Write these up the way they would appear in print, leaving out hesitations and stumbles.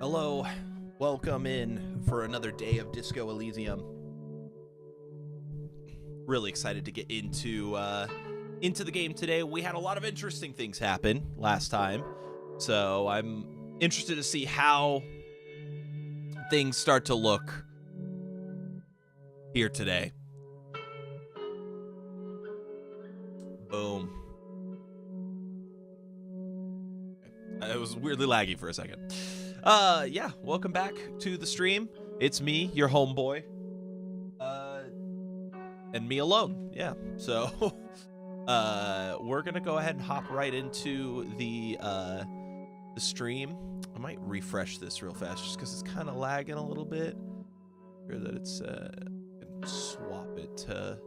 Hello, welcome in for another day of Disco Elysium. Really excited to get into the game today. We had a lot of interesting things happen last time, so I'm interested to see how things start to look here today. Boom. It was weirdly laggy for a second. Yeah, welcome back to the stream. It's me, your homeboy. And me alone. Yeah. So we're gonna go ahead and hop right into the stream. I might refresh this real fast just because it's kind of lagging a little bit. Sure that it's swap it to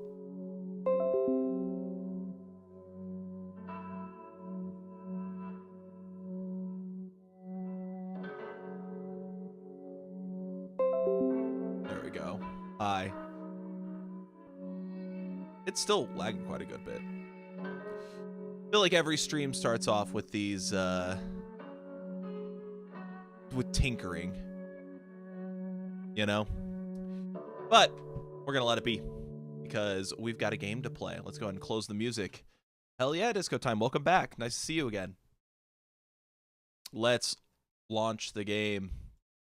there we go. Hi. It's still lagging quite a good bit. I feel like every stream starts off with these with tinkering, you know? But we're gonna let it be because we've got a game to play. Let's go ahead and close the music. Hell yeah, Disco Time. Welcome back. Nice to see you again. Let's launch the game.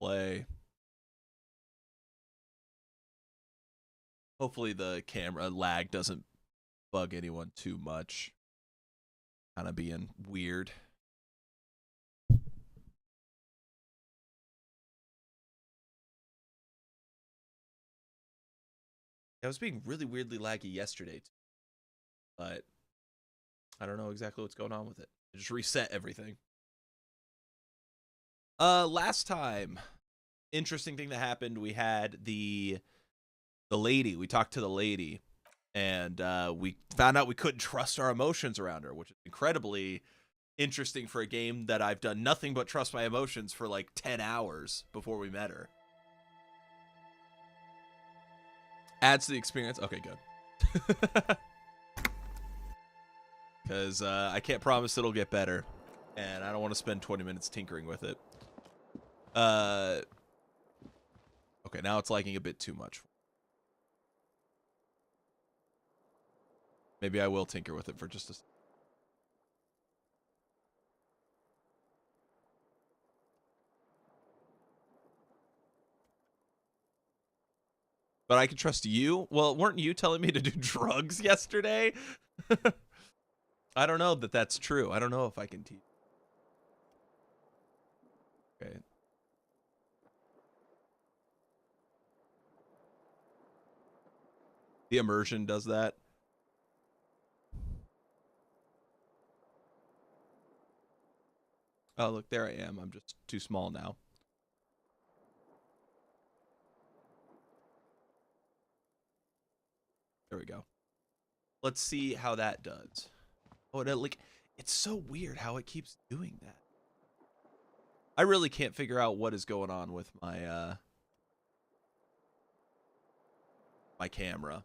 Play. Hopefully the camera lag doesn't bug anyone too much. Kind of being weird. I was being really weirdly laggy yesterday, but I don't know exactly what's going on with it. I just reset everything. Last time, interesting thing that happened, we had the lady. We talked to the lady, and we found out we couldn't trust our emotions around her, which is incredibly interesting for a game that I've done nothing but trust my emotions for like 10 hours before we met her. Adds to the experience. Okay, good. Because I can't promise it'll get better, and I don't want to spend 20 minutes tinkering with it. Okay, now it's lagging a bit too much. Maybe I will tinker with it for just a second. But I can trust you? Well, weren't you telling me to do drugs yesterday? I don't know that that's true. I don't know if I can teach. Okay. The immersion does that. Oh, look, there I am. I'm just too small now. There we go. Let's see how that does. Oh, like, it's so weird how it keeps doing that. I really can't figure out what is going on with my my camera.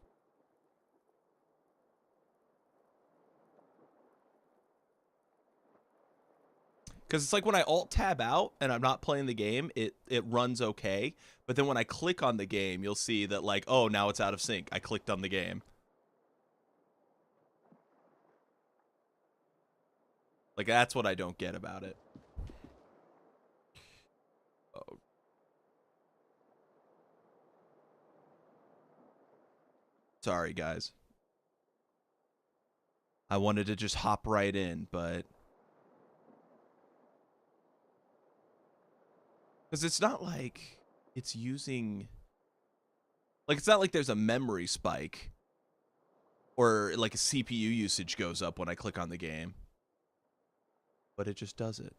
Because it's like when I alt tab out and I'm not playing the game, it runs okay. But then when I click on the game, you'll see that like, oh, now it's out of sync. I clicked on the game. Like, that's what I don't get about it. Oh. Sorry, guys. I wanted to just hop right in, but... Because it's not like it's using... Like, it's not like there's a memory spike. Or, like, a CPU usage goes up when I click on the game. But it just does it.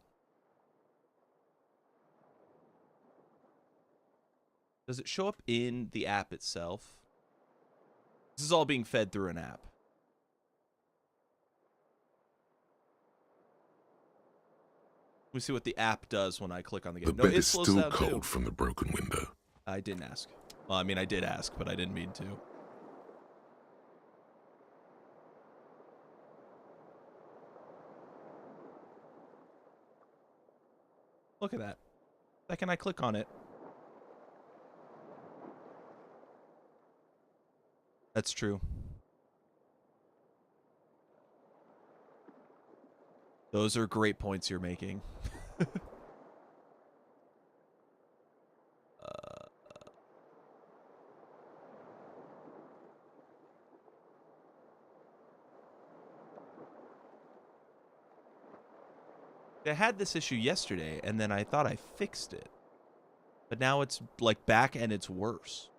Does it show up in the app itself? This is all being fed through an app. Let me see what the app does when I click on the game. The bed is still cold from the broken window. I didn't ask. Well, I mean, I did ask, but I didn't mean to. Look at that. second I click on it. That's true. Those are great points you're making. I had this issue yesterday, and then I thought I fixed it. But now it's, like, back and it's worse.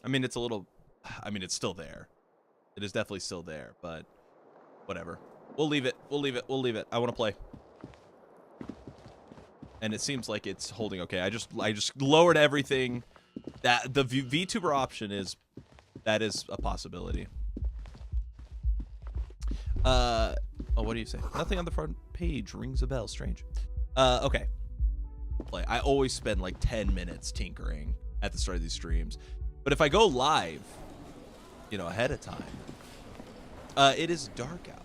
I mean, it's a little... I mean, it's still there. It is definitely still there, but whatever. We'll leave it. We'll leave it. We'll leave it. I want to play. And it seems like it's holding okay. I just lowered everything. That the VTuber option is... That is a possibility. Oh, what do you say? Nothing on the front page rings a bell. Strange. Okay. Play. I always spend like 10 minutes tinkering at the start of these streams. But if I go live, you know, ahead of time, it is dark out.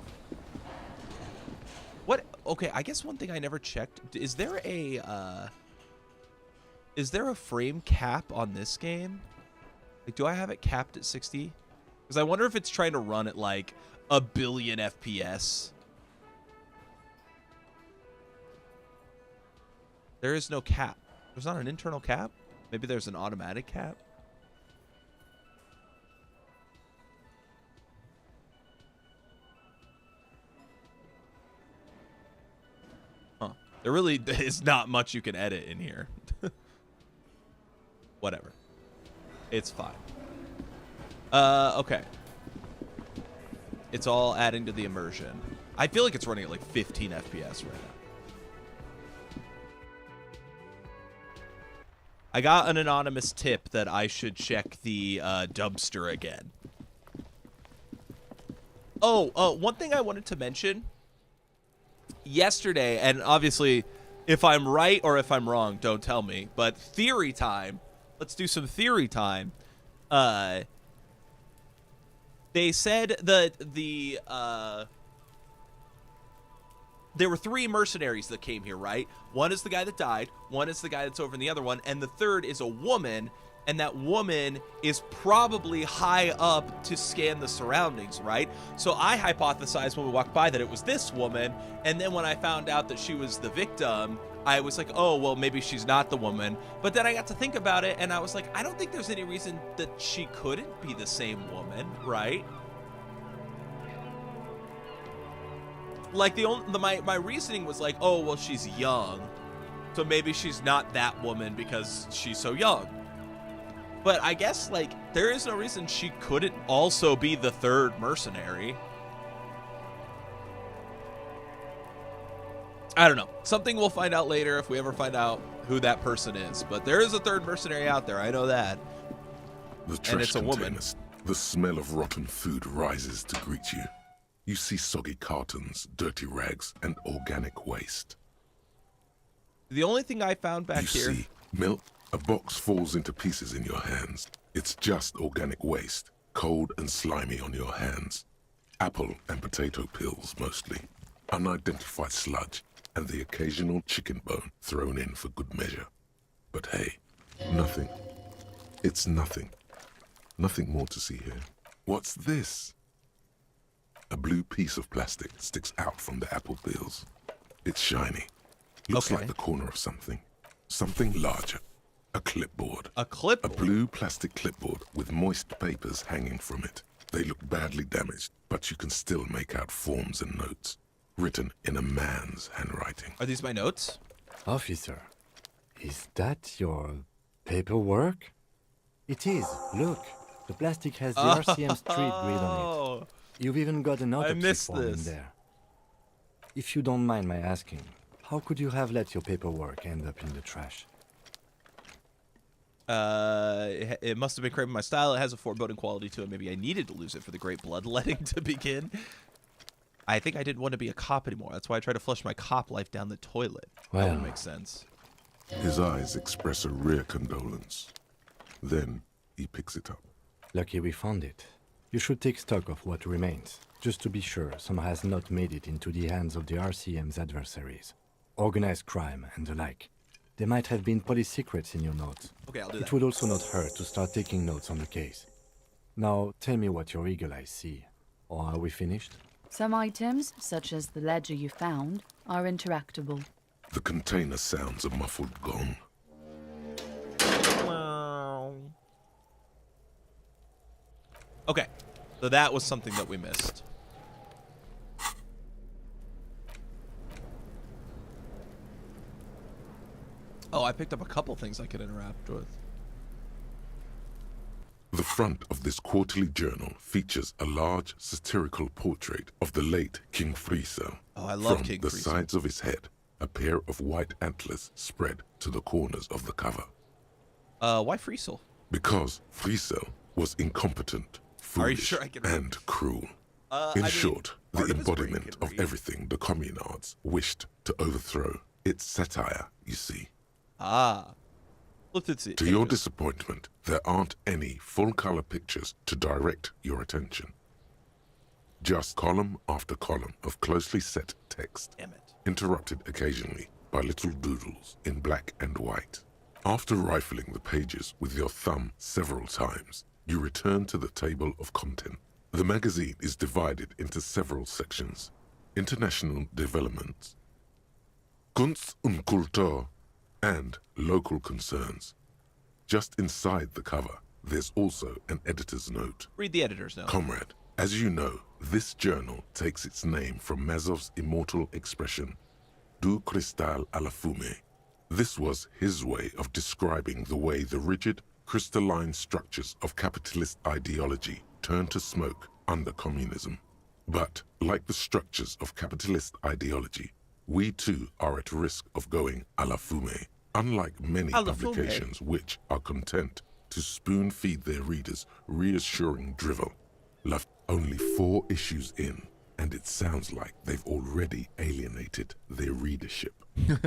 What? Okay, I guess one thing I never checked, is there a frame cap on this game? Like, do I have it capped at 60? Because I wonder if it's trying to run at like a billion FPS. There is no cap. There's not an internal cap? Maybe there's an automatic cap? Huh. There really is not much you can edit in here. Whatever. It's fine. Okay. It's all adding to the immersion. I feel like it's running at like 15 FPS right now. I got an anonymous tip that I should check the dumpster again. Oh, one thing I wanted to mention. Yesterday, and obviously, if I'm right or if I'm wrong, don't tell me, but theory time. Let's do some theory time. They said that there were 3 mercenaries that came here, right? One is the guy that died, one is the guy that's over in the other one, and the third is a woman, and that woman is probably high up to scan the surroundings, right? So I hypothesized when we walked by that it was this woman, and then when I found out that she was the victim, I was like, oh, well, maybe she's not the woman. But then I got to think about it, and I was like, I don't think there's any reason that she couldn't be the same woman, right? Like, my reasoning was like, oh, well, she's young, so maybe she's not that woman because she's so young. But I guess, like, there is no reason she couldn't also be the third mercenary. I don't know. Something we'll find out later if we ever find out who that person is. But there is a third mercenary out there. I know that. The trash, and it's a woman. The smell of rotten food rises to greet you. You see soggy cartons, dirty rags, and organic waste. The only thing I found back here... You see milk. A box falls into pieces in your hands. It's just organic waste, cold and slimy on your hands. Apple and potato peels, mostly. Unidentified sludge, and the occasional chicken bone thrown in for good measure. But hey, nothing. It's nothing. Nothing more to see here. What's this? A blue piece of plastic sticks out from the apple peels. It's shiny. Looks like the corner of something. Something larger. A clipboard. A clipboard? A blue plastic clipboard with moist papers hanging from it. They look badly damaged, but you can still make out forms and notes, written in a man's handwriting. Are these my notes? Officer, is that your paperwork? It is. Look, the plastic has the RCM street grid on it. You've even got an autopsy form in there. If you don't mind my asking, how could you have let your paperwork end up in the trash? It must have been craving my style. It has a foreboding quality to it. Maybe I needed to lose it for the great bloodletting to begin. I think I didn't want to be a cop anymore. That's why I tried to flush my cop life down the toilet. Well, that would make sense. His eyes express a rare condolence. Then he picks it up. Lucky we found it. You should take stock of what remains, just to be sure some has not made it into the hands of the RCM's adversaries. Organized crime and the like. There might have been police secrets in your notes. Okay, I'll do It that. would also not hurt to start taking notes on the case. Now, tell me what your eagle eyes see. Or are we finished? Some items, such as the ledger you found, are interactable. The container sounds a muffled gong. Okay, so that was something that we missed. Oh, I picked up a couple things I could interact with. The front of this quarterly journal features a large satirical portrait of the late King Friesel. Oh, I love From King the Friesel. sides of his head, a pair of white antlers spread to the corners of the cover. Why Friesel? Because Friesel was incompetent, Are you foolish, sure I can- and cruel. I In mean, short, the part of his brain embodiment can of read. everything the communards wished to overthrow. It's satire, you see. Ah. Looked at To your disappointment, there aren't any full-color pictures to direct your attention. Just column after column of closely set text, Damn it. interrupted occasionally by little doodles in black and white. After rifling the pages with your thumb several times, you return to the table of content. The magazine is divided into several sections. International developments, Kunst und Kultur, and local concerns. Just inside the cover, there's also an editor's note. Read the editor's note. Comrade, as you know, this journal takes its name from Mazov's immortal expression, Du cristal à la fumée. This was his way of describing the way the rigid, crystalline structures of capitalist ideology turn to smoke under communism. But, like the structures of capitalist ideology, we too are at risk of going à la fumée, unlike many À la fumée. publications which are content to spoon-feed their readers reassuring drivel. Left only 4 issues in, and it sounds like they've already alienated their readership.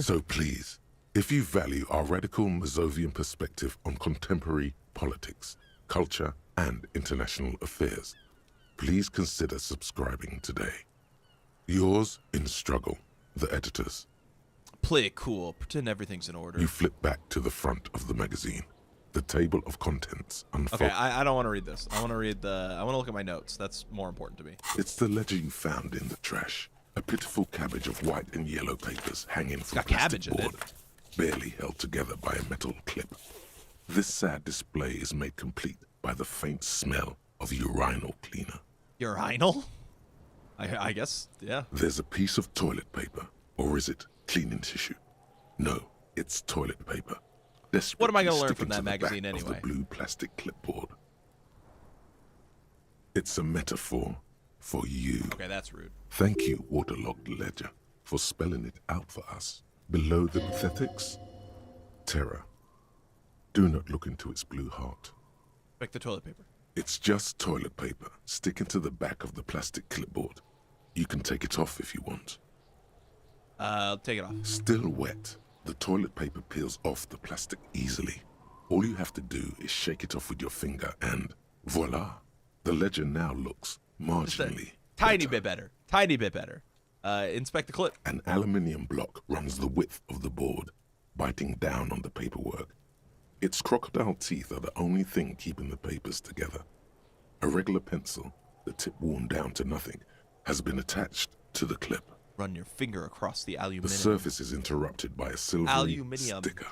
So please, if you value our radical Mazovian perspective on contemporary politics, culture, and international affairs, please consider subscribing today. Yours in struggle, the editors. Play it cool. Pretend everything's in order. You flip back to the front of the magazine. The table of contents unfolds. Okay, I don't want to read this. I want to look at my notes. That's more important to me. It's the ledger you found in the trash. A pitiful cabbage of white and yellow papers hanging from got plastic cabbage in board, barely held together by a metal clip. This sad display is made complete by the faint smell of urinal cleaner. Urinal? I guess, yeah. There's a piece of toilet paper, or is it cleaning tissue? No, it's toilet paper. What am I gonna learn sticking from that to the magazine back of anyway? the blue plastic clipboard. It's a metaphor for you. Okay, that's rude. Thank you, waterlogged ledger, for spelling it out for us. Below the pathetics, terror. Do not look into its blue heart. Pick the toilet paper. It's just toilet paper sticking to the back of the plastic clipboard. You can take it off if you want. Take it off. Still wet, the toilet paper peels off the plastic easily. All you have to do is shake it off with your finger and voila. The ledger now looks marginally Tiny better. bit better. Tiny bit better. Inspect the clip. An aluminium block runs the width of the board, biting down on the paperwork. Its crocodile teeth are the only thing keeping the papers together. A regular pencil, the tip worn down to nothing, has been attached to the clip. Run your finger across the The aluminum. surface is interrupted by a silvery Aluminium. sticker.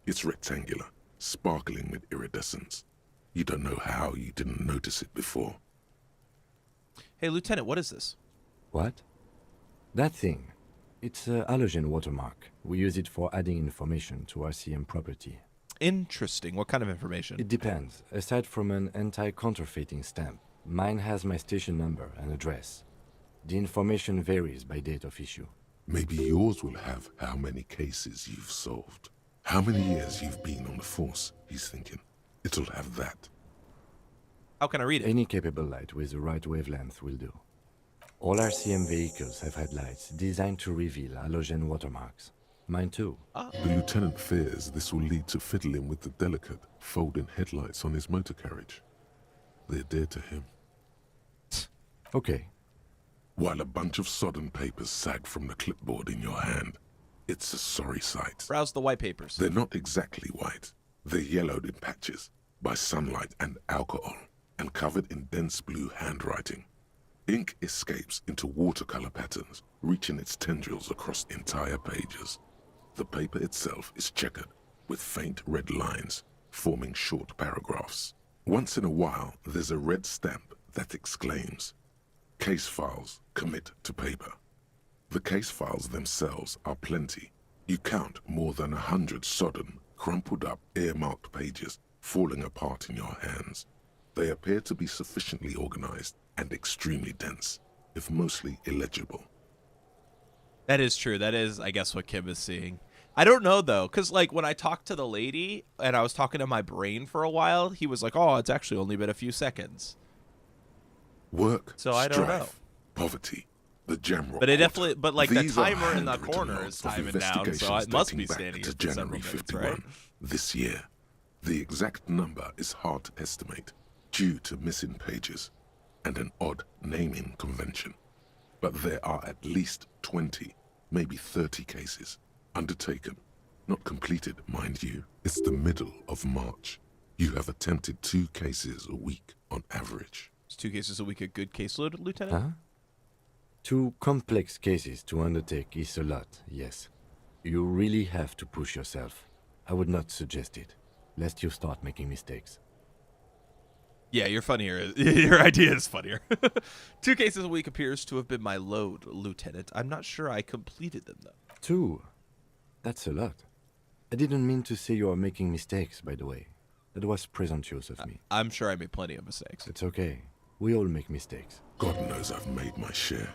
It's rectangular, sparkling with iridescence. You don't know how you didn't notice it before. Hey, Lieutenant, what is this? What? That thing. It's a halogen watermark. We use it for adding information to RCM property. Interesting. What kind of information? It depends. Aside from an anti-counterfeiting stamp, mine has my station number and address. The information varies by date of issue. Maybe yours will have how many cases you've solved. How many years you've been on the force, he's thinking. It'll have that. How can I read it? Any capable light with the right wavelength will do. All RCM vehicles have headlights designed to reveal halogen watermarks. Mine too. The lieutenant fears this will lead to fiddling with the delicate, folding headlights on his motor carriage. They're dear to him. Okay. While a bunch of sodden papers sag from the clipboard in your hand, it's a sorry sight. Browse the white papers. They're not exactly white. They're yellowed in patches by sunlight and alcohol, and covered in dense blue handwriting. Ink escapes into watercolor patterns, reaching its tendrils across entire pages. The paper itself is checkered, with faint red lines, forming short paragraphs. Once in a while, there's a red stamp that exclaims, "Case files commit to paper." The case files themselves are plenty. You count more than 100 sodden, crumpled up, earmarked pages falling apart in your hands. They appear to be sufficiently organized and extremely dense, if mostly illegible. That is true. That is, I guess, what Kim is seeing. I don't know, though, because, like, when I talked to the lady and I was talking to my brain for a while, he was like, oh, it's actually only been a few seconds. Work, so I don't know. Poverty, the general. But it definitely, but like These the timer are in the handwritten corner notes is of timing down, so it must be dating back standing to at several January minutes, 51 right? this year. The exact number is hard to estimate due to missing pages and an odd naming convention. But there are at least 20, maybe 30 cases undertaken, not completed, mind you. It's the middle of March. You have attempted 2 cases a week on average. Is 2 cases a week a good caseload, Lieutenant? Huh? 2 complex cases to undertake is a lot, yes. You really have to push yourself. I would not suggest it, lest you start making mistakes. Yeah, you're funnier. Your idea is funnier. 2 cases a week appears to have been my load, Lieutenant. I'm not sure I completed them, though. 2? That's a lot. I didn't mean to say you are making mistakes, by the way. That was presumptuous of me. I'm sure I made plenty of mistakes. It's okay. We all make mistakes. God knows I've made my share.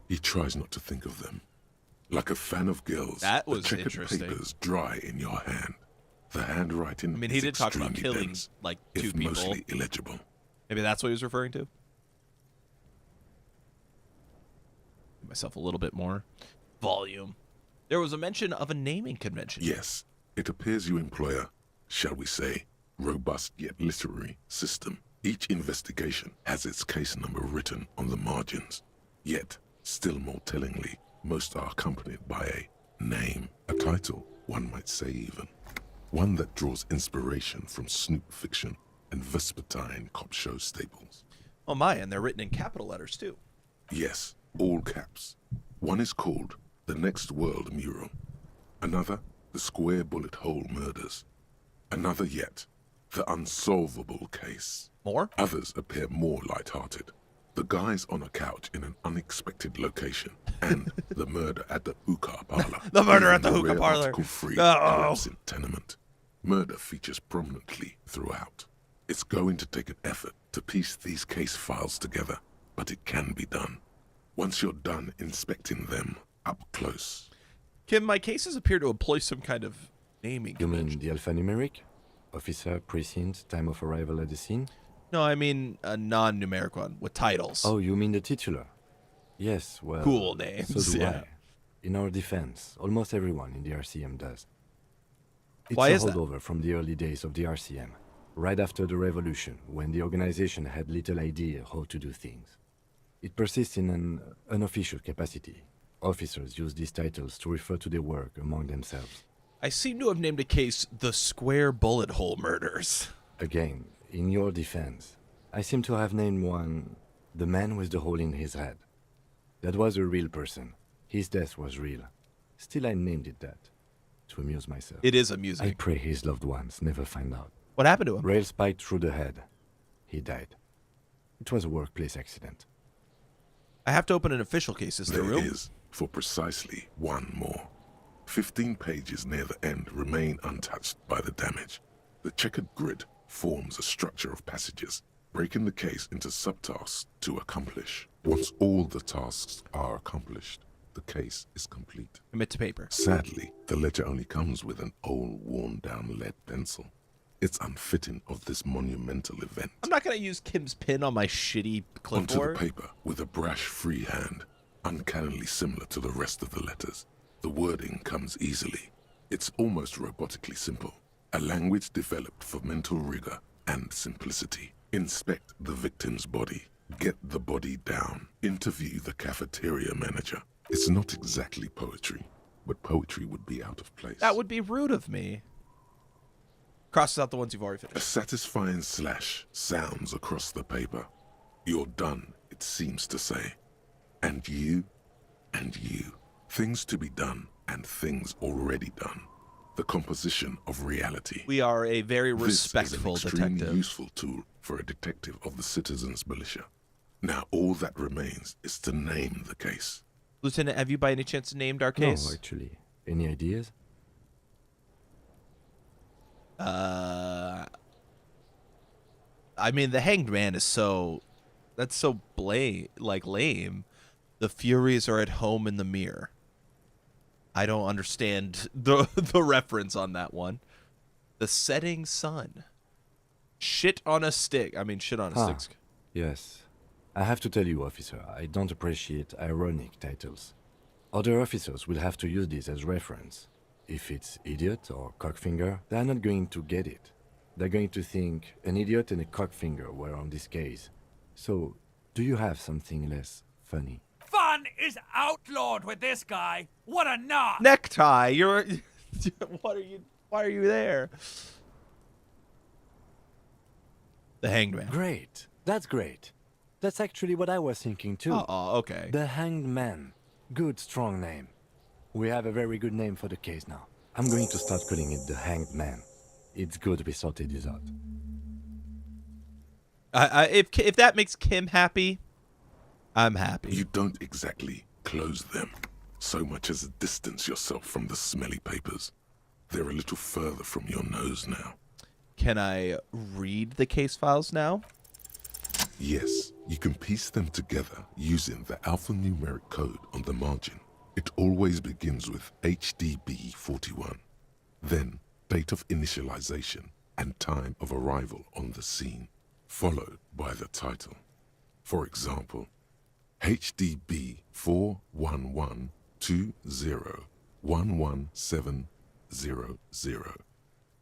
He tries not to think of them. Like a fan of girls, that was the checkered interesting. papers dry in your hand. The handwriting I mean, he did talk about killing, dense, like, 2 people. mostly illegible. Maybe that's what he was referring to? Give myself a little bit more volume. There was a mention of a naming convention. Yes, it appears you employ a, shall we say, robust yet literary system. Each investigation has its case number written on the margins. Yet, still more tellingly, most are accompanied by a name, a title, one might say even. One that draws inspiration from snoop fiction and vespertine cop show staples. Oh my, and they're written in capital letters, too. Yes, all caps. One is called The Next World Mural. Another, The Square Bullet Hole Murders. Another yet, The Unsolvable Case. More? Others appear more light-hearted. The guys on a couch in an unexpected location, and the murder at the hookah parlor. The murder Even at the hookah parlor. Article-free Oh. collapsing tenement. Murder features prominently throughout. It's going to take an effort to piece these case files together, but it can be done. Once you're done inspecting them up close. Kim, my cases appear to employ some kind of naming You mean convention. the alphanumeric? Officer, precinct, time of arrival at the scene? No, I mean a non-numeric one with titles. Oh, you mean the titular? Yes, well... Cool names, So do yeah. I. In our defense, almost everyone in the RCM does. It's Why a is that? holdover from the early days of the RCM, right after the revolution, when the organization had little idea how to do things. It persists in an unofficial capacity. Officers use these titles to refer to their work among themselves. I seem to have named a case The Square Bullet Hole Murders. Again, in your defense, I seem to have named one The Man with the Hole in His Head. That was a real person. His death was real. Still, I named it that, to amuse myself. It is I amusing. pray his loved ones never find out. What happened to him? Rail spiked through the head. He died. It was a workplace accident. I have to open an official case. Is there There room? is, for precisely one more. 15 pages near the end remain untouched by the damage. The checkered grid forms a structure of passages, breaking the case into subtasks to accomplish. Once all the tasks are accomplished, the case is complete. Commit to paper. Sadly, the ledger only comes with an old, worn-down lead pencil. It's unfitting of this monumental event. I'm not going to use Kim's pin on my shitty clipboard. Onto the paper with a brash free hand, uncannily similar to the rest of the letters. The wording comes easily. It's almost robotically simple. A language developed for mental rigor and simplicity. Inspect the victim's body. Get the body down. Interview the cafeteria manager. It's not exactly poetry, but poetry would be out of place. That would be rude of me. Crosses out the ones you've already A finished. satisfying slash sounds across the paper. You're done, it seems to say. And you, and you. Things to be done, and things already done. The composition of reality. We are a very respectful this is an extremely detective. useful tool for a detective of the citizens' militia. Now all that remains is to name the case. Lieutenant, have you by any chance named our case? No, actually. Any ideas? I mean, the Hanged Man is so... That's so lame. The Furies are at home in the mirror. I don't understand the reference on that one. The Setting Sun. Shit on a stick. I mean, shit on a stick. Yes. I have to tell you, officer, I don't appreciate ironic titles. Other officers will have to use this as reference. If it's idiot or cockfinger, they're not going to get it. They're going to think an idiot and a cockfinger were on this case. So, do you have something less funny? Fun is outlawed with this guy. What a knock! Necktie, you're... What are you... Why are you there? The Hanged Man. Great. That's great. That's actually what I was thinking too. Oh, okay. The Hanged Man. Good, strong name. We have a very good name for the case now. I'm going to start calling it the Hanged Man. It's good we sorted this out. If that makes Kim happy, I'm happy. You don't exactly close them, so much as distance yourself from the smelly papers. They're a little further from your nose now. Can I read the case files now? Yes, you can piece them together using the alphanumeric code on the margin. It always begins with HDB 41, then date of initialization and time of arrival on the scene, followed by the title. For example, HDB 41120111700,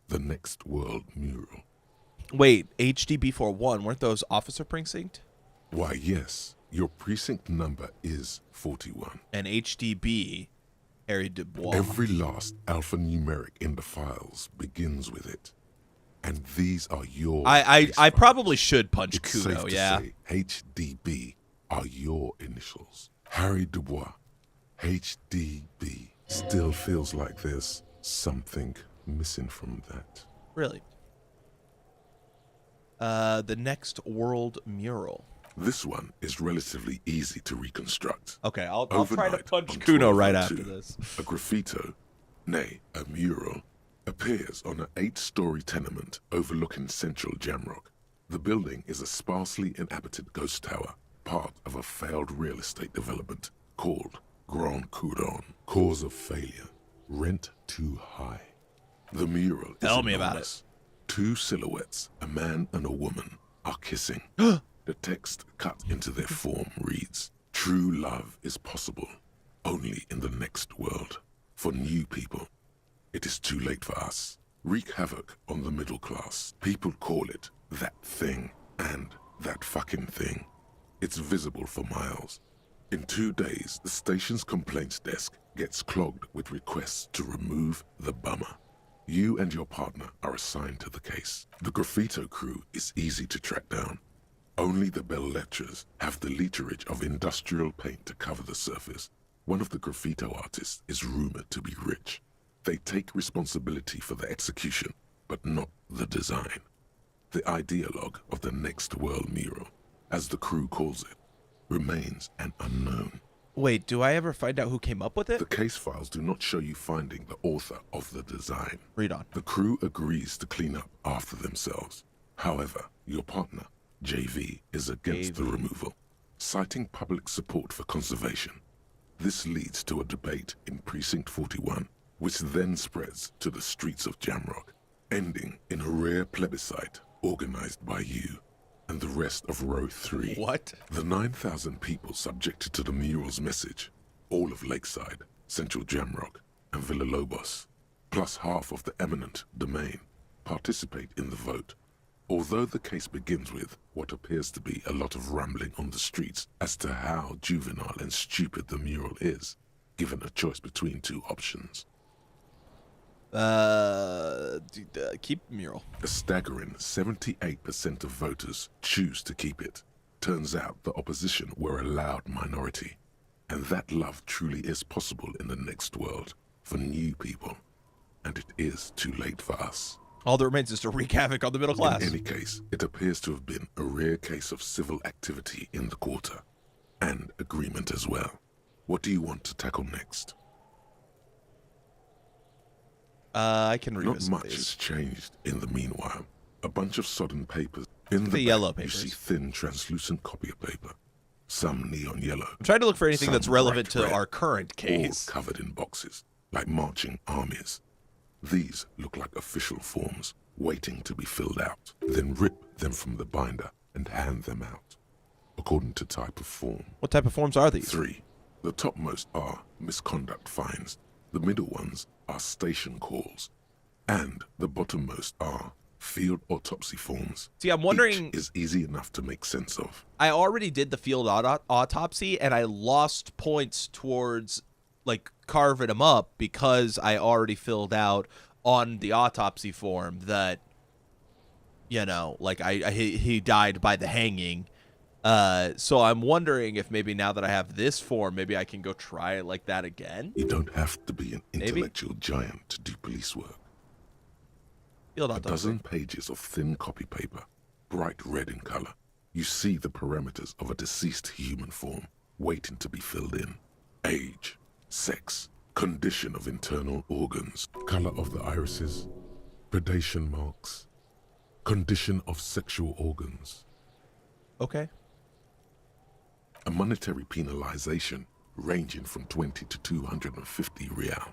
the Next World Mural. Wait, HDB41, weren't those officer precinct? Why, yes, your precinct number is 41. And HDB, Harry Dubois. Every last alphanumeric in the files begins with it. And these are your I case files. probably should punch It's Kuno, safe to yeah. say HDB are your initials. Harry Dubois, HDB. Still feels like there's something missing from that. Really? The Next World Mural. This one is relatively easy to reconstruct. Okay, I'll try to Overnight, punch on Kuno right 1202, after this. A graffito, nay, a mural, appears on an 8-story tenement overlooking central Jamrock. The building is a sparsely inhabited ghost tower, part of a failed real estate development called Grand Couronne. Cause of failure, rent too high. The mural is Tell me about enormous. 2 silhouettes, a man and a woman, are kissing. The text cut into their form reads, "True love is possible only in the next world. For new people, it is too late for us. Wreak havoc on the middle class. People call it that thing and that fucking thing. It's visible for miles. In 2 days, the station's complaints desk gets clogged with requests to remove the bummer. You and your partner are assigned to the case. The graffito crew is easy to track down. Only the bell lectures have the literage of industrial paint to cover the surface. One of the graffito artists is rumored to be rich. They take responsibility for the execution, but not the design. The ideologue of the Next World Mural, as the crew calls it, remains an unknown. Wait, do I ever find out who came up with it? The case files do not show you finding the author of the design. Read on. The crew agrees to clean up after themselves. However, your partner, JV, is against the removal, citing public support for conservation. This leads to a debate in Precinct 41, which then spreads to the streets of Jamrock. ending in a rare plebiscite organized by you and the rest of Row 3. What? The 9,000 people subjected to the mural's message, all of Lakeside, Central Jamrock, and Villalobos, plus half of the eminent domain, participate in the vote. Although the case begins with what appears to be a lot of rambling on the streets as to how juvenile and stupid the mural is, given a choice between two options. Keep mural. A staggering 78% of voters choose to keep it. Turns out the opposition were a loud minority, and that love truly is possible in the next world for new people, and it is too late for us. All that remains is to wreak havoc on the middle class. In any case, it appears to have been a rare case of civil activity in the quarter, and agreement as well. What do you want to tackle next? I can revisit Not much these. has changed in the meanwhile. A bunch of sodden papers. In the yellow back, papers. you see thin, translucent copier paper. Some neon yellow. I'm trying to look for anything some that's relevant bright to red, our current case. All covered in boxes, like marching armies. These look like official forms, waiting to be filled out. Then rip them from the binder and hand them out, according to type of form. What type of forms are these? 3. The topmost are misconduct fines. The middle ones are station calls. And the bottommost are field autopsy forms. See, I'm wondering... Each is easy enough to make sense of. I already did the field autopsy, and I lost points towards, like, carving them up because I already filled out on the autopsy form that, you know, like, he died by the hanging. So I'm wondering if maybe now that I have this form, maybe I can go try it like that again. You don't have to be an Maybe. intellectual giant to do police work. Field A autopsy. dozen pages of thin copy paper, bright red in color. You see the parameters of a deceased human form waiting to be filled in. Age, sex, condition of internal organs, color of the irises, predation marks, condition of sexual organs. Okay. A monetary penalization ranging from 20 to 250 real.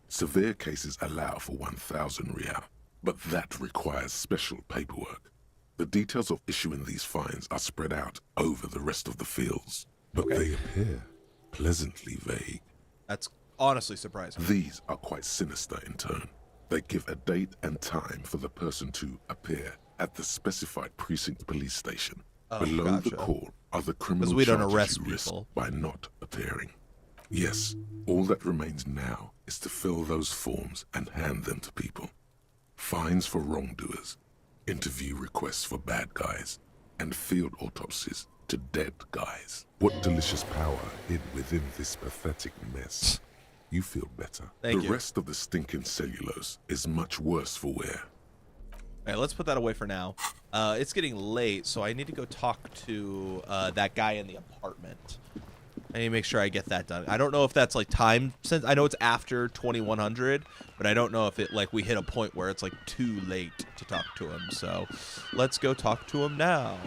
Severe cases allow for 1,000 real, but that requires special paperwork. The details of issuing these fines are spread out over the rest of the fields, but they appear pleasantly vague. That's honestly surprising. These are quite sinister in tone. They give a date and time for the person to appear at the specified precinct police station. Below the call are the criminal we don't charges arrest you risk people. by not appearing. Yes, all that remains now is to fill those forms and hand them to people. Fines for wrongdoers, interview requests for bad guys, and field autopsies to dead guys. What delicious power hid within this pathetic mess. You feel better. Thank the you. rest of the stinking cellulose is much worse for wear. All right, let's put that away for now. It's getting late, so I need to go talk to that guy in the apartment. I need to make sure I get that done. I don't know if that's like time since I know it's after 2100, but I don't know if it like we hit a point where it's like too late to talk to him. So let's go talk to him now.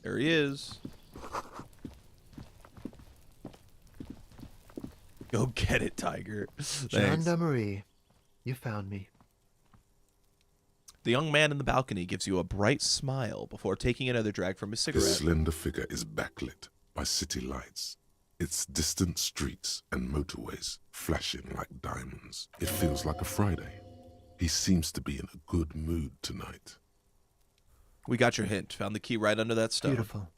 There he is. Go get it, Tiger. Thanks. Gendarmerie, you found me. The young man in the balcony gives you a bright smile before taking another drag from his cigarette. His slender figure is backlit by city lights, its distant streets and motorways flashing like diamonds. It feels like a Friday. He seems to be in a good mood tonight. We got your hint. Found the key right under that stone. Beautiful.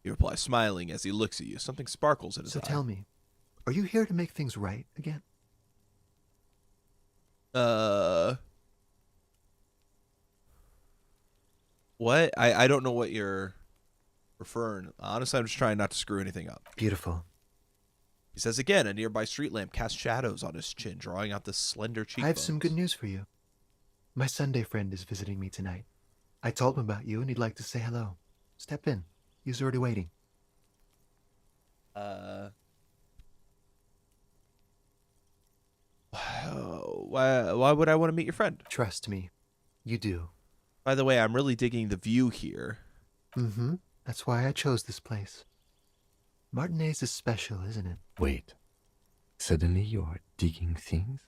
He replies, smiling as he looks at you. Something sparkles in his So eye. tell me, are you here to make things right again? What? I don't know what you're referring. Honestly, I'm just trying not to screw anything up. Beautiful. He says again, a nearby street lamp casts shadows on his chin, drawing out the slender cheekbones. I have some good news for you. My Sunday friend is visiting me tonight. I told him about you and he'd like to say hello. Step in. He's already waiting. Why would I want to meet your friend? Trust me. You do. By the way, I'm really digging the view here. Mm-hmm. That's why I chose this place. Martinez is special, isn't it? Wait. Suddenly you're digging things?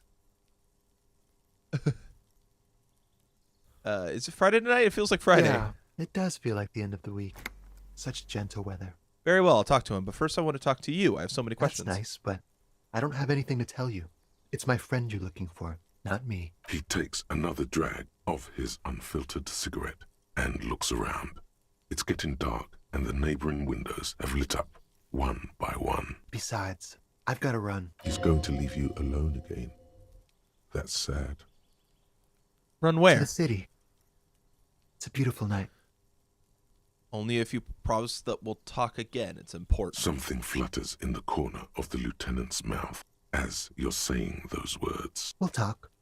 Is it Friday tonight? It feels like Friday. Yeah, it does feel like the end of the week. Such gentle weather. Very well, I'll talk to him. But first I want to talk to you. I have so many questions. That's nice, but I don't have anything to tell you. It's my friend you're looking for, not me. He takes another drag of his unfiltered cigarette and looks around. It's getting dark, and the neighboring windows have lit up, one by one. Besides, I've got to run. He's going to leave you alone again. That's sad. Run To where? the city. It's a beautiful night. Only if you promise that we'll talk again. It's important. Something flutters in the corner of the lieutenant's mouth as you're saying those words. We'll talk.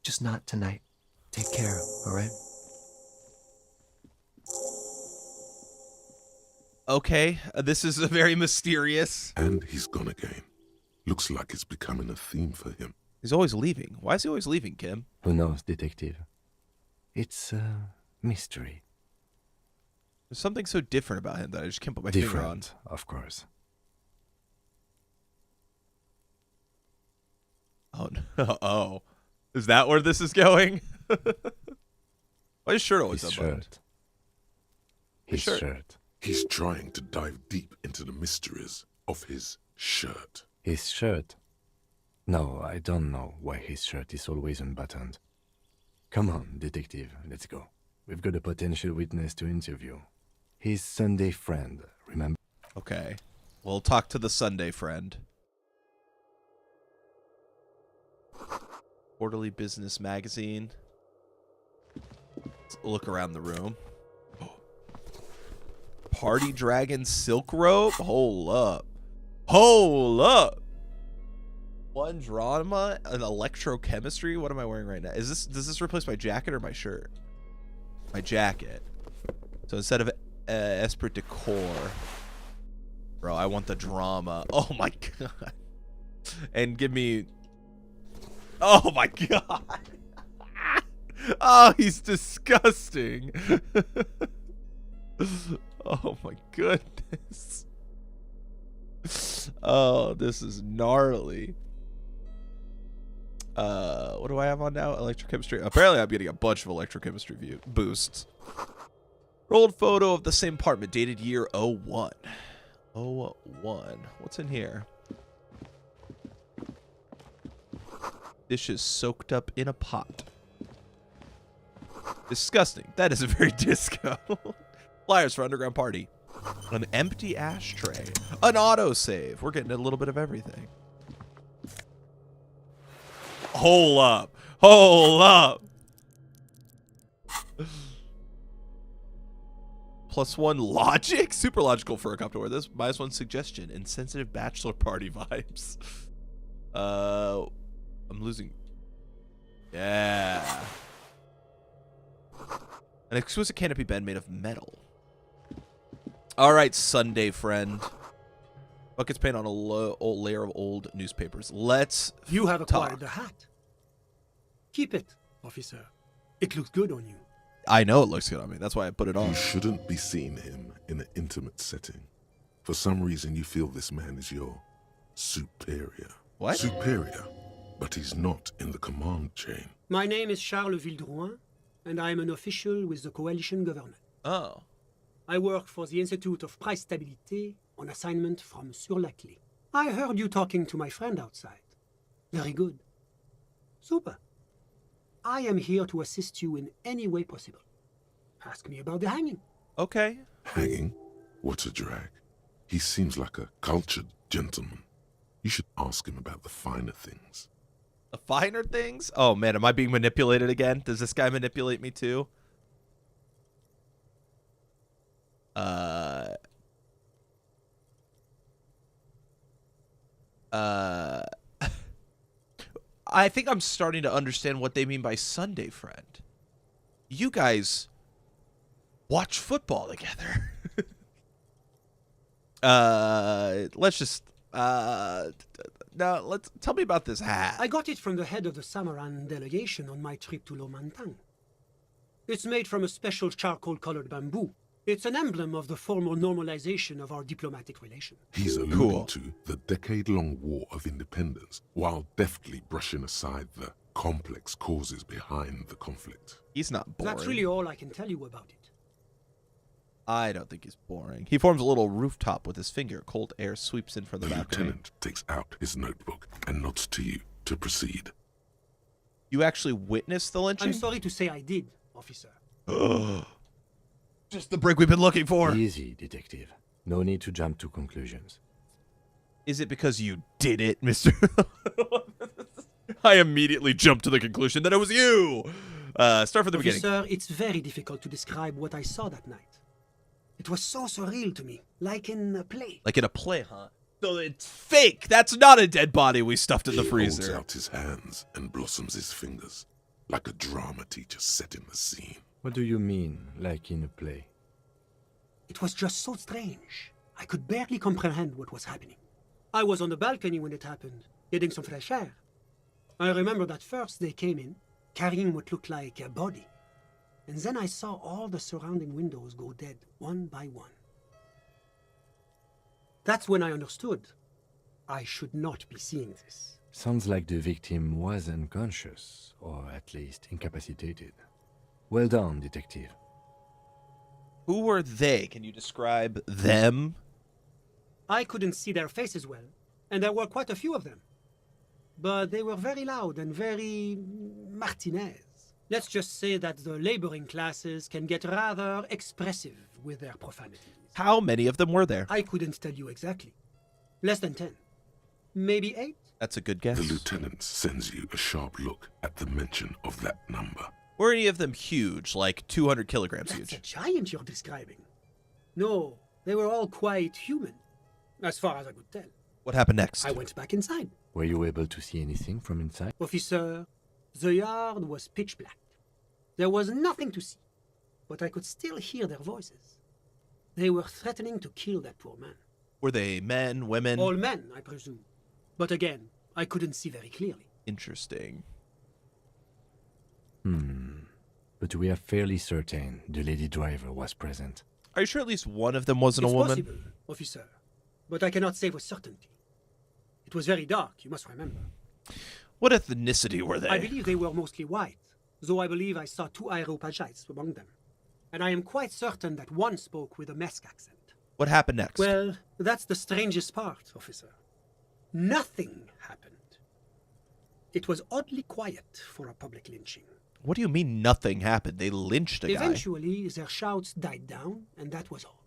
Just not tonight. Take care, all right? Okay, this is a very mysterious. And he's gone again. Looks like it's becoming a theme for him. He's always leaving. Why is he always leaving, Kim? Who knows, detective? It's a mystery. There's something so different about him that I just can't put my finger on. Different, of course. Oh, no. Oh. Is that where this is going? Why is his shirt always His unbuttoned? shirt. His shirt. shirt. He's trying to dive deep into the mysteries of his shirt. His shirt. No, I don't know why his shirt is always unbuttoned. Come on, detective, let's go. We've got a potential witness to interview. His Sunday friend, remember? Okay. We'll talk to the Sunday friend. Quarterly Business Magazine. Let's look around the room. Party Dragon Silk Robe? Hold up. Hold up. One drama, an electrochemistry. What am I wearing right now? Does this replace my jacket or my shirt? My jacket. So instead of Esprit de Corps, bro, I want the drama. Oh my god. And give me. Oh my god. Oh, he's disgusting. Oh my goodness. Oh, this is gnarly. What do I have on now? Electrochemistry. Apparently I'm getting a bunch of electrochemistry boosts. Rolled photo of the same apartment, dated year 01. 01. What's in here? Dishes soaked up in a pot. Disgusting. That is a very disco. Flyers for underground party. An empty ashtray. An autosave. We're getting a little bit of everything. Hold up. Hold up. +1 logic? Super logical for a cop to wear this. -1 suggestion. Insensitive bachelor party vibes. I'm losing. Yeah. An exquisite canopy bed made of metal. All right, Sunday friend. Buckets paint on a old layer of old newspapers. Let's You have talk. acquired the hat. Keep it, officer. It looks good on you. I know it looks good on me. That's why I put it on. You shouldn't be seeing him in an intimate setting. For some reason, you feel this man is your superior. What? Superior, but he's not in the command chain. My name is Charles Vildrouin, and I am an official with the coalition government. Oh. I work for the Institute of Price Stabilité on assignment from Sur-la-Clé. I heard you talking to my friend outside. Very good. Super. I am here to assist you in any way possible. Ask me about the hanging. Okay. Hanging? What a drag. He seems like a cultured gentleman. You should ask him about the finer things. The finer things? Oh man, am I being manipulated again? Does this guy manipulate me too? I think I'm starting to understand what they mean by Sunday friend. You guys watch football together. Let's just now let's tell me about this hat. I got it from the head of the Samaran delegation on my trip to Lomantang. It's made from a special charcoal-colored bamboo. It's an emblem of the formal normalization of our diplomatic relations. He's alluding to the decade-long War of Independence, while deftly brushing aside the complex causes behind the conflict. He's not boring. That's really all I can tell you about it. I don't think he's boring. He forms a little rooftop with his finger. Cold air sweeps in from the balcony. Lieutenant takes out his notebook and nods to you to proceed. You actually witnessed the lynching? I'm sorry to say I did, officer. Just the break we've been looking for. Easy, detective. No need to jump to conclusions. Is it because you did it, Mr. I immediately jumped to the conclusion that it was you. Start from the beginning. Officer, it's very difficult to describe what I saw that night. It was so surreal to me, like in a play. Like in a play, huh? So it's fake. That's not a dead body we stuffed in the He freezer. holds out his hands and blossoms his fingers, like a drama teacher setting the scene. What do you mean, like in a play? It was just so strange. I could barely comprehend what was happening. I was on the balcony when it happened, getting some fresh air. I remember that first they came in, carrying what looked like a body. And then I saw all the surrounding windows go dead, one by one. That's when I understood I should not be seeing this. Sounds like the victim was unconscious, or at least incapacitated. Well done, detective. Who were they? Can you describe them? I couldn't see their faces well, and there were quite a few of them. But they were very loud and very Martinez. Let's just say that the laboring classes can get rather expressive with their profanities. How many of them were there? I couldn't tell you exactly. Less than 10. Maybe 8? That's a good guess. The lieutenant sends you a sharp look at the mention of that number. Were any of them huge, like 200 kilograms That's a huge? giant you're describing. No, they were all quite human, as far as I could tell. What happened next? I went back inside. Were you able to see anything from inside? Officer, the yard was pitch black. There was nothing to see, but I could still hear their voices. They were threatening to kill that poor man. Were they men, women? All men, I presume. But again, I couldn't see very clearly. Interesting. But we are fairly certain the lady driver was present. Are you sure at least one of them wasn't It's a woman? possible, officer, but I cannot say with certainty. It was very dark, you must remember. What ethnicity were they? I believe they were mostly white, though I believe I saw 2 Areopagites among them. And I am quite certain that one spoke with a Mesk accent. What happened next? Well, that's the strangest part, officer. Nothing happened. It was oddly quiet for a public lynching. What do you mean nothing happened? They lynched a guy. Eventually, their shouts died down, and that was all.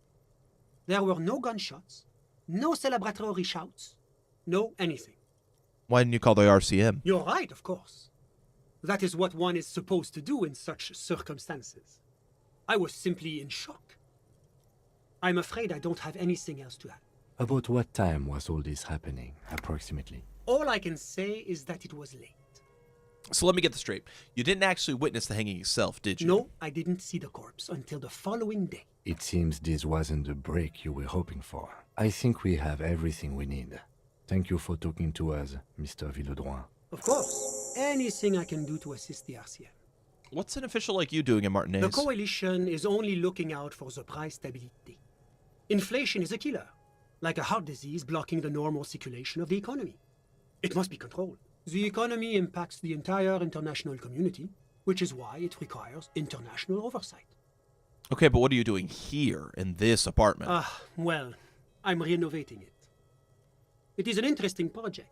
There were no gunshots, no celebratory shouts, no anything. Why didn't you call the RCM? You're right, of course. That is what one is supposed to do in such circumstances. I was simply in shock. I'm afraid I don't have anything else to add. About what time was all this happening, approximately? All I can say is that it was late. So let me get this straight. You didn't actually witness the hanging yourself, did you? No, I didn't see the corpse until the following day. It seems this wasn't the break you were hoping for. I think we have everything we need. Thank you for talking to us, Mr. Villodroit. Of course, anything I can do to assist the RCM. What's an official like you doing in Martinez? The coalition is only looking out for the price stability. Inflation is a killer, like a heart disease blocking the normal circulation of the economy. It must be controlled. The economy impacts the entire international community, which is why it requires international oversight. Okay, but what are you doing here in this apartment? Well, I'm renovating it. It is an interesting project.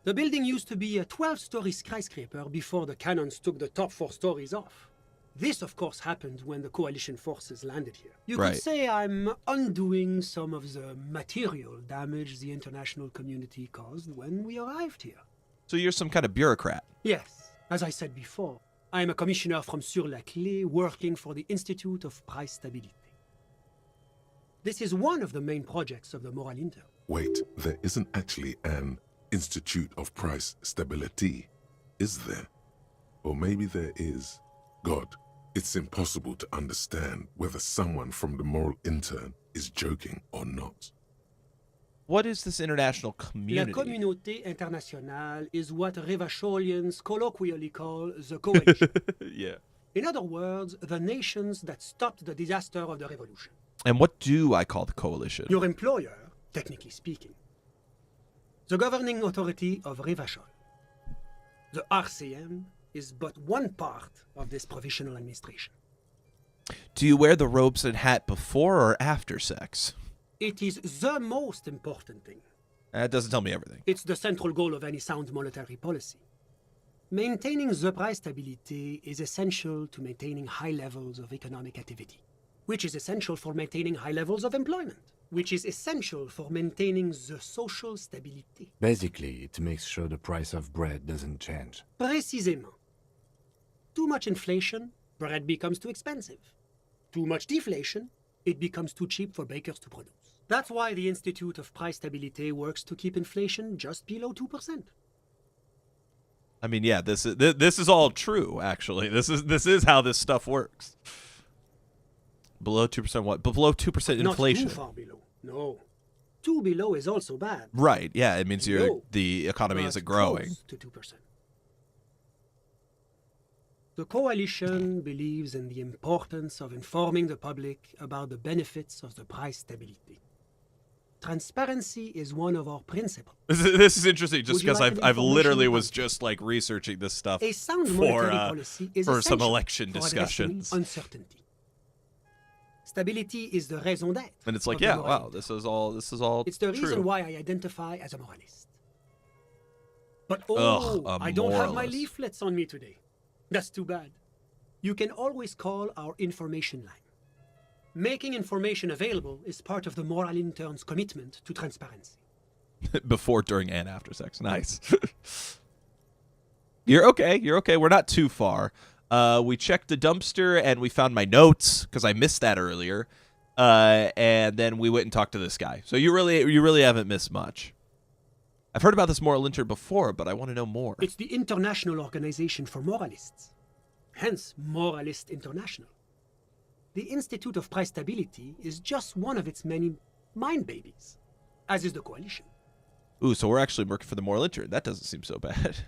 The building used to be a 12-story skyscraper before the cannons took the top 4 stories off. This, of course, happened when the coalition forces landed here. You Right. could say I'm undoing some of the material damage the international community caused when we arrived here. So you're some kind of bureaucrat. Yes, as I said before, I am a commissioner from Sur-la-Clé working for the Institute of Price Stability. This is one of the main projects of the Moral Inter. Wait, there isn't actually an Institute of Price Stability, is there? Or maybe there is. God, It's impossible to understand whether someone from the moral intern is joking or not. What is this international La community? communauté internationale is what Revacholians colloquially call the coalition. Yeah. In other words, the nations that stopped the disaster of the revolution. And what do I call the coalition? Your employer, technically speaking. The governing authority of Revachol. The RCM is but one part of this provisional administration. Do you wear the robes and hat before or after sex? It is the most important thing. That doesn't tell me everything. It's the central goal of any sound monetary policy. Maintaining the price stability is essential to maintaining high levels of economic activity, which is essential for maintaining high levels of employment, which is essential for maintaining the social stability. Basically, it makes sure the price of bread doesn't change. Précisément. Too much inflation, bread becomes too expensive. Too much deflation, it becomes too cheap for bakers to produce. That's why the Institute of Price Stability works to keep inflation just below 2%. I mean, yeah, this is all true. Actually, this is how this stuff works. Below 2% what? Below 2% inflation. Not too far below. No. Too below is also bad. Right. Yeah. It means the economy But isn't growing. close to 2%. The coalition believes in the importance of informing the public about the benefits of the price stability. Transparency is one of our principles. This is interesting, just Would you because like an I've literally information was about just like researching this stuff A sound for monetary policy is for some essential election for addressing discussions, uncertainty. Stability is the raison d'être. and it's like, of the yeah, morality. wow, this is all. It's the true. reason why I identify as a moralist. But A I don't have my moralist. leaflets on me today. That's too bad. You can always call our information line. Making information available is part of the moral intern's commitment to transparency. Before, during, and after sex. Nice. You're okay. You're okay. We're not too far. We checked the dumpster and we found my notes because I missed that earlier. And then we went and talked to this guy. So you really haven't missed much. I've heard about this moral intern before, but I want to know more. It's the International Organization for Moralists, hence Moralist International. The Institute of Price Stability is just one of its many mind babies, as is the coalition. Ooh, so we're actually working for the moral intern. That doesn't seem so bad.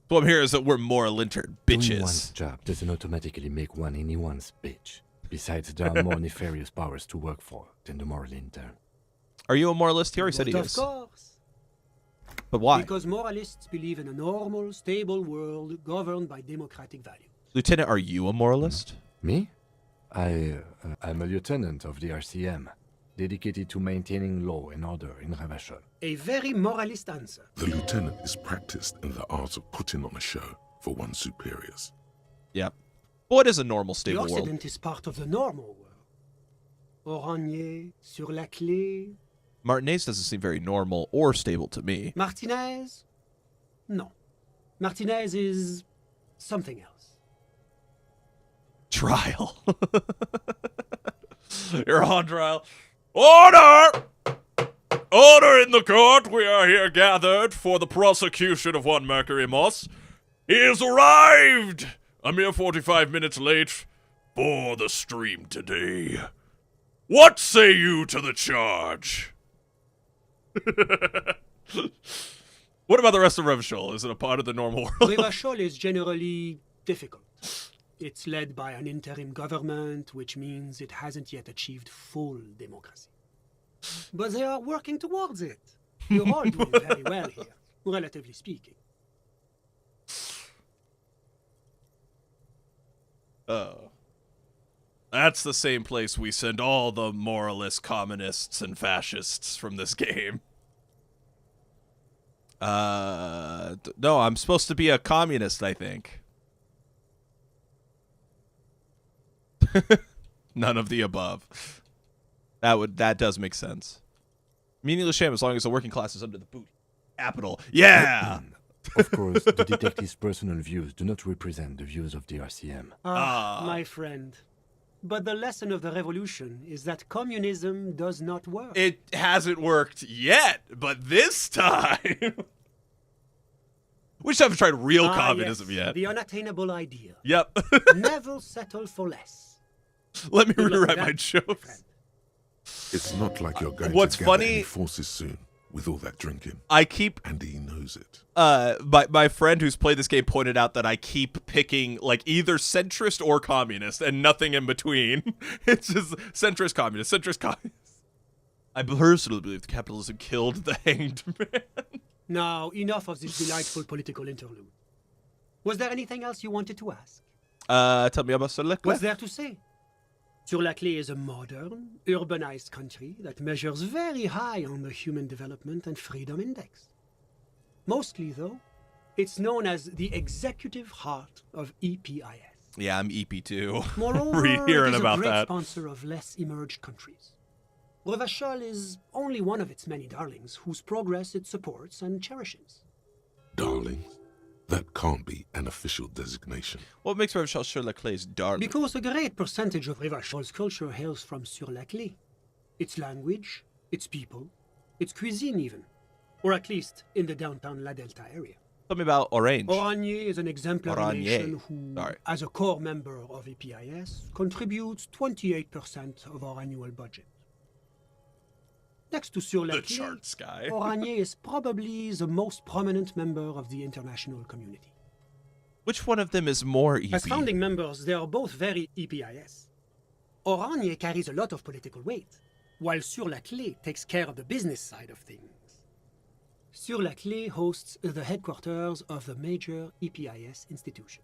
What I'm hearing is that we're moral intern Doing one's bitches. job doesn't automatically make one anyone's bitch. Besides, there are more nefarious powers to work for than the moral intern. Are you a moralist here? He said he But is. of course, But why? because moralists believe in a normal, stable world governed by democratic values. Lieutenant, are you a moralist? Me? I'm a lieutenant of the RCM, dedicated to maintaining law and order in Revachol. A very moralist answer. The lieutenant is practiced in the art of putting on a show for one's superiors. Yep. What is a normal, The stable world? Occident is part of the normal world. Oranier, sur la clé. Martinez doesn't seem very normal or stable to me. Martinez? No. Martinez is something else. Trial. You're on trial. Order! Order in the court. We are here gathered for the prosecution of one Mercury Moss. He has arrived! A mere 45 minutes late for the stream today. What say you to the charge? What about the rest of Revachol? Is it a part of the normal world? Revachol is generally difficult. It's led by an interim government, which means it hasn't yet achieved full democracy. But they are working towards it. You're all doing very well here, relatively speaking. Oh. That's the same place we send all the moralist communists and fascists from this game. No, I'm supposed to be a communist, I think. None of the above. That does make sense. Meaningless shame as long as the working class is under the boot. Capital. Yeah! Of course, the detective's personal views do not represent the views of the RCM. My friend. But the lesson of the revolution is that communism does not work. It hasn't worked yet, but this time... We just haven't tried real Ah, communism yes, yet. the unattainable ideal. Yep. Never settle for less. Let me Good luck with rewrite that, my jokes. friend. It's not like you're going What's to gather funny- any forces soon with all that drinking. I keep And he knows it. my friend who's played this game pointed out that I keep picking like either centrist or communist and nothing in between. It's just centrist communist, centrist communist. I personally believe capitalism killed the hanged man. Now, enough of this delightful political interlude. Was there anything else you wanted to ask? Tell me about Select. What's there to say? Sur-la-Clé is a modern, urbanized country that measures very high on the Human Development and Freedom Index. Mostly, though, it's known as the executive heart of EPIS. Yeah, I'm EP2. Moreover, Rehearing it is about a great that. sponsor of less emerged countries. Revachol is only one of its many darlings whose progress it supports and cherishes. Darlings? That can't be an official designation. What makes Revachol Sur-la-Clé's darling? Because a great percentage of Revachol's culture hails from Sur-la-Clé. Its language, its people, its cuisine even. Or at least in the downtown La Delta area. Tell me about Orange. Oranje is an exemplary Oranje. nation who, Sorry. as a core member of EPIS, contributes 28% of our annual budget. Next to The Sur-la-Clé, charts guy. Oranje is probably the most prominent member of the international community. Which one of them is more EP? As founding members, they are both very EPIS. Oranje carries a lot of political weight, while Sur-la-Clé takes care of the business side of things. Sur-la-Clé hosts the headquarters of the major EPIS institutions.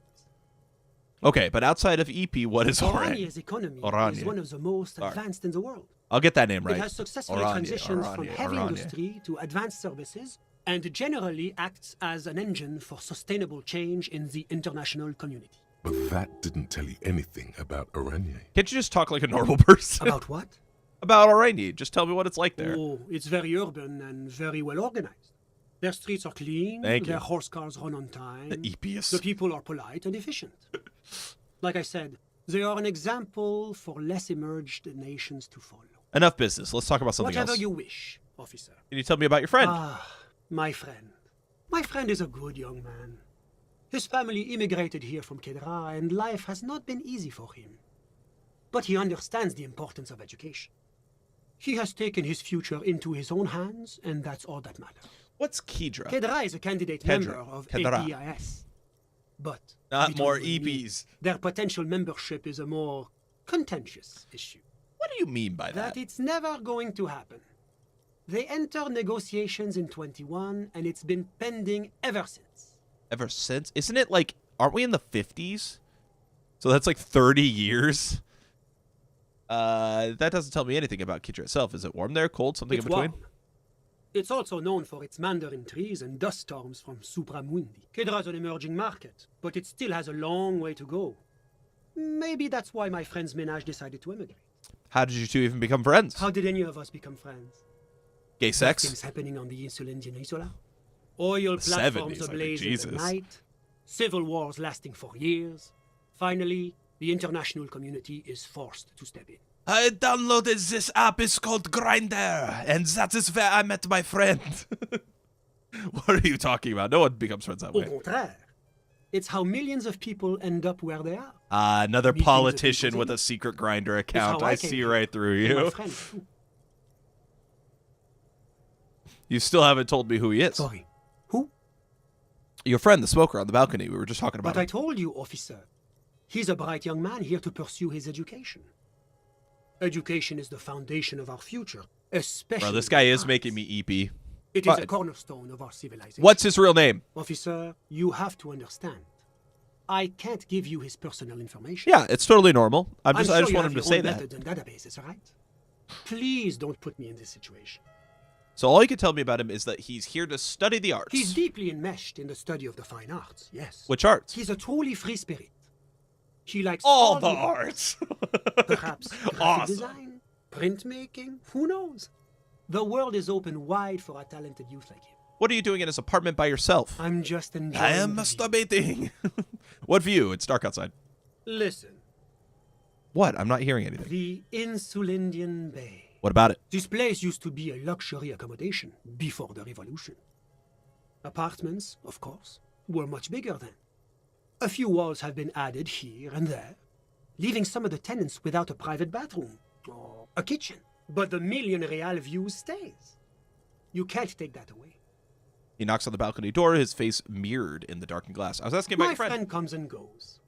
Okay, but outside of EP, what is Orange? Oranje's economy Oranje. is one of the most Sorry. advanced in the world. I'll get that name right. It has successfully Oranje, transitioned from Oranje, heavy Oranje. industry to advanced services and generally acts as an engine for sustainable change in the international community. But that didn't tell you anything about Oranje. Can't you just talk like a normal person? About what? About Orange. Just tell me what it's like there. Oh, it's very urban and very well organized. Their streets are clean, Thank you. their horse cars run on time, The EPS. the people are polite and efficient. Like I said, they are an example for less emerged nations to follow. Enough business. Let's talk about something Whatever else. you wish, officer. Can you tell me about your friend? Ah, my friend. My friend is a good young man. His family immigrated here from Kedra, and life has not been easy for him. But he understands the importance of education. He has taken his future into his own hands, and that's all that matters. What's Kedra? Kedra is a candidate member of Kedra. APIS. But Not between more you and me, EPs. their potential membership is a more contentious issue. What do you mean by that? That it's never going to happen. They enter negotiations in 21, and it's been pending ever since. Ever since? Isn't it like, aren't we in the 50s? So that's like 30 years? That doesn't tell me anything about Kedra itself. Is it warm there, cold, something It's in between? warm. It's also known for its mandarin trees and dust storms from Supramundi. Kedra's an emerging market, but it still has a long way to go. Maybe that's why my friend's ménage decided to emigrate. How did you two even become friends? How did any of us become friends? Gay sex? Things happening on the Insulindian Isola. Oil The platforms 70s, I think, ablaze in the Jesus. night. Civil wars lasting for years. Finally, the international community is forced to step in. I downloaded this app. It's called Grindr, and that is where I met my friend. What are you talking about? No one becomes friends that Au way. contraire, it's how millions of people end up where they are. Another Meetings politician of people with a secret Grindr how account. I I came see here. right through And my you. friend, too. You still haven't told me who he is. Sorry. Who? Your friend, the smoker on the balcony. We were just talking about But I him. told you, officer. He's a bright young man here to pursue his education. Education is the foundation of our future, especially... Bro, this guy is ours. making me EP. It is a Fine. cornerstone of our civilization. What's his real name? Officer, you have to understand. I can't give you his personal information. Yeah, it's totally normal. I I'm just sure you want have him to your say own that. methods and databases, all right? Please don't put me in this situation. So all you can tell me about him is that he's here to study the arts. He's deeply enmeshed in the study of the fine arts, yes. Which arts? He's a truly free spirit. He likes All the arts. arts. Perhaps graphic Awesome. design, printmaking, who knows? The world is open wide for a talented youth like him. What are you doing in his apartment by yourself? I'm just enjoying I am the view. masturbating. What view? It's dark outside. Listen, What? I'm not hearing anything. the Insulindian Bay. What about it? This place used to be a luxury accommodation before the revolution. Apartments, of course, were much bigger then. A few walls have been added here and there, leaving some of the tenants without a private bathroom or a kitchen. But the million real view stays. You can't take that away. He knocks on the balcony door, his face mirrored in the darkened glass. I was asking about My your friend. friend comes and goes.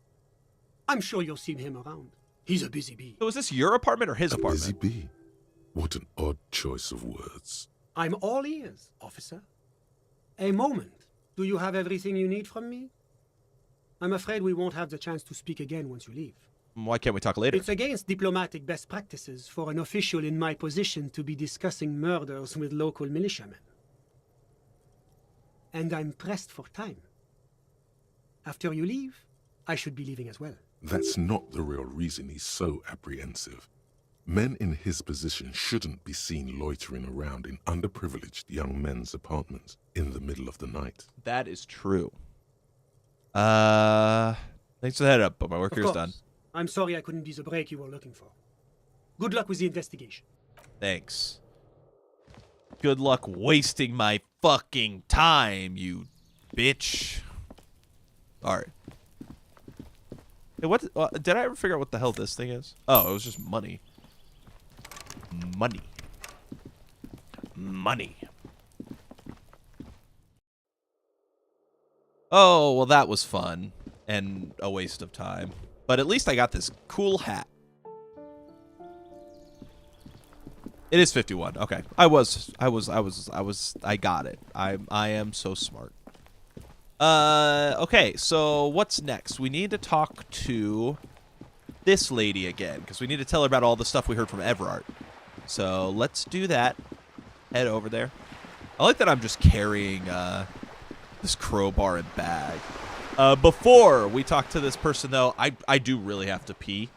I'm sure you'll see him around. He's a busy bee. So is this your apartment or his A apartment? busy bee. What an odd choice of words. I'm all ears, officer. A moment. Do you have everything you need from me? I'm afraid we won't have the chance to speak again once you leave. Why can't we talk later? It's against diplomatic best practices for an official in my position to be discussing murders with local militiamen. And I'm pressed for time. After you leave, I should be leaving as well. That's not the real reason he's so apprehensive. Men in his position shouldn't be seen loitering around in underprivileged young men's apartments in the middle of the night. That is true. Thanks for the head up, but my work here's done. I'm sorry I couldn't be the break you were looking for. Good luck with the investigation. Thanks. Good luck wasting my fucking time, you bitch. Alright. Hey, what? Did I ever figure out what the hell this thing is? Oh, it was just money. Money. Money. Oh, well, that was fun. And a waste of time. But at least I got this cool hat. It is 51. Okay. I got it. I am so smart. Okay, so what's next? We need to talk to this lady again, because we need to tell her about all the stuff we heard from Everard. So let's do that. Head over there. I like that I'm just carrying this crowbar and bag. Before we talk to this person, though, I do really have to pee.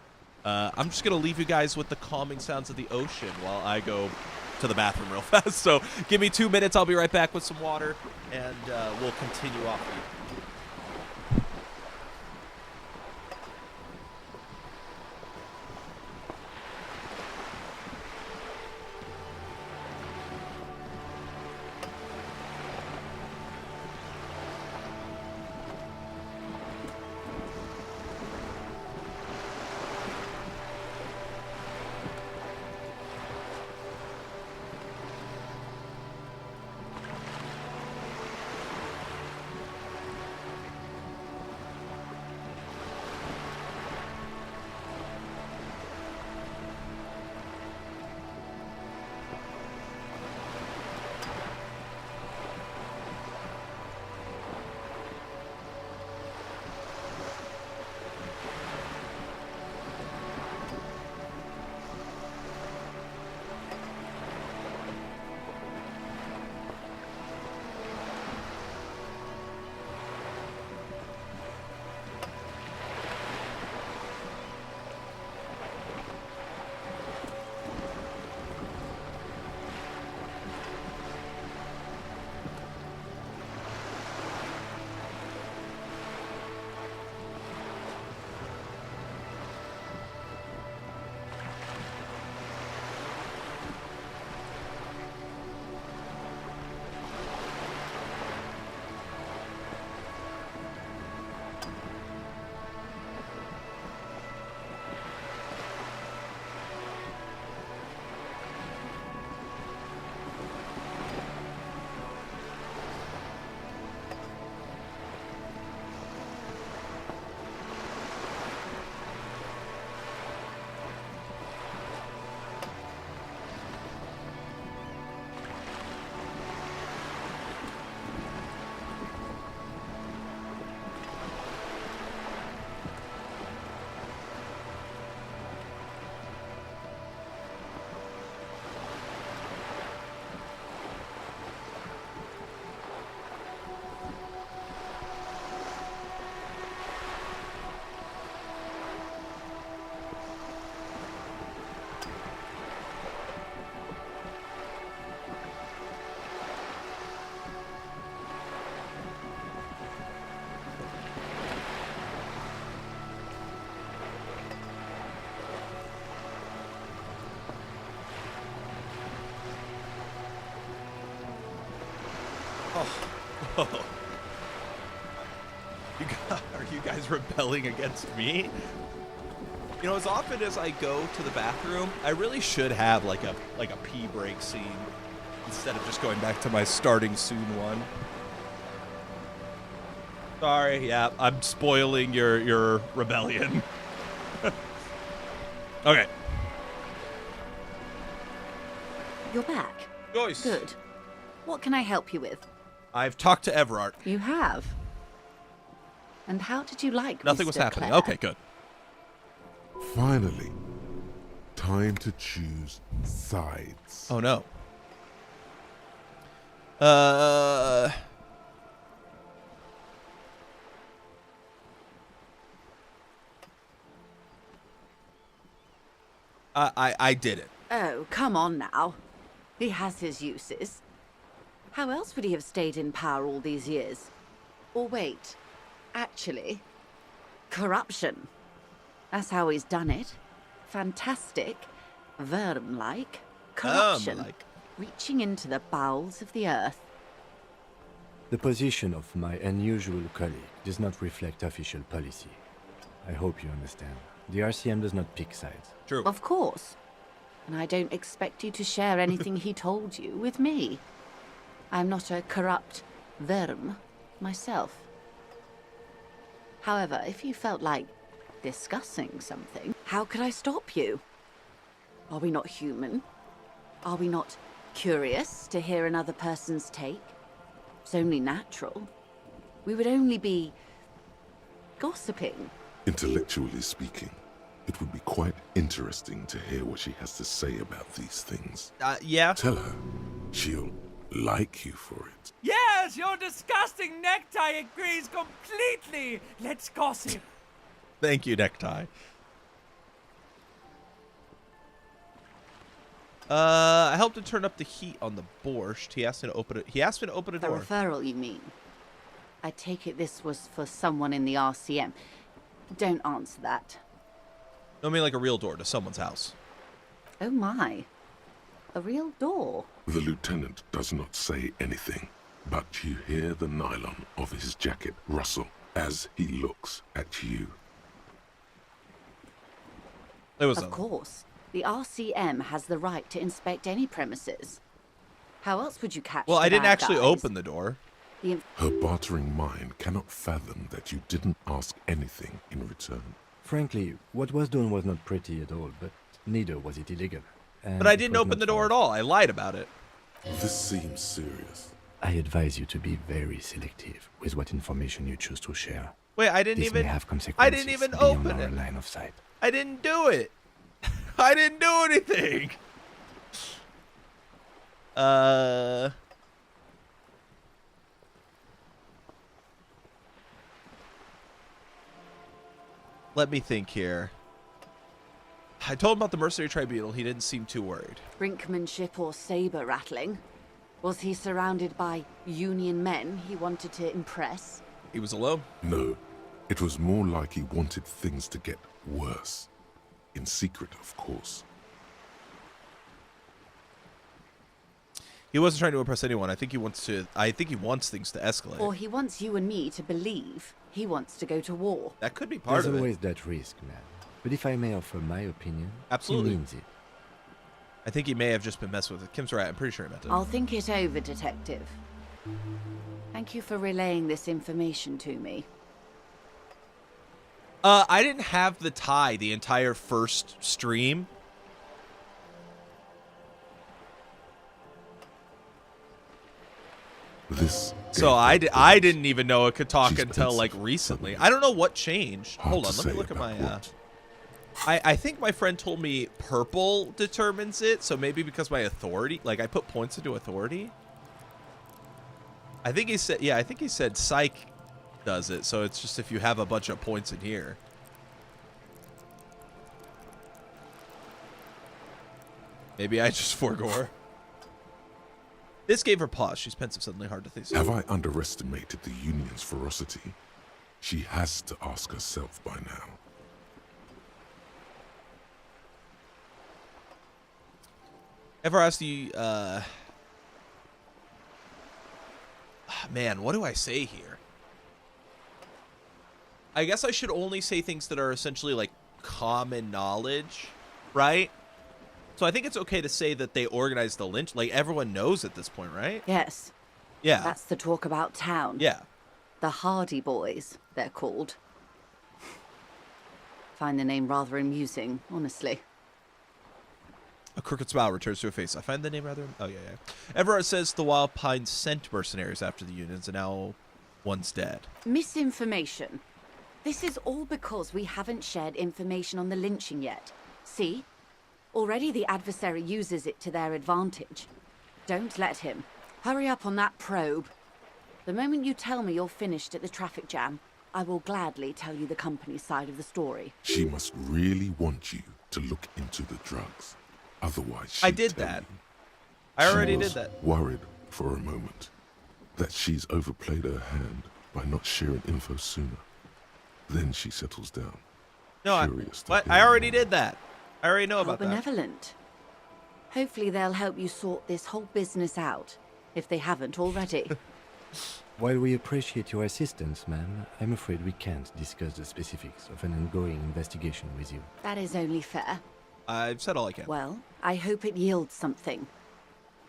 I'm just going to leave you guys with the calming sounds of the ocean while I go to the bathroom real fast. So give me 2 minutes. I'll be right back with some water, and we'll continue off. you guys rebelling against me? You know, as often as I go to the bathroom, I really should have like a pee break scene instead of just going back to my starting soon one. Sorry, yeah, I'm spoiling your rebellion. Okay. You're back. Joyce. Good. What can I help you with? I've talked to Everard. You have? And how did you like Nothing Mr. was happening. Clare? Okay, good. Finally, time to choose sides. Oh no. I did it. Oh, come on now. He has his uses. How else would he have stayed in power all these years? Or wait, actually, corruption. That's how he's done it. Fantastic, Worm-like corruption, reaching into the bowels of the earth. The position of my unusual colleague does not reflect official policy. I hope you understand. The RCM does not pick sides. True. Of course. And I don't expect you to share anything he told you with me. I'm not a corrupt Worm myself. However, if you felt like discussing something, how could I stop you? Are we not human? Are we not curious to hear another person's take? It's only natural. We would only be gossiping. Intellectually speaking, it would be quite interesting to hear what she has to say about these things. Yeah. Tell her she'll like you for it. Yes, your disgusting necktie agrees completely. Let's gossip. Thank you, Necktie. I helped him turn up the heat on the borscht. He asked me to open it. He asked me to open a A door. referral, you mean? I take it this was for someone in the RCM. Don't answer that. No, I mean like a real door to someone's house. Oh my. A real door. The lieutenant does not say anything, but you hear the nylon of his jacket rustle as he looks at you. It was Of course. The RCM has the right to inspect any premises. How else would you catch well, the I didn't bad actually guys? open the door. The Her bartering mind cannot fathom that you didn't ask anything in return. Frankly, what was done was not pretty at all, but neither was it illegal. But I didn't open the door at all. I lied about it. This seems serious. I advise you to be very selective with what information you choose to share. Wait, I didn't This even. may have consequences I didn't even beyond open our it. line of sight. I didn't do it. I didn't do anything. Let me think here. I told him about the mercenary tribunal. He didn't seem too worried. brinkmanship or saber rattling? Was he surrounded by union men he wanted to impress? He was alone. No, it was more like he wanted things to get worse. In secret, of course. He wasn't trying to impress anyone. I think he wants things to escalate. Or he wants you and me to believe he wants to go to war? That could be part There's of it. always that risk, man. But if I may offer my opinion, Absolutely. he means it. I think he may have just been messing with it. Kim's right. I'm pretty sure he meant it. I'll think it over, Detective. Thank you for relaying this information to me. I didn't have the tie the entire first stream. This. So I didn't even know it could talk She's until like pensive, recently. suddenly. I don't know what changed. Hard Hold to on, let me say look at my. about what. I think my friend told me purple determines it. So maybe because my authority, like I put points into authority. I think he said, yeah, I think he said psych does it. So it's just if you have a bunch of points in here. Maybe I just forgore. This gave her pause. She's pensive, suddenly hard to think. Have I underestimated the Union's ferocity? She has to ask herself by now. Ever asked you, man, what do I say here? I guess I should only say things that are essentially like common knowledge, right? So I think it's okay to say that they organized the lynch. Like, everyone knows at this point, right? Yes. Yeah. That's the talk about town. Yeah. The Hardy Boys, they're called. Find the name rather amusing, honestly. A crooked smile returns to her face. I find the name rather... Oh, yeah, yeah. Everard says the Wild Pines sent mercenaries after the Unions, and now one's dead. Misinformation. This is all because we haven't shared information on the lynching yet. See? Already the adversary uses it to their advantage. Don't let him. Hurry up on that probe. The moment you tell me you're finished at the traffic jam, I will gladly tell you the company's side of the story. She must really want you to look into the drugs. Otherwise, I did that. I already did that. Worried for a moment that she's overplayed her hand by not sharing info sooner. Then she settles down. No, I already did that. I already know about that. Benevolent. Hopefully they'll help you sort this whole business out, if they haven't already. While we appreciate your assistance, ma'am, I'm afraid we can't discuss the specifics of an ongoing investigation with you. That is only fair. I've said all I can. Well, I hope it yields something.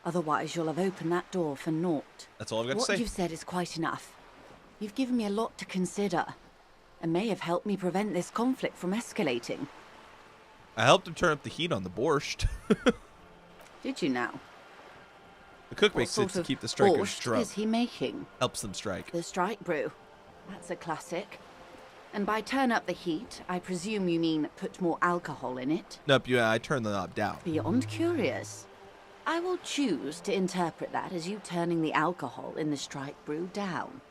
Otherwise, you'll have opened that door for naught. That's all I've got to say. What you've said is quite enough. You've given me a lot to consider, and may have helped me prevent this conflict from escalating. I helped him turn up the heat on the borscht. Did you now? The cook What makes it sort to of keep the strikers borscht drunk. is he making? Helps them strike. The strike brew. That's a classic. And by turn up the heat, I presume you mean put more alcohol in it? Nope, yeah, I turned the knob down. Beyond curious. I will choose to interpret that as you turning the alcohol in the strike brew down.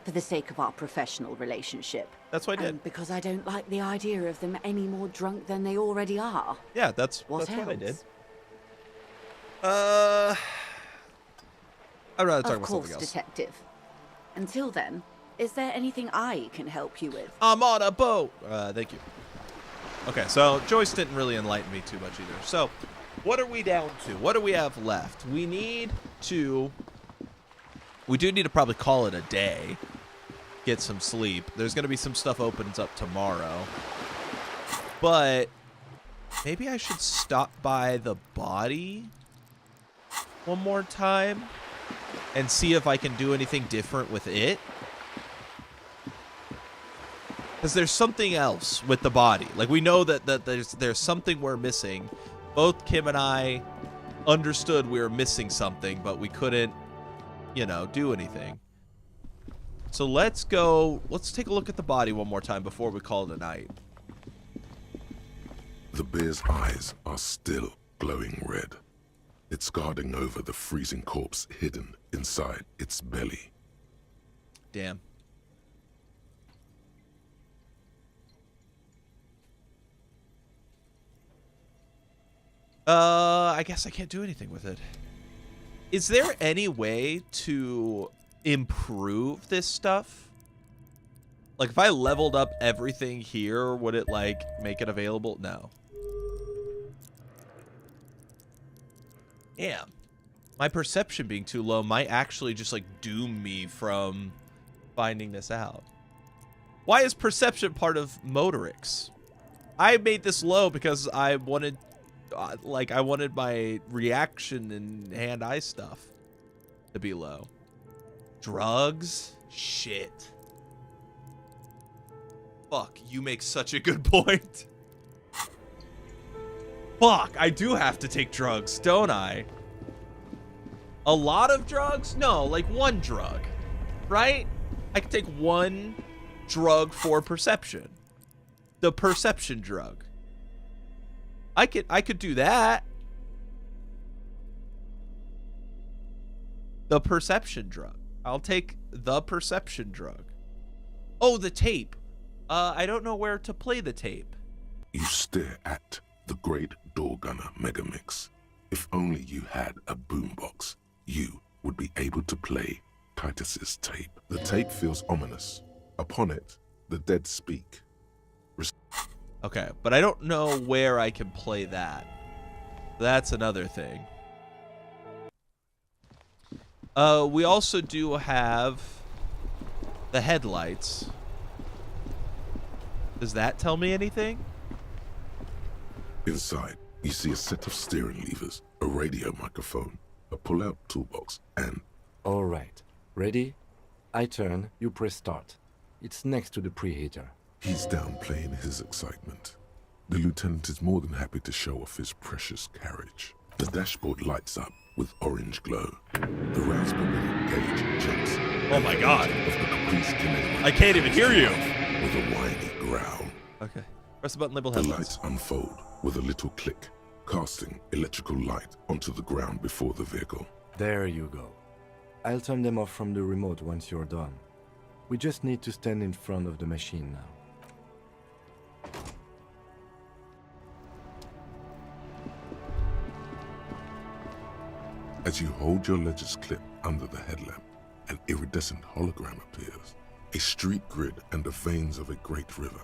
For the sake of our professional relationship. That's what I did. And because I don't like the idea of them any more drunk than they already are. Yeah, that's What what I did. else? I'd rather talk Of about course, something else. detective. Until then, is there anything I can help you with? I'm on a boat. Thank you. Okay, so Joyce didn't really enlighten me too much either. So, what are we down to? What do we have left? We do need to probably call it a day. Get some sleep. There's going to be some stuff opens up tomorrow. But maybe I should stop by the body one more time and see if I can do anything different with it. Because there's something else with the body. Like, we know that there's something we're missing. Both Kim and I understood we were missing something, but we couldn't, do anything. So let's take a look at the body one more time before we call it a night. The bear's eyes are still glowing red. It's guarding over the freezing corpse hidden inside its belly. Damn. I guess I can't do anything with it. Is there any way to improve this stuff? Like, if I leveled up everything here, would it, make it available? No. Damn. My perception being too low might actually just, doom me from finding this out. Why is perception part of Motorix? I made this low because I wanted... I wanted my reaction and hand-eye stuff to be low. Drugs? Shit. Fuck, you make such a good point. Fuck, I do have to take drugs, don't I? A lot of drugs? No, one drug. Right? I can take one drug for perception. The perception drug. I could do that. The perception drug. I'll take the perception drug. Oh, the tape. I don't know where to play the tape. You stare at the great door gunner Megamix. If only you had a boombox, you would be able to play Titus's tape. The tape feels ominous. Upon it, the dead speak. Okay, but I don't know where I can play that. That's another thing. We also do have the headlights. Does that tell me anything? Inside, you see a set of steering levers, a radio microphone, a pull-out toolbox, and... All right. Ready? I turn, you press start. It's next to the preheater. He's downplaying his excitement. The lieutenant is more than happy to show off his precious carriage. The dashboard lights up with orange glow. The rounds per minute gauge jumps. Oh my god. Of the Caprice kinetic I can't even hear you. with a whiny growl. Okay. Press the button labeled The headlights. lights unfold with a little click, casting electrical light onto the ground before the vehicle. There you go. I'll turn them off from the remote once you're done. We just need to stand in front of the machine now. As you hold your ledger's clip under the headlamp, an iridescent hologram appears. A street grid and the veins of a great river.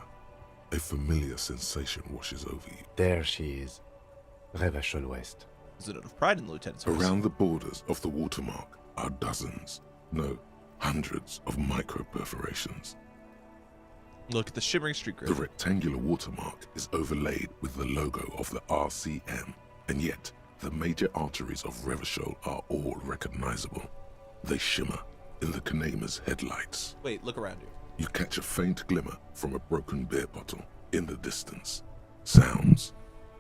A familiar sensation washes over you. There she is. Revachol West. There's a note of pride in the lieutenant's voice. Around the borders of the watermark are dozens, no, hundreds of micro-perforations. Look at the shimmering street The grid. rectangular watermark is overlaid with the logo of the RCM, and yet the major arteries of Revachol are all recognizable. They shimmer in the Kanema's headlights. Wait, look around you. You catch a faint glimmer from a broken beer bottle in the distance. Sounds.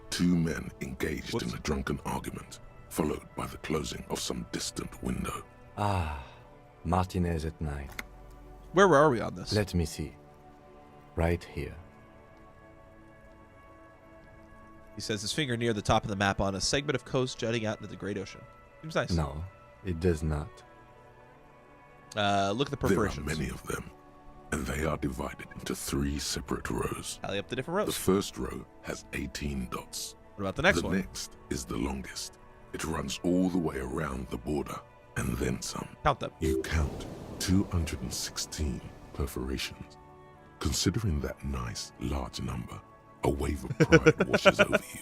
Two men engaged Whoops. in a drunken argument, followed by the closing of some distant window. Ah, Martinez at night. Where are we on this? Let me see. Right here. He says his finger near the top of the map on a segment of coast jutting out into the great ocean. Seems nice. No, it does not. Look at the There are perforations. many of them, and they are divided into 3 separate rows. Tally up the different The rows. first row has 18 dots. What about the next one? Next is the longest. It runs all the way around the border, and then some. Count them. You count 216 perforations. Considering that nice, large number, a wave of pride washes over you.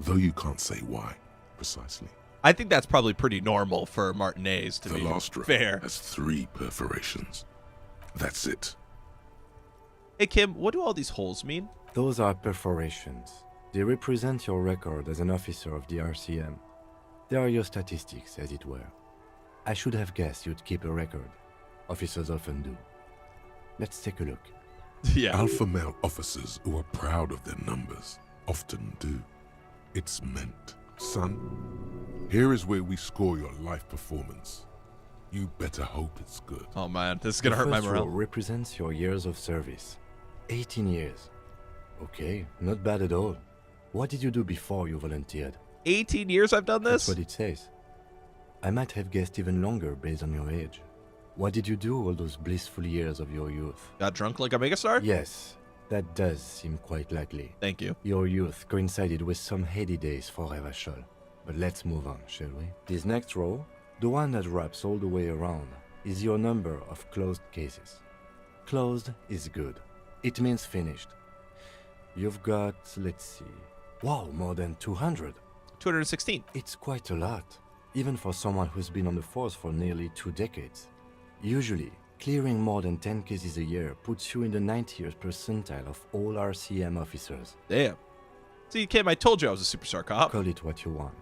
Though you can't say why, precisely. I think that's probably pretty normal for Martinez to The be last row fair. has 3 perforations. That's it. Hey, Kim, what do all these holes mean? Those are perforations. They represent your record as an officer of the RCM. They are your statistics, as it were. I should have guessed you'd keep a record. Officers often do. Let's take a look. Yeah. Alpha male officers who are proud of their numbers often do. It's meant. Son, here is where we score your life performance. You better hope it's good. Oh, man. This is going to hurt my The first row morale. represents your years of service. 18 years. Okay, not bad at all. What did you do before you volunteered? 18 years I've done this? That's what it says. I might have guessed even longer based on your age. What did you do all those blissful years of your youth? Got drunk like a megastar? Yes, that does seem quite likely. Thank you. Your youth coincided with some heady days for Revachol. But let's move on, shall we? This next row, the one that wraps all the way around, is your number of closed cases. Closed is good. It means finished. You've got, let's see, wow, more than 200. 216. It's quite a lot, even for someone who's been on the force for nearly 2 decades. Usually, clearing more than 10 cases a year puts you in the 90th percentile of all RCM officers. Damn. See, Kim, I told you I was a superstar cop. Call it what you want.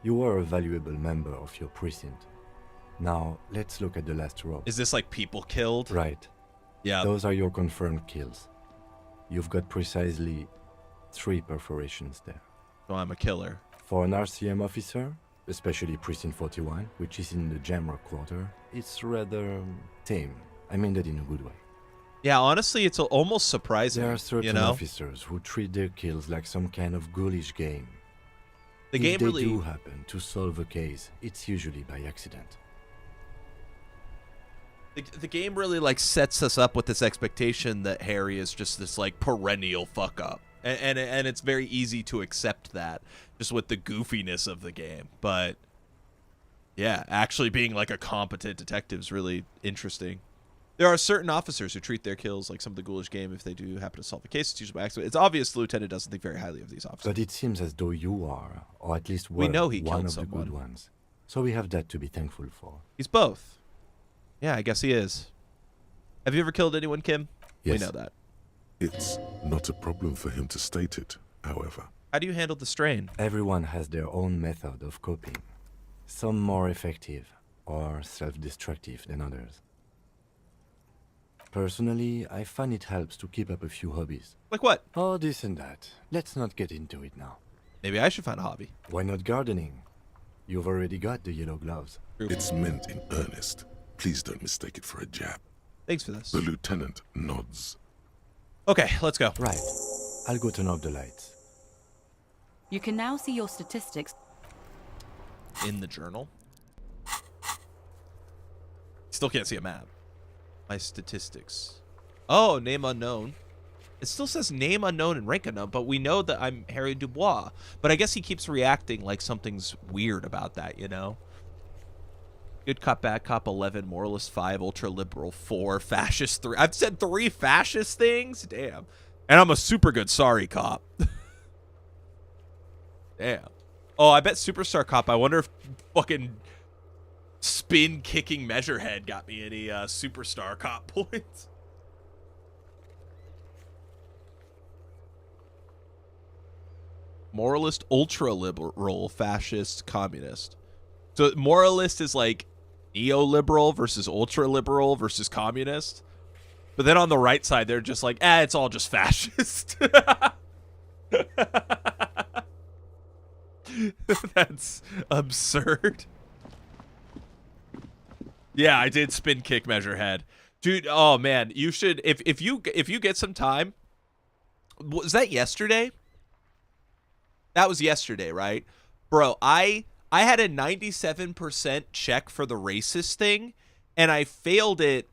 You were a valuable member of your precinct. Now, let's look at the last row. Is this like people killed? Right. Yeah. Those are your confirmed kills. You've got precisely 3 perforations there. So I'm a killer. For an RCM officer, especially Precinct 41, which is in the Jamrock quarter, it's rather tame. I mean that in a good way. Yeah, honestly, it's almost surprising. There are certain you know? officers who treat their kills like some kind of ghoulish game. The If game they really. do happen to solve a case, it's usually by accident. The game really like sets us up with this expectation that Harry is just this like perennial fuck up, and it's very easy to accept that just with the goofiness of the game. But yeah, actually being like a competent detective is really interesting. There are certain officers who treat their kills like some of the ghoulish game if they do happen to solve a case. It's usually by accident. It's obvious the lieutenant doesn't think very highly of these officers. But it seems as though you are, or at least We were, know he one killed of the good someone. ones. So we have that to be thankful for. He's both. Yeah, I guess he is. Have you ever killed anyone, Kim? Yes. We know that. It's not a problem for him to state it, however. How do you handle the strain? Everyone has their own method of coping. Some more effective or self-destructive than others. Personally, I find it helps to keep up a few hobbies. Like what? Oh, this and that. Let's not get into it now. Maybe I should find a hobby. Why not gardening? You've already got the yellow gloves. It's meant in earnest. Please don't mistake it for a jab. Thanks for this. The lieutenant nods. Okay, let's go. Right. I'll go turn off the lights. You can now see your statistics. In the journal. Still can't see a map. My statistics. Oh, name unknown. It still says name unknown and rank unknown, but we know that I'm Harry Dubois. But I guess he keeps reacting like something's weird about that, you know? Good cop, bad cop 11, moralist 5, ultra liberal 4, fascist 3. I've said 3 fascist things? Damn. And I'm a super good sorry cop. Damn. Oh, I bet superstar cop. I wonder if fucking spin kicking measurehead got me any superstar cop points. Moralist, ultra liberal, fascist, communist. So moralist is like neoliberal versus ultra liberal versus communist. But then on the right side, they're just like, it's all just fascist. That's absurd. Yeah, I did spin kick measurehead. Dude, oh man, you should if you get some time. Was that yesterday? That was yesterday, right? Bro, I had a 97% check for the racist thing, and I failed it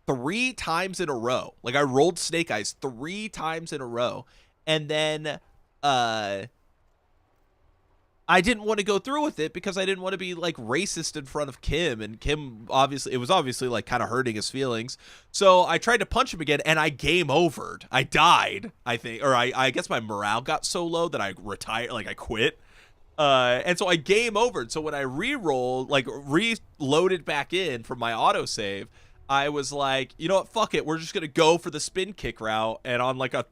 3 times in a row. Like, I rolled snake eyes 3 times in a row. And then I didn't want to go through with it because I didn't want to be like racist in front of Kim, and Kim it was obviously like kind of hurting his feelings. So I tried to punch him again and I game overed. I died, I think, or I guess my morale got so low that I retired, like I quit. And so I game overed. So when I re-rolled, like reloaded back in from my autosave, I was like, you know what, fuck it. We're just going to go for the spin kick route. And on like a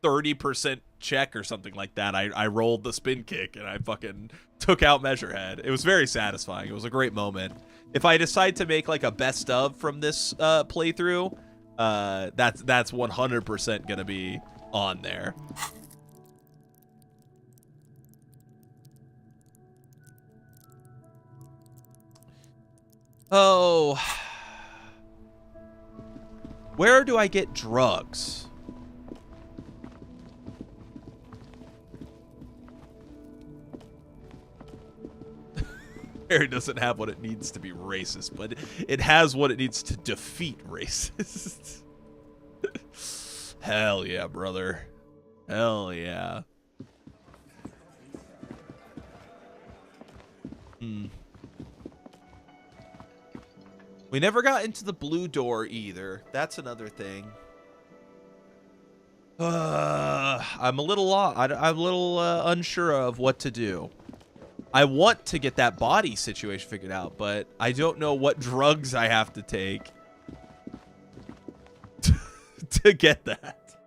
30% check or something like that, I rolled the spin kick and I fucking took out Measurehead. It was very satisfying. It was a great moment. If I decide to make like a best of from this playthrough, that's 100% gonna be on there. Oh, where do I get drugs? Harry doesn't have what it needs to be racist, but it has what it needs to defeat racists. Hell yeah, brother. Hell yeah. We never got into the blue door either. That's another thing. I'm a little unsure of what to do. I want to get that body situation figured out, but I don't know what drugs I have to take to get that.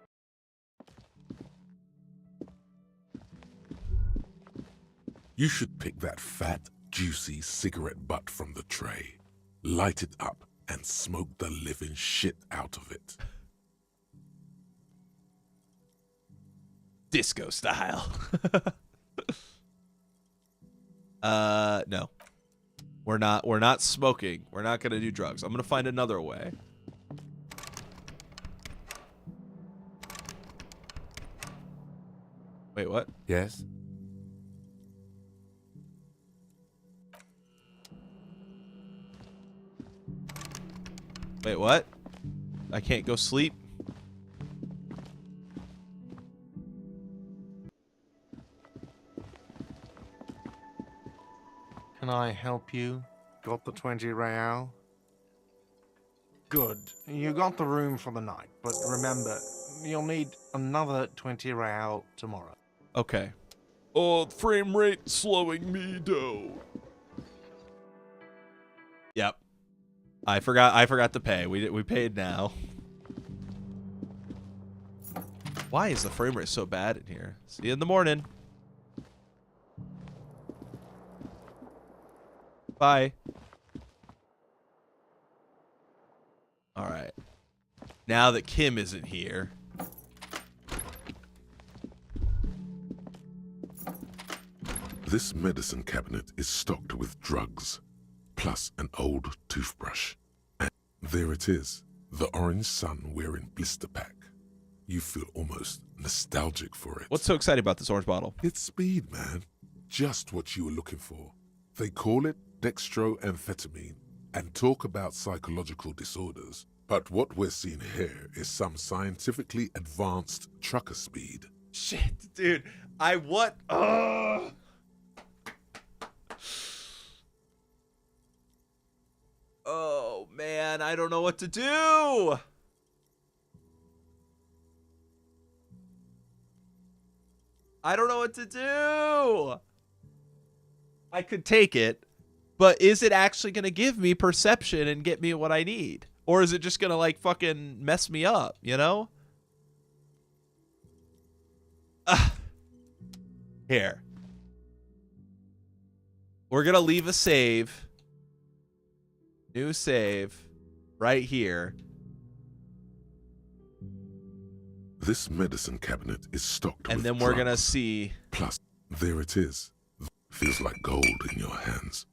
You should pick that fat, juicy cigarette butt from the tray, light it up, and smoke the living shit out of it. Disco style. No. We're not smoking. We're not gonna do drugs. I'm gonna find another way. Wait, what? Yes? Wait, what? I can't go sleep? Can I help you? Got the 20 real? Good. You got the room for the night, but remember, you'll need another 20 real tomorrow. Okay. Oh, frame rate slowing me down. Yep. I forgot to pay. We paid now. Why is the frame rate so bad in here? See you in the morning. Bye. All right. Now that Kim isn't here. This medicine cabinet is stocked with drugs, plus an old toothbrush. And there it is, the orange sun wearing blister pack. You feel almost nostalgic for it. What's so exciting about this orange bottle? It's speed, man. Just what you were looking for. They call it dextroamphetamine and talk about psychological disorders. But what we're seeing here is some scientifically advanced trucker speed. Shit, dude. Oh, man. I don't know what to do. I don't know what to do. I could take it, but is it actually going to give me perception and get me what I need? Or is it just going to, like, fucking mess me up, you know? Here. We're going to leave a save. New save. Right here. This medicine cabinet is stocked with and then we're drugs. gonna see. Plus, there it is. Feels like gold in your hands.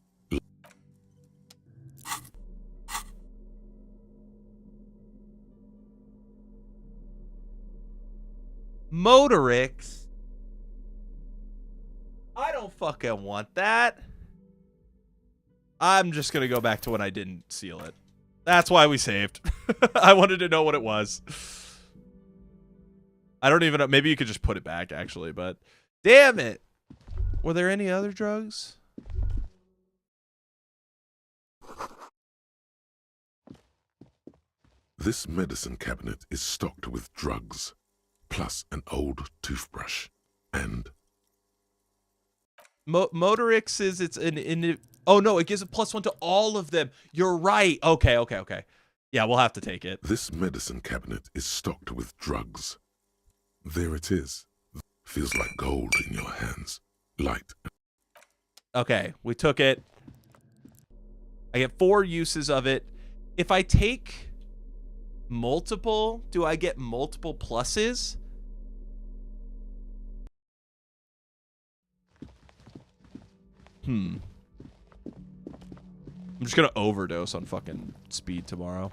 Motorix. I don't fucking want that. I'm just gonna go back to when I didn't seal it. That's why we saved. I wanted to know what it was. I don't even know. Maybe you could just put it back, actually, but damn it. Were there any other drugs? This medicine cabinet is stocked with drugs, plus an old toothbrush, and... Motorix is, oh no, it gives a +1 to all of them. You're right. Okay. Yeah, we'll have to take it. This medicine cabinet is stocked with drugs. There it is. Feels like gold in your hands. Light. Okay, we took it. I get 4 uses of it. If I take multiple, do I get multiple pluses? I'm just gonna overdose on fucking speed tomorrow.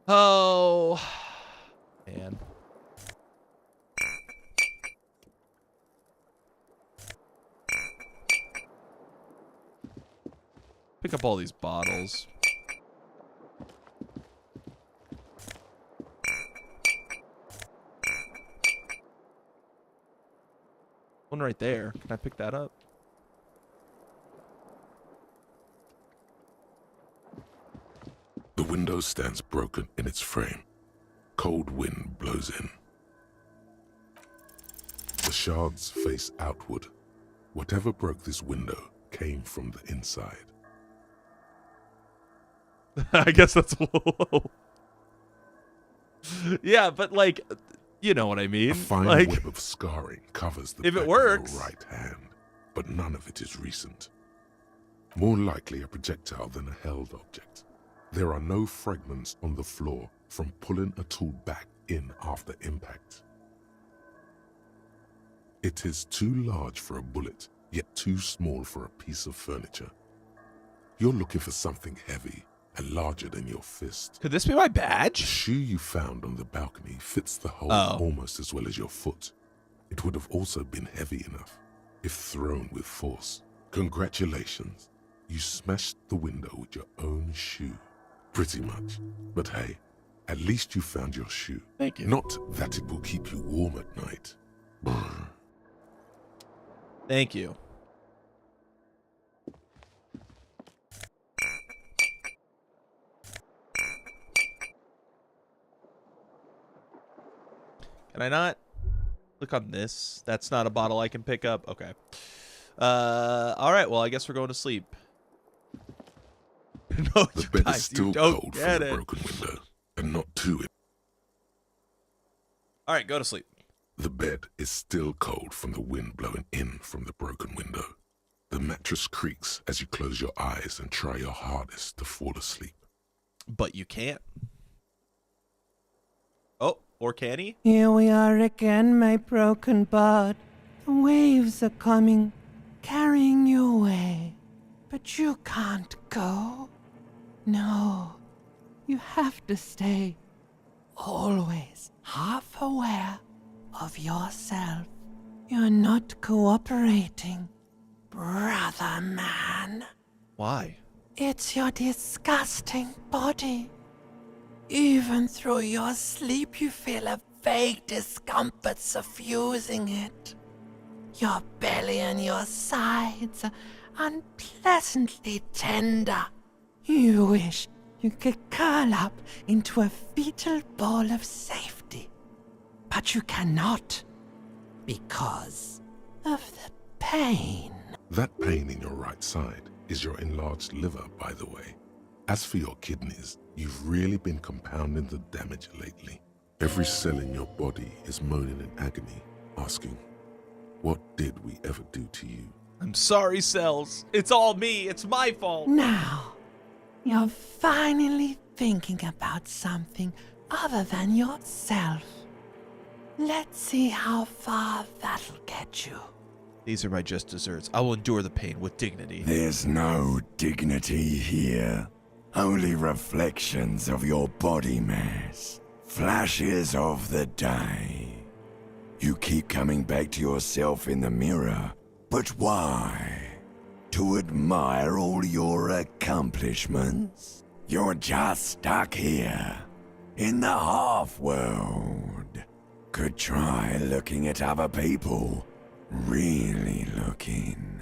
Oh, man. Pick up all these bottles. One right there. Can I pick that up? The window stands broken in its frame. Cold wind blows in. The shards face outward. Whatever broke this window came from the inside. I guess that's whoa. Yeah, but like, you know what I mean. A fine like, web of scarring covers the if back it works. of your right hand, but none of it is recent. More likely a projectile than a held object. There are no fragments on the floor from pulling a tool back in after impact. It is too large for a bullet, yet too small for a piece of furniture. You're looking for something heavy and larger than your fist. Could this be my The badge? shoe you found on the balcony fits the hole almost as well as your foot. It would have also been heavy enough if thrown with force. Congratulations. You smashed the window with your own shoe. Pretty much. But hey, at least you found your shoe. Thank you. Not that it will keep you warm at night. Brr. Thank you. Can I not click on this? That's not a bottle I can pick up. Okay. All right. Well, I guess we're going to sleep. No, The you bed guys, is still you don't cold get from the it. broken window, and not too. All right, go to sleep. The bed is still cold from the wind blowing in from the broken window. The mattress creaks as you close your eyes and try your hardest to fall asleep. But you can't. Oh, or can he? Here we are again, my broken bud. The waves are coming, carrying you away. But you can't go. No, you have to stay. Always half aware of yourself. You're not cooperating, brother man. Why? It's your disgusting body. Even through your sleep, you feel a vague discomfort suffusing it. Your belly and your sides are unpleasantly tender. You wish you could curl up into a fetal ball of safety. But you cannot, because of the pain. That pain in your right side is your enlarged liver, by the way. As for your kidneys, you've really been compounding the damage lately. Every cell in your body is moaning in agony, asking, what did we ever do to you? I'm sorry, cells. It's all me. It's my fault. Now, you're finally thinking about something other than yourself. Let's see how far that'll get you. These are my just desserts. I will endure the pain with dignity. There's no dignity here. Only reflections of your body mass. Flashes of the day. You keep coming back to yourself in the mirror. But why? To admire all your accomplishments? You're just stuck here, in the half-world. Could try looking at other people. Really looking.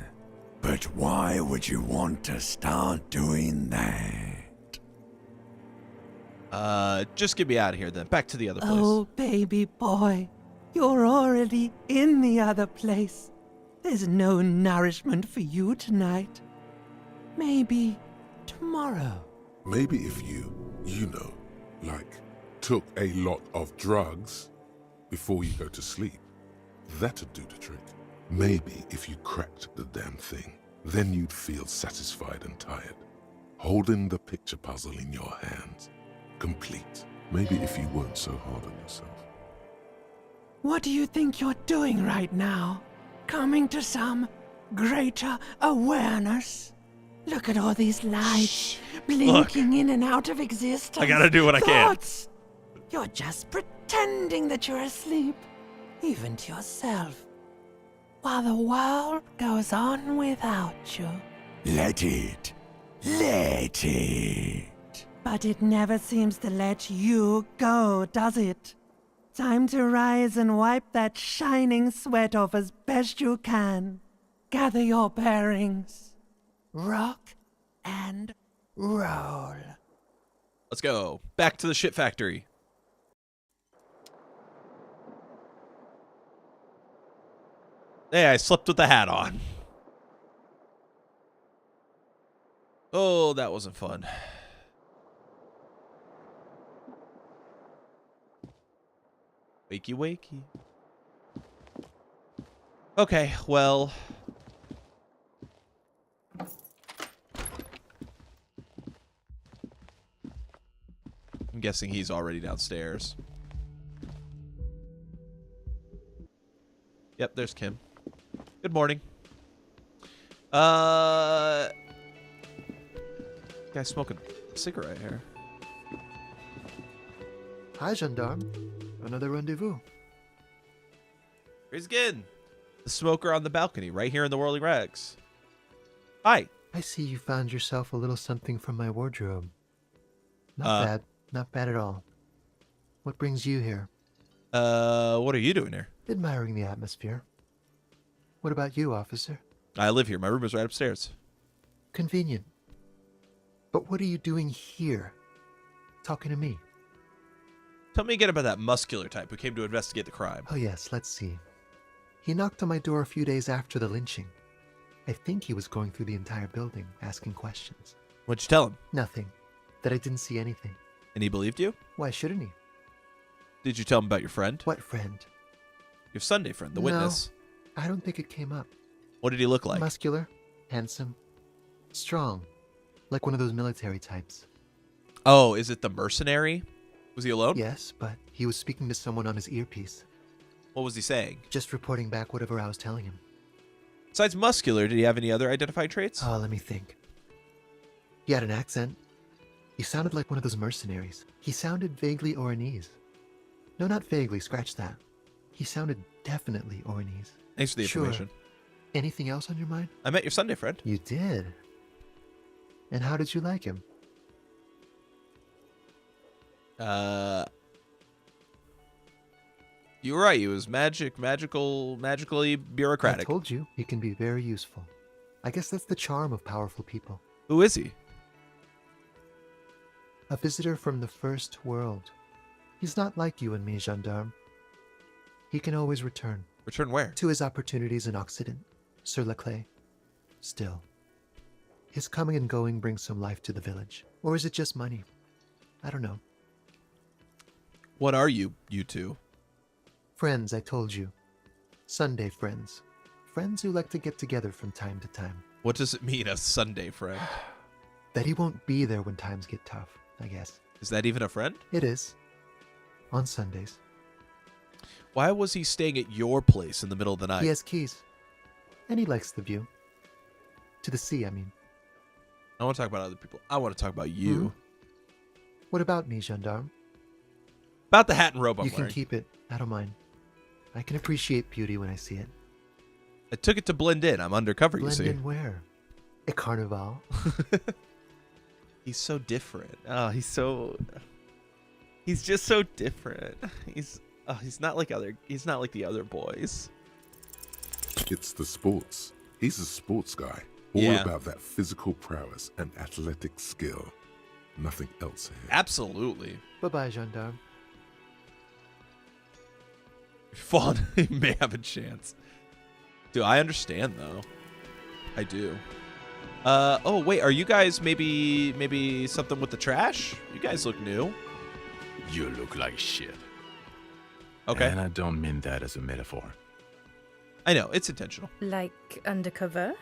But why would you want to start doing that? Just get me out of here then. Back to the other place. Oh, baby boy, you're already in the other place. There's no nourishment for you tonight. Maybe tomorrow. Maybe if you took a lot of drugs before you go to sleep, that'd do the trick. Maybe if you cracked the damn thing, then you'd feel satisfied and tired, holding the picture puzzle in your hands, complete. Maybe if you weren't so hard on yourself. What do you think you're doing right now? Coming to some greater awareness? Look at all these lights blinking in and out of existence. I gotta do what I can. You're just pretending that you're asleep, even to yourself, while the world goes on without you. Let it. Let it. But it never seems to let you go, does it? Time to rise and wipe that shining sweat off as best you can. Gather your bearings. Rock and roll. Let's go. Back to the shit factory. Hey, I slept with the hat on. Oh, that wasn't fun. Wakey, wakey. Okay, well. I'm guessing he's already downstairs. Yep, there's Kim. Good morning. Guy's smoking a cigarette here. Hi, gendarme. Another rendezvous. Here's again. The smoker on the balcony, right here in the Whirling Rags. Hi. I see you found yourself a little something from my wardrobe. Not bad. Not bad at all. What brings you here? What are you doing here? Admiring the atmosphere. What about you, officer? I live here. My room is right upstairs. Convenient. But what are you doing here? Talking to me? Tell me again about that muscular type who came to investigate the crime. Oh yes, let's see. He knocked on my door a few days after the lynching. I think he was going through the entire building, asking questions. What'd you tell him? Nothing. That I didn't see anything. And he believed you? Why shouldn't he? Did you tell him about your friend? What friend? Your Sunday friend, the No, witness. I don't think it came up. What did he look like? Muscular, handsome, strong, like one of those military types. Oh, is it the mercenary? Was he alone? Yes, but he was speaking to someone on his earpiece. What was he saying? Just reporting back whatever I was telling him. Besides muscular, did he have any other identifying traits? Oh, let me think. He had an accent. He sounded like one of those mercenaries. He sounded vaguely Oranese. No, not vaguely, scratch that. He sounded definitely Oranese. Thanks for the information. Anything else on your mind? I met your Sunday friend. You did? And how did you like him? You were right. He was magically bureaucratic. I told you, he can be very useful. I guess that's the charm of powerful people. Who is he? A visitor from the first world. He's not like you and me, gendarme. He can always return. Return where? To his opportunities in Occident, sur la clé. Still, his coming and going brings some life to the village. Or is it just money? I don't know. What are you two? Friends, I told you. Sunday friends. Friends who like to get together from time to time. What does it mean, a Sunday friend? That he won't be there when times get tough, I guess. Is that even a friend? It is. On Sundays. Why was he staying at your place in the middle of the night? He has keys. And he likes the view. To the sea, I mean. I don't want to talk about other people. I want to talk about you. Hmm? What about me, gendarme? About the hat and robe I'm You can wearing. keep it. I don't mind. I can appreciate beauty when I see it. I took it to blend in. I'm undercover, you see. Blend in where? At Carnival? He's so different. Oh, he's just so different. He's not like the other boys. It's the sports. He's a sports guy. All Yeah. about that physical prowess and athletic skill. Nothing else here. Absolutely. Bye-bye, gendarme. Fawn may have a chance. Dude, I understand though. I do. Oh wait, are you guys maybe something with the trash? You guys look new. You look like shit. Okay. And I don't mean that as a metaphor. I know, it's intentional. Like undercover?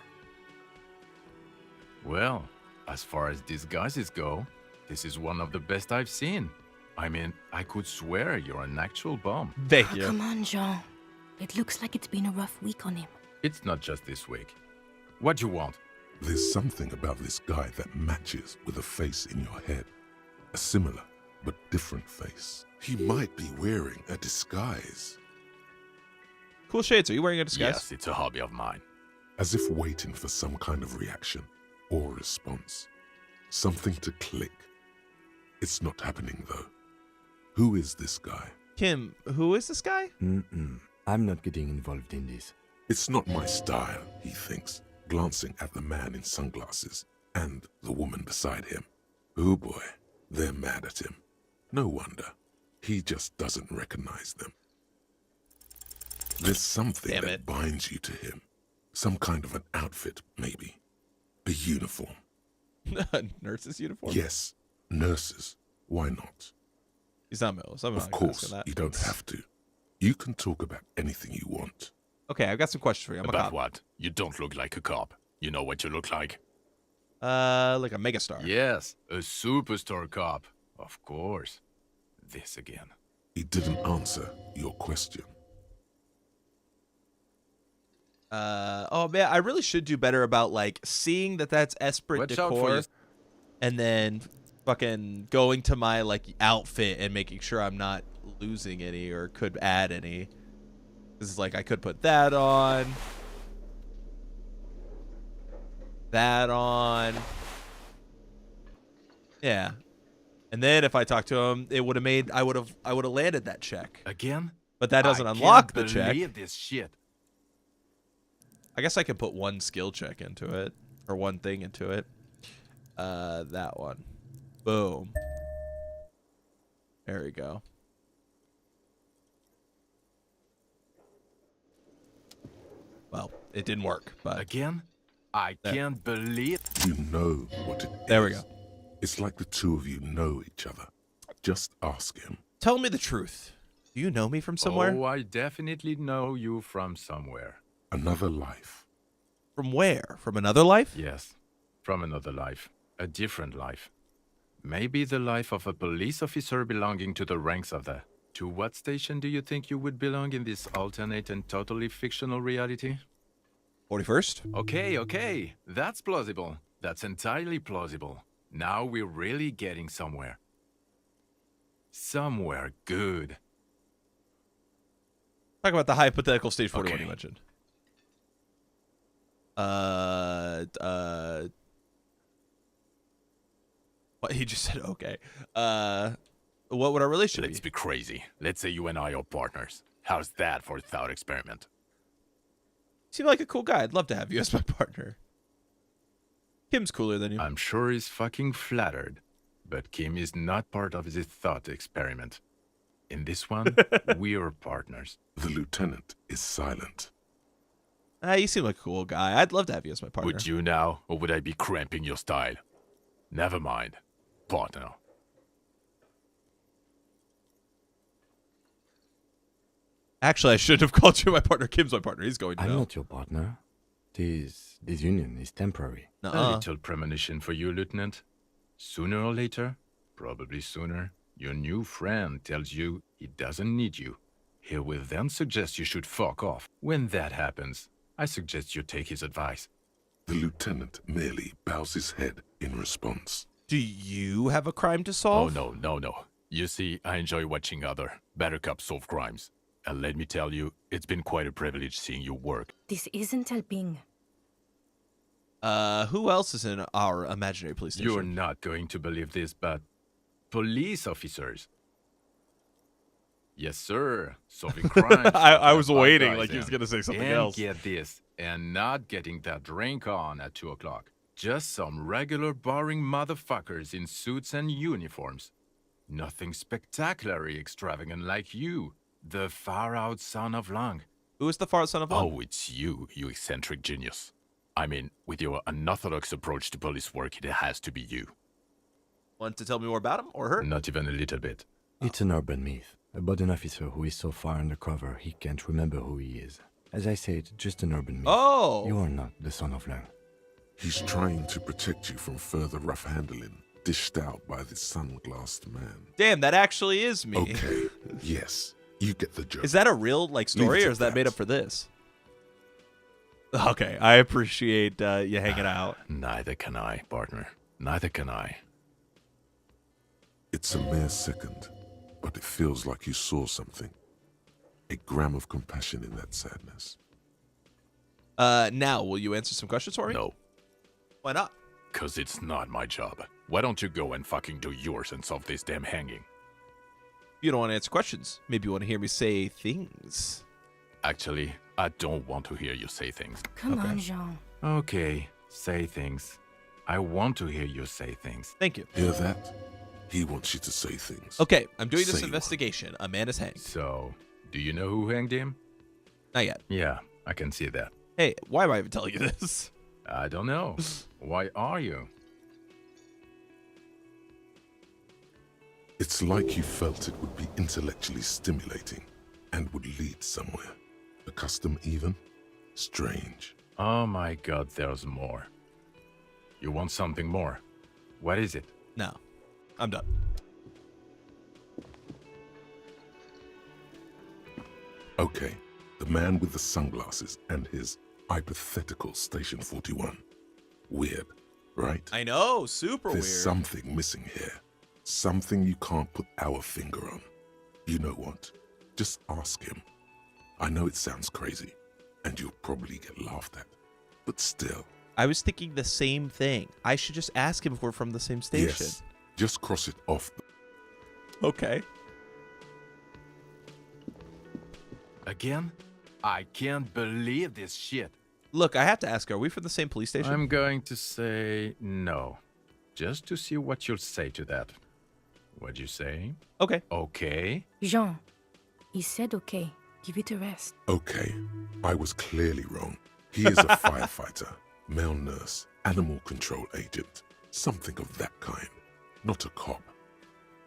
Well, as far as disguises go, this is one of the best I've seen. I mean, I could swear you're an actual bum. Thank you. Come on, Jean. It looks like it's been a rough week on him. It's not just this week. What you want? There's something about this guy that matches with a face in your head. A similar but different face. He might be wearing a disguise. Cool shades. Are you wearing a disguise? Yes, it's a hobby of mine. As if waiting for some kind of reaction or response. Something to click. It's not happening though. Who is this guy? Kim, who is this guy? I'm not getting involved in this. It's not my style, he thinks, glancing at the man in sunglasses and the woman beside him. Oh boy, they're mad at him. No wonder. He just doesn't recognize them. There's something that binds you to him. Some kind of an outfit, maybe. A uniform. Nurse's uniform? Yes, nurses. Why not? He's not Mills. I'm Of not course, asking that. you don't have to. You can talk about anything you want. Okay, I've got some questions for you. I'm a About cop. what? You don't look like a cop. You know what you look like? Like a megastar. Yes, a superstar cop. Of course. This again. He didn't answer your question. Oh man, I really should do better about like seeing that that's Esprit Watch out for decor, your- and then fucking going to my like outfit and making sure I'm not losing any or could add any. This is like I could put that on, yeah, and then if I talk to him, it would have made I would have landed that check Again? but that doesn't I unlock can't the check. believe this shit. I guess I can put one skill check into it, or one thing into it. That one. Boom. There we go. Well, it didn't work, but Again? I can't believe... You know what it is. There we go. It's like the two of you know each other. Just ask him. Tell me the truth. Do you know me from somewhere? Oh, I definitely know you from somewhere. Another life. From where? From another life? Yes, from another life. A different life. Maybe the life of a police officer belonging to the ranks of the... To what station do you think you would belong in this alternate and totally fictional reality? 41st? Okay. That's plausible. That's entirely plausible. Now we're really getting somewhere. Somewhere good. Talk about the hypothetical stage 41 Okay. you mentioned. What he just said? Okay. What would our relationship Let's be crazy. Let's say you and I are partners. How's that for a thought experiment? You seem like a cool guy. I'd love to have you as my partner. Kim's cooler than you. I'm sure he's fucking flattered, but Kim is not part of this thought experiment. In this one, we're partners. The lieutenant is silent. You seem like a cool guy. I'd love to have you as my partner. Would you now, or would I be cramping your style? Never mind. Partner. Actually, I shouldn't have called you my partner. Kim's my partner. He's going to I'm know. not your partner. This union is temporary. A little premonition for you, Lieutenant. Sooner or later, probably sooner, your new friend tells you he doesn't need you. He will then suggest you should fuck off. When that happens, I suggest you take his advice. The lieutenant merely bows his head in response. Do you have a crime to Oh, solve? no. You see, I enjoy watching other better cops solve crimes. And let me tell you, it's been quite a privilege seeing you work. This isn't helping. Who else is in our imaginary police station? You're not going to believe this, but police officers. Yes, sir. Solving crimes. I was Bad waiting guys like he was and- going to say something and else. Get this, and not getting that drink on at 2 o'clock. Just some regular boring motherfuckers in suits and uniforms. Nothing spectacularly extravagant like you, the far-out son of Lang. Who is the far son of Lang? Oh, it's you, you eccentric genius. I mean, with your unorthodox approach to police work, it has to be you. Want to tell me more about him or her? Not even a little bit. It's an urban myth about an officer who is so far undercover he can't remember who he is. As I said, just an urban myth. Oh! You are not the son of Lang. He's trying to protect you from further rough handling, dished out by this sunglassed man. Damn, that actually is me. Okay, yes, you get the joke. Is that a real story, Leave it or at is that made that. up for this? Okay, I appreciate you hanging out. Neither can I, partner. Neither can I. It's a mere second, but it feels like you saw something. A gram of compassion in that sadness. Now, will you answer some questions for me? No, Why not? 'cause it's not my job. Why don't you go and fucking do yours and solve this damn hanging? You don't want to answer questions. Maybe you want to hear me say things. Actually, I don't want to hear you say things. Come on, Jean. Okay, say things. I want to hear you say things. Thank you. Hear that? He wants you to say things. Okay, I'm doing this Say investigation. A man is hanged. So, do you know who hanged him? Not yet. Yeah, I can see that. Hey, why am I even telling you this? I don't know. Why are you? It's like you felt it would be intellectually stimulating and would lead somewhere. A custom even? Strange. Oh my god, there's more. You want something more? What is it? No, I'm done. Okay, the man with the sunglasses and his hypothetical Station 41. Weird, right? I know, super There's weird. something missing here. Something you can't put our finger on. You know what? Just ask him. I know it sounds crazy, and you'll probably get laughed at. But still. I was thinking the same thing. I should just ask him if we're from the same station. Yes, just cross it off. Okay. Again? I can't believe this shit. Look, I have to ask, are we from the same police station? I'm going to say no. Just to see what you'll say to that. What'd you say? Okay. Okay. Jean, he said okay. Give it a rest. Okay, I was clearly wrong. He is a firefighter, male nurse, animal control agent, something of that kind. Not a cop.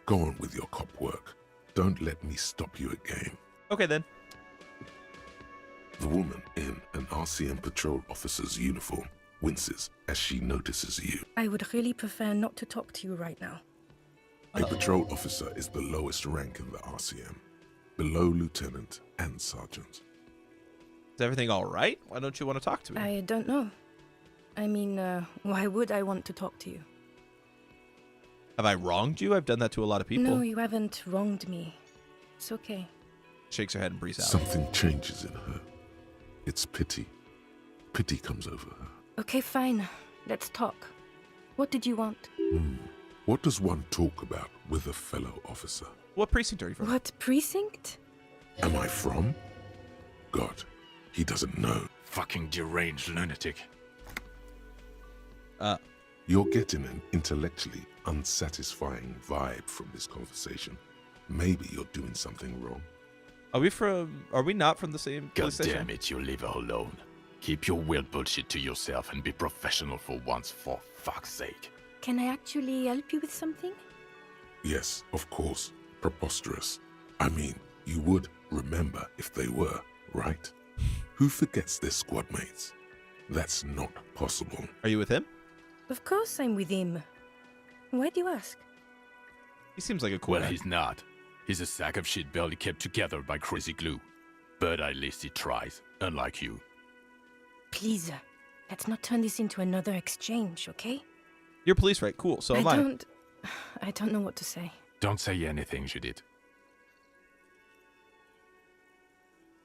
Go on with your cop work. don't let me stop you again. Okay, then. The woman in an RCM patrol officer's uniform winces as she notices you. I would really prefer not to talk to you right now. A patrol officer is the lowest rank in the RCM, below lieutenant and sergeant. Is everything all right? Why don't you want to talk to me? I don't know. I mean, why would I want to talk to you? Have I wronged you? I've done that to a lot of people. No, you haven't wronged me. It's okay. Shakes her head and breathes out. Something changes in her. It's pity. Pity comes over her. Okay, fine. Let's talk. What did you want? What does one talk about with a fellow officer? What precinct are you from? What precinct? Am I from? God, he doesn't know. Fucking deranged lunatic. You're getting an intellectually unsatisfying vibe from this conversation. Maybe you're doing something wrong. Are we not from the same God police station? damn it, you leave her alone. Keep your weird bullshit to yourself and be professional for once, for fuck's sake. Can I actually help you with something? Yes, of course. Preposterous. I mean, you would remember if they were, right? Who forgets their squad mates? That's not possible. Are you with him? Of course I'm with him. Why do you ask? He seems like a cool Well, guy. he's not. He's a sack of shit barely kept together by crazy glue. But at least he tries, unlike you. Please, let's not turn this into another exchange, okay? You're police, right? Cool. So am I. I don't know what to say. Don't say anything, Judith.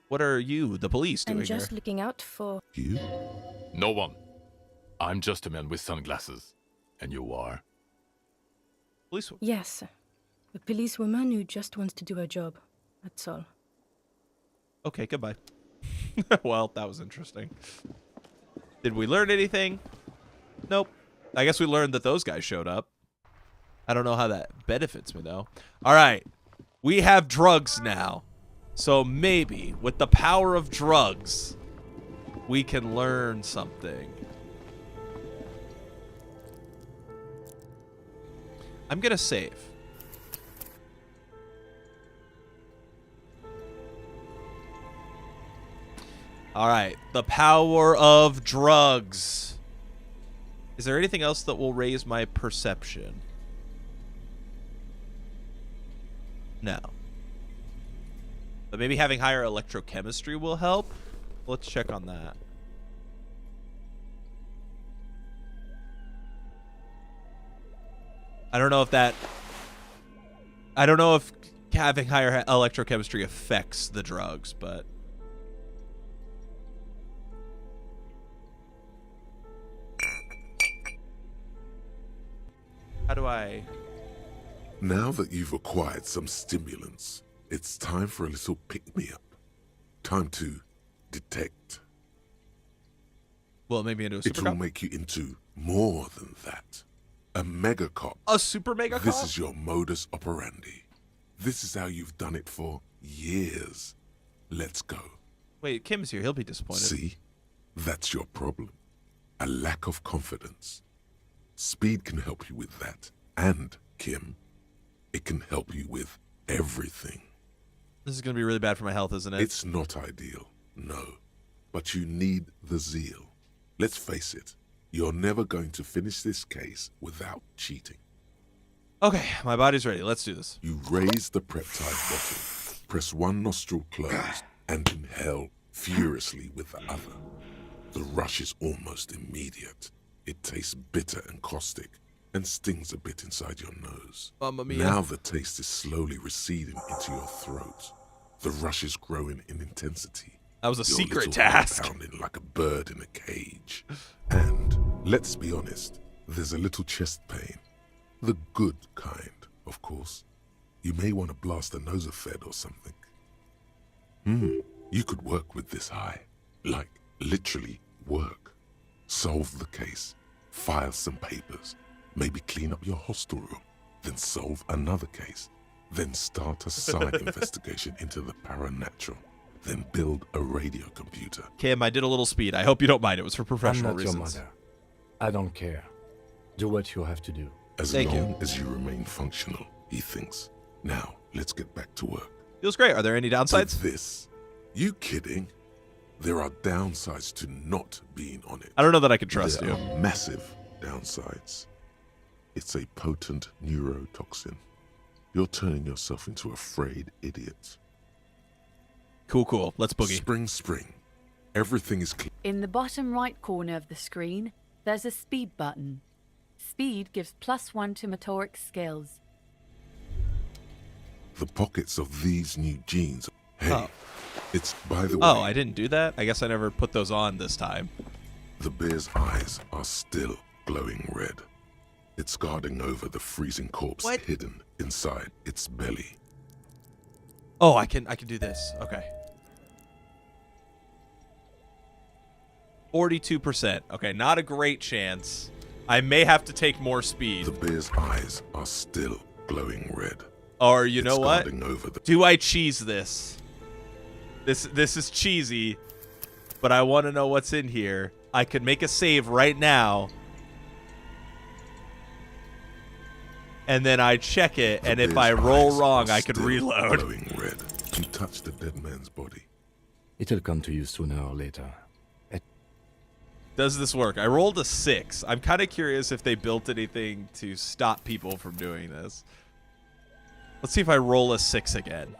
What are you, the police, doing I'm just here? looking out for... You? No one. I'm just a man with sunglasses. And you are? Police. Yes, a policewoman who just wants to do her job. That's all. Okay, goodbye. Well, that was interesting. Did we learn anything? Nope. I guess we learned that those guys showed up. I don't know how that benefits me, though. All right. We have drugs now. So maybe, with the power of drugs, we can learn something. I'm going to save. All right. The power of drugs. Is there anything else that will raise my perception? No. But maybe having higher electrochemistry will help. Let's check on that. I don't know if having higher electrochemistry affects the drugs, but how do I... Now that you've acquired some stimulants, it's time for a little pick-me-up. Time to detect. Will it make me into a super It'll cop? make you into more than that. A mega cop. A super mega cop? This is your modus operandi. This is how you've done it for years. Let's go. Wait, Kim's here. He'll be disappointed. See? That's your problem. A lack of confidence. Speed can help you with that. And, Kim, it can help you with everything. This is going to be really bad for my health, isn't it? It's not ideal, no. But you need the zeal. Let's face it, you're never going to finish this case without cheating. Okay, my body's ready. Let's do this. You raise the peptide bottle, press one nostril closed, and inhale furiously with the other. The rush is almost immediate. It tastes bitter and caustic, and stings a bit inside your nose. Mamma mia. Now the taste is slowly receding into your throat. The rush is growing in intensity. That was a Your secret little heart task. pounding like a bird in a cage. And, let's be honest, there's a little chest pain. The good kind, of course. You may want to blast a nosophed or something. You could work with this high. Like, literally work. Solve the case. File some papers. Maybe clean up your hostel room. Then solve another case. Then start a side investigation into the paranatural. Then build a radio computer. Kim, I did a little speed. I hope you don't mind. It was for professional I'm not reasons. your mother. I don't care. Do what you have to do. As Thank long you. as you remain functional, he thinks. Now, let's get back to work. Feels great. Are there any downsides? To this. You kidding? There are downsides to not being on it. I don't know that I can trust there you. Are massive downsides. It's a potent neurotoxin. You're turning yourself into a frayed idiot. Cool. Let's boogie. Spring. Everything is clear. In the bottom right corner of the screen, there's a speed button. Speed gives +1 to motoric skills. The pockets of these new genes. Hey, it's by the way. Oh, I didn't do that? I guess I never put those on this time. The bear's eyes are still glowing red. It's guarding over the freezing corpse hidden inside its belly. Oh, I can do this. Okay. 42%. Okay, not a great chance. I may have to take more speed. The bear's eyes are still glowing red. Or you know what? Over the Do I cheese this? This is cheesy, but I want to know what's in here. I could make a save right now. And then I check it, and if I roll wrong, I could reload. Glowing red. You touch the dead man's body. It'll come to you sooner or later. Does this work? I rolled a 6. I'm kind of curious if they built anything to stop people from doing this. Let's see if I roll a 6 again.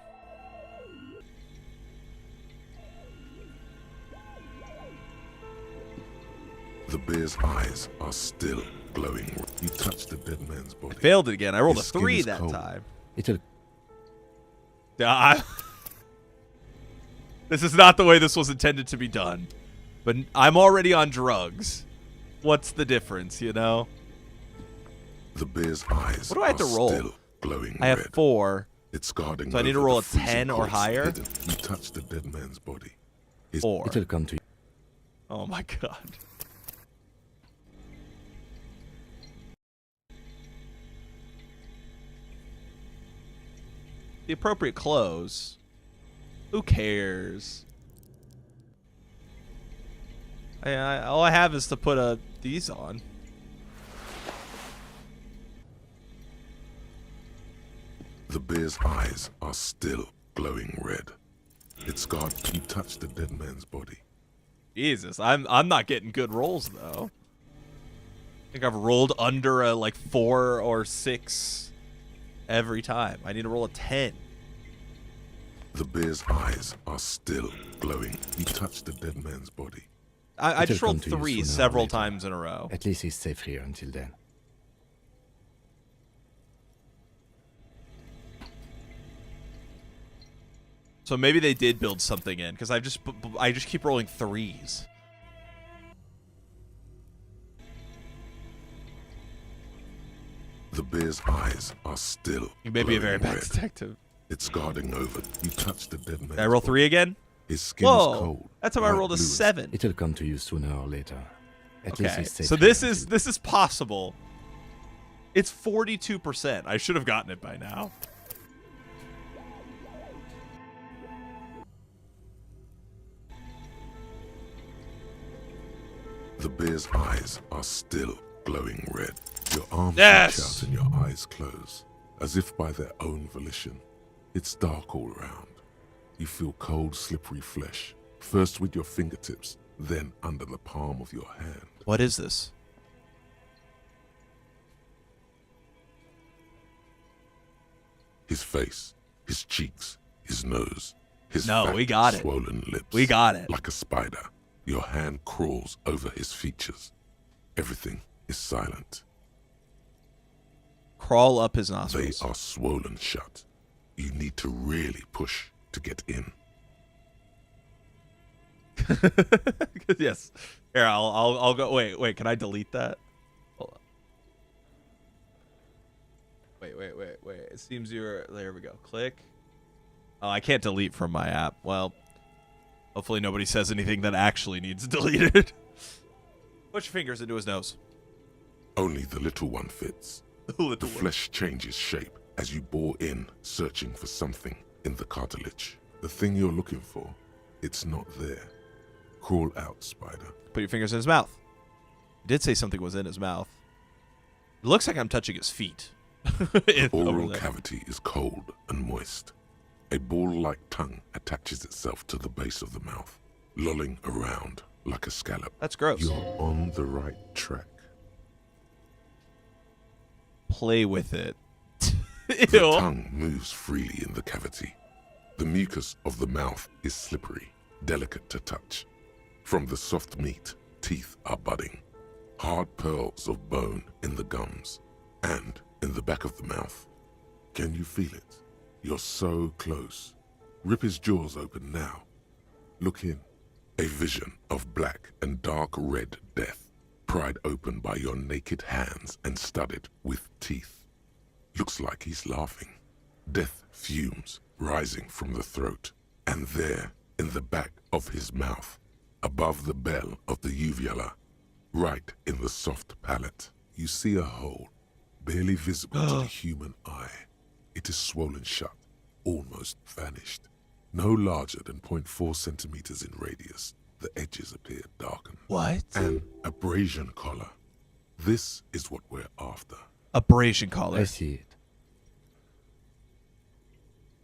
The bear's eyes are still glowing. You touch the dead man's body. I failed it again. I rolled His a 3 skin is that cold. time. It'll... This is not the way this was intended to be done. But I'm already on drugs. What's the difference, you know? The bear's eyes What do I have to roll? Still glowing I have red. 4. It's guarding So I need to over roll the a freezing 10 or corpse higher? hidden. You touch the dead man's body. 4. It'll come to you. Oh my god. The appropriate clothes. Who cares? All I have is to put these on. The bear's eyes are still glowing red. It's guard. You touch the dead man's body. Jesus, I'm not getting good rolls though. I think I've rolled under a like 4 or 6 every time. I need to roll a 10. The bear's eyes are still glowing. You touch the dead man's body. I just rolled come to you 3 sooner or several later. times in a row. At least he's safe here until then. So maybe they did build something in because I just keep rolling 3s. The bear's eyes are still. You may be a very glowing bad red. detective. It's guarding over. You touch the dead man's Did I roll body. 3 again? His skin is Whoa, cold. that's how I light rolled a blue. 7. It'll come to you sooner or later. At least Okay, he's safe so here this until is possible. It's 42%. I should have gotten it by now. The bear's eyes are still glowing red. Your arms Yes! reach out and your eyes close, as if by their own volition. It's dark all around. You feel cold, slippery flesh, first with your fingertips, then under the palm of your hand. What is this? His face, his cheeks, his nose, his No, fat, we got it. swollen lips. We got it. Like a spider, your hand crawls over his features. Everything is silent. Crawl up his They nostrils. are swollen shut. You need to really push to get in. Yes. Here, I'll go. Wait. Can I delete that? Hold on. Wait. It seems you're. There we go. Click. Oh, I can't delete from my app. Well, hopefully nobody says anything that actually needs deleted. Put your fingers into his nose. Only the little one fits. Little The one. flesh changes shape as you bore in, searching for something in the cartilage. The thing you're looking for, it's not there. Crawl out, spider. Put your fingers in his mouth. It did say something was in his mouth. It looks like I'm touching his feet. The oral cavity is cold and moist. A ball-like tongue attaches itself to the base of the mouth, lolling around like a scallop. That's gross. You're on the right track. Play with it. The tongue moves freely in the cavity. The mucus of the mouth is slippery, delicate to touch. From the soft meat, teeth are budding. Hard pearls of bone in the gums and in the back of the mouth. Can you feel it? You're so close. Rip his jaws open now. Look in. A vision of black and dark red death, pried open by your naked hands and studded with teeth. Looks like he's laughing. Death fumes rising from the throat, and there, in the back of his mouth, above the bell of the uvula, right in the soft palate, you see a hole, barely visible to the human eye. It is swollen shut, almost vanished. No larger than 0.4 centimeters in radius, the edges appear darkened. What? An abrasion collar. This is what we're after. Abrasion collar. I see it.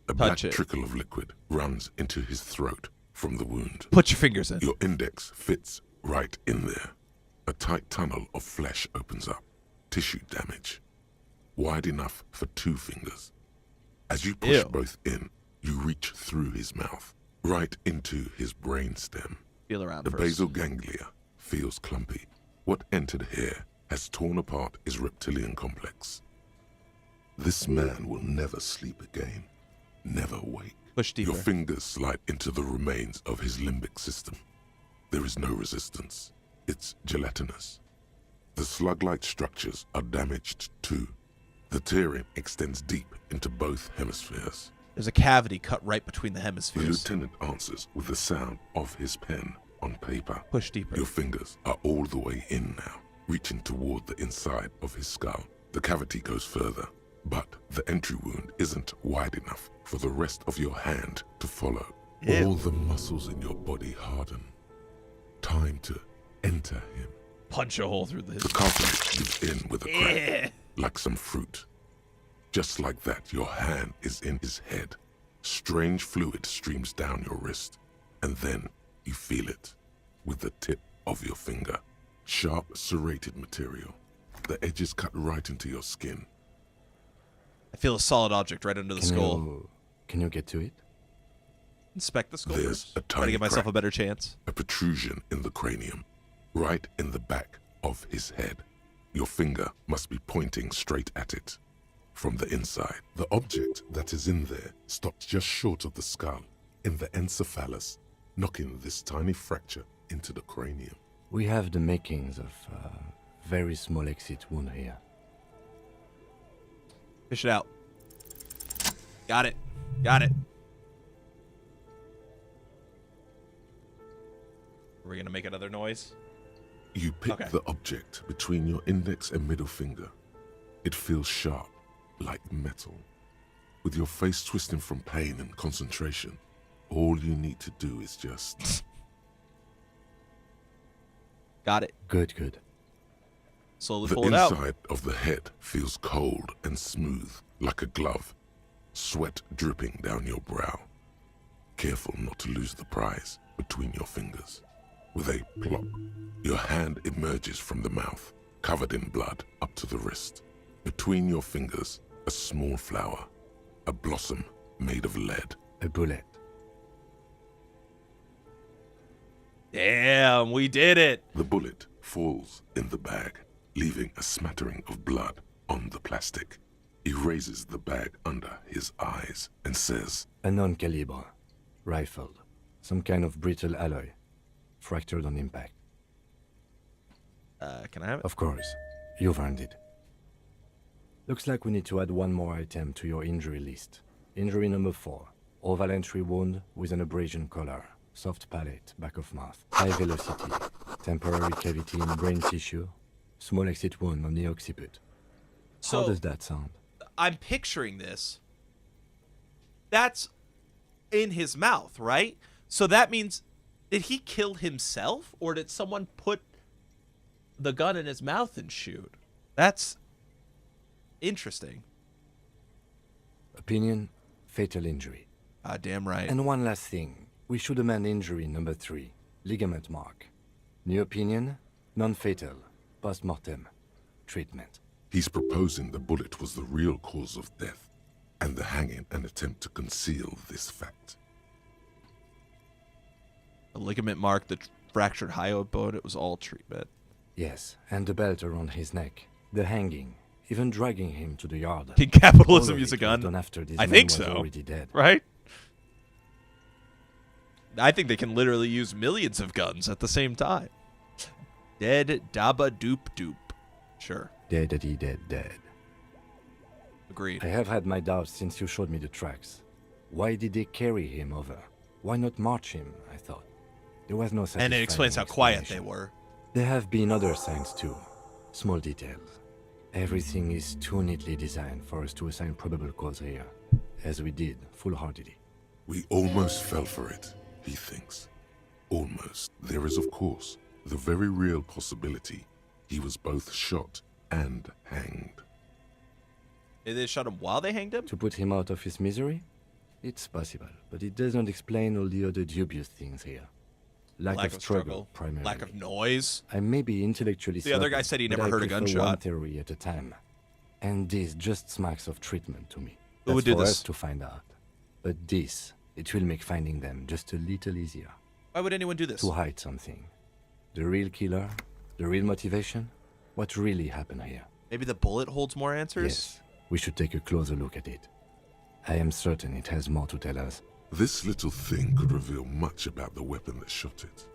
A black trickle of liquid runs into his throat from the wound. Put your fingers in. Your index fits right in there. A tight tunnel of flesh opens up. Tissue damage. Wide enough for 2 fingers. As you push both in, you reach through his mouth, right into his brain stem. Feel around the first. basal ganglia feels clumpy. What entered here has torn apart his reptilian complex. This man will never sleep again. Never wake. Push deeper. Your fingers slide into the remains of his limbic system. There is no resistance. It's gelatinous. The slug-like structures are damaged too. The tearing extends deep into both hemispheres. There's a cavity cut right between the The hemispheres. lieutenant answers with the sound of his pen on paper. Push deeper. Your fingers are all the way in now, reaching toward the inside of his skull. The cavity goes further, but the entry wound isn't wide enough for the rest of your hand to follow. Ew. All the muscles in your body harden. Time to enter him. Punch a hole through the... The cartilage gives in with a crack, like some fruit. Just like that, your hand is in his head. Strange fluid streams down your wrist, and then you feel it with the tip of your finger. Sharp, serrated material. The edges cut right into your skin. I feel a solid object right under the skull. Can you get to it? Inspect the skull. There's a Try to tiny give myself crack, a better chance. a protrusion in the cranium, right in the back of his head. Your finger must be pointing straight at it. From the inside, the object that is in there stops just short of the skull, in the encephalus, knocking this tiny fracture into the cranium. We have the makings of a very small exit wound here. Fish it out. Got it. Got it. Are we going to make another noise? You pick the object between your index and middle finger. It feels sharp, like metal. With your face twisting from pain and concentration, all you need to do is just... Got it. Good, good. Slowly The pull it out. inside of the head feels cold and smooth, like a glove. Sweat dripping down your brow. Careful not to lose the prize between your fingers. With a plop, your hand emerges from the mouth, covered in blood up to the wrist. Between your fingers, a small flower, a blossom made of lead. A bullet. Damn, we did it. The bullet falls in the bag, leaving a smattering of blood on the plastic. He raises the bag under his eyes and says, A non-calibre. Rifled. Some kind of brittle alloy. Fractured on impact. Can I have it? Of course. You've earned it. Looks like we need to add one more item to your injury list. Injury number 4. Oval entry wound with an abrasion collar. Soft palate, back of mouth. High velocity. Temporary cavity in brain tissue. Small exit wound on the occiput. How does that sound? I'm picturing this. That's in his mouth, right? So that means, did he kill himself? Or did someone put the gun in his mouth and shoot? That's interesting. Opinion, fatal injury. Ah, damn right. And one last thing. We should amend injury number 3, ligament mark. New opinion, non-fatal, post-mortem, treatment. He's proposing the bullet was the real cause of death, and the hanging an attempt to conceal this fact. The ligament mark, the fractured hyoid bone, it was all treatment. Yes, and the belt around his neck, the hanging, even dragging him to the yard. Can capitalism All of use a it was gun? done after this I man think was so. already dead. Right? I think they can literally use millions of guns at the same time. Dead dabba doop doop. Sure. Dead. Agreed. I have had my doubts since you showed me the tracks. Why did they carry him over? Why not march him, I thought. There was no satisfying And it explains how quiet they explanation. were. There have been other signs too. Small details. Everything is too neatly designed for us to assign probable cause here, as we did, full-heartedly. We almost fell for it, he thinks. Almost. There is, of course, the very real possibility he was both shot and hanged. Did they shot him while they hanged him? To put him out of his misery? It's possible, but it does not explain all the other dubious things here. Lack of struggle, primarily. Lack of noise. I may be intellectually The other sloppy, guy said he but never I heard a prefer gunshot. one theory at a time. And this just smacks of treatment to me. Who would That's do for this? us to find out. But this, it will make finding them just a little easier. Why would anyone do this? To hide something. The real killer, the real motivation, what really happened here. Maybe the bullet holds more answers? Yes, we should take a closer look at it. I am certain it has more to tell us. This little thing could reveal much about the weapon that shot it.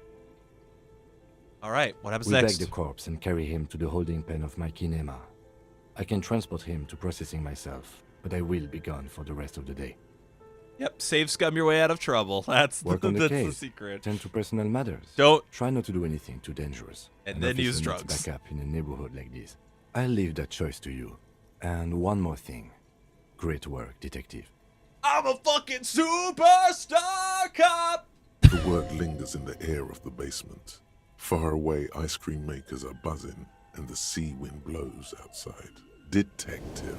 All right, what happens We next? bag the corpse and carry him to the holding pen of my kinema. I can transport him to processing myself, but I will be gone for the rest of the day. Yep, save scum your way out of trouble. That's Work the, on the that's case. the secret. Tend to personal matters. Don't. Try not to do anything too dangerous. And An then officer use needs drugs. Backup in a neighborhood like this. I'll leave that choice to you. And one more thing. Great work, detective. I'm a fucking superstar cop! The word lingers in the air of the basement. Far away, ice cream makers are buzzing, and the sea wind blows outside. Detective.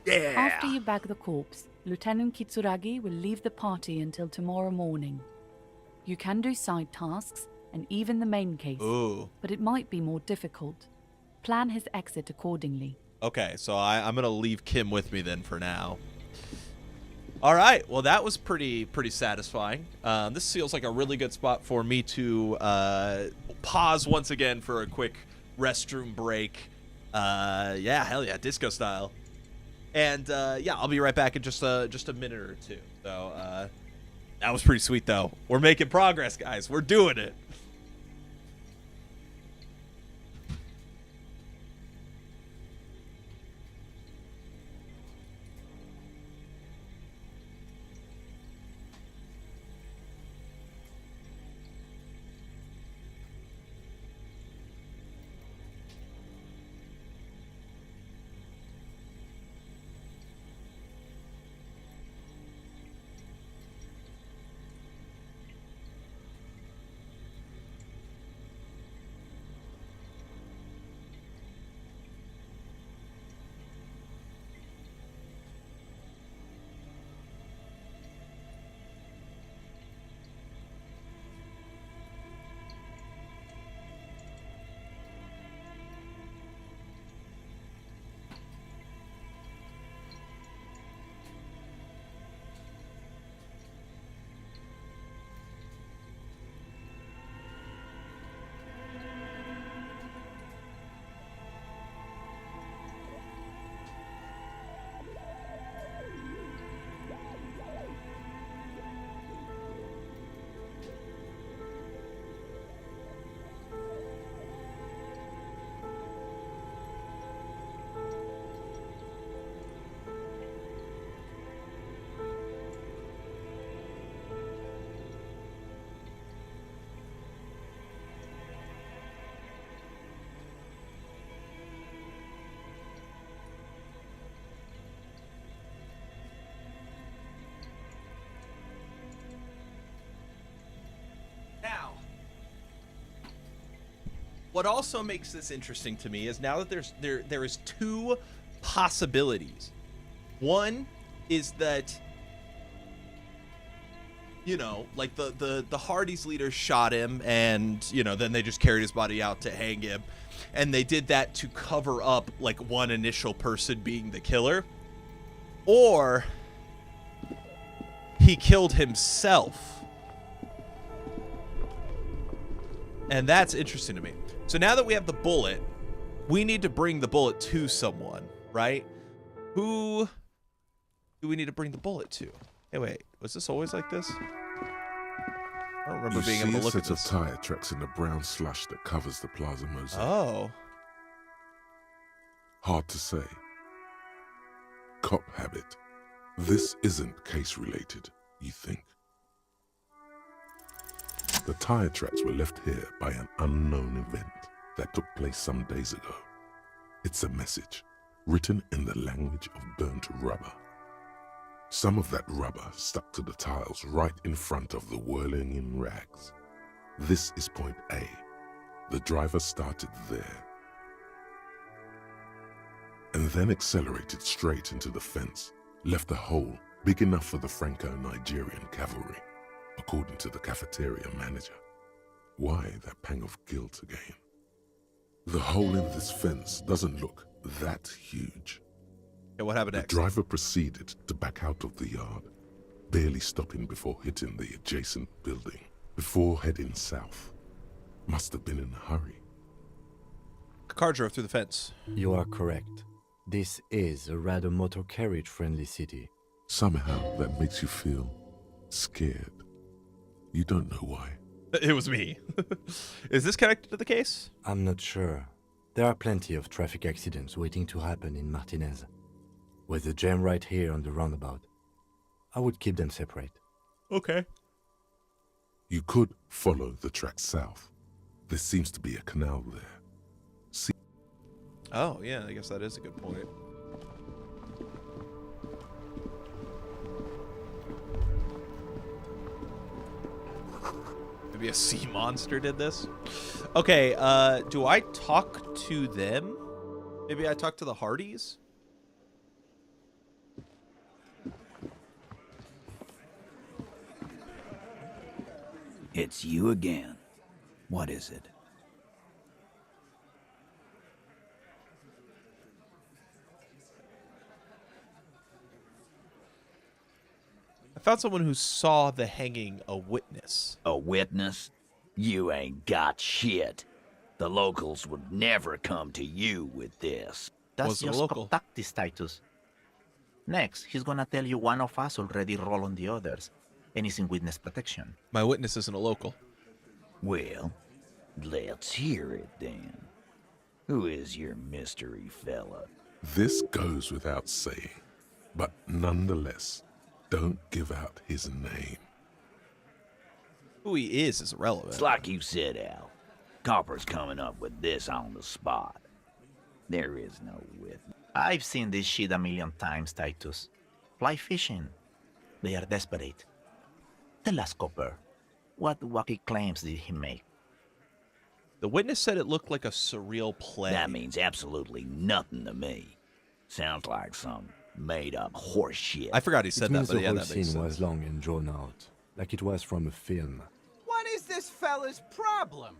Yeah! After you bag the corpse, Lieutenant Kitsuragi will leave the party until tomorrow morning. You can do side tasks and even the main case, Ooh. but it might be more difficult. Plan his exit accordingly. Okay, so I'm gonna leave Kim with me then for now. All right, well that was pretty satisfying. This feels like a really good spot for me to pause once again for a quick restroom break. Yeah, hell yeah, disco style. And yeah, I'll be right back in just a minute or two. So that was pretty sweet though. We're making progress, guys. We're doing it. Now, what also makes this interesting to me is now that there is two possibilities One is that, you know, like the Hardy's leader shot him, and, you know, then they just carried his body out to hang him. And they did that to cover up, like, one initial person being the killer. Or he killed himself. And that's interesting to me. So now that we have the bullet, we need to bring the bullet to someone, right? Who do we need to bring the bullet to? Hey, wait. Was this always like this? I don't remember being able to look at this. You see a set of tire tracks in the brown slush that covers the plaza mosaic. Oh. Hard to say. Cop habit. This isn't case-related, you think. The tire tracks were left here by an unknown event that took place some days ago. It's a message, written in the language of burnt rubber. Some of that rubber stuck to the tiles right in front of the whirling in rags. This is point A. The driver started there and then accelerated straight into the fence, left a hole big enough for the Franco-Nigerian cavalry, according to the cafeteria manager. Why that pang of guilt again? The hole in this fence doesn't look that huge. Okay, what happened next? The driver proceeded to back out of the yard, barely stopping before hitting the adjacent building, before heading south. Must have been in a hurry. A car drove through the fence. You are correct. This is a rather motor carriage-friendly city. Somehow that makes you feel scared. You don't know why. It was me. Is this connected to the case? I'm not sure. There are plenty of traffic accidents waiting to happen in Martinez. With the jam right here on the roundabout, I would keep them separate. Okay. You could follow the track south. There seems to be a canal there. See? Oh, yeah, I guess that is a good point. Maybe a sea monster did this. Okay, do I talk to them? Maybe I talk to the Hardys? It's you again. What is it? I found someone who saw the hanging a witness. A witness? You ain't got shit. The locals would never come to you with this. That's just tactics, Titus. Next, he's gonna tell you one of us already rolled on the others, and he's in witness protection. My witness isn't a local. Well, let's hear it then. Who is your mystery fella? This goes without saying, but nonetheless, don't give out his name. Who he is irrelevant. It's like you said, Al. Copper's coming up with this on the spot. There is no witness. I've seen this shit a million times, Titus. Fly fishing. They are desperate. Tell us, Copper, what wacky claims did he make? The witness said it looked like a surreal play. That means absolutely nothing to me. Sounds like some made-up horse shit. I forgot he said that, but yeah, that makes sense. The whole scene was long and drawn out, like it was from a film. What is this fella's problem?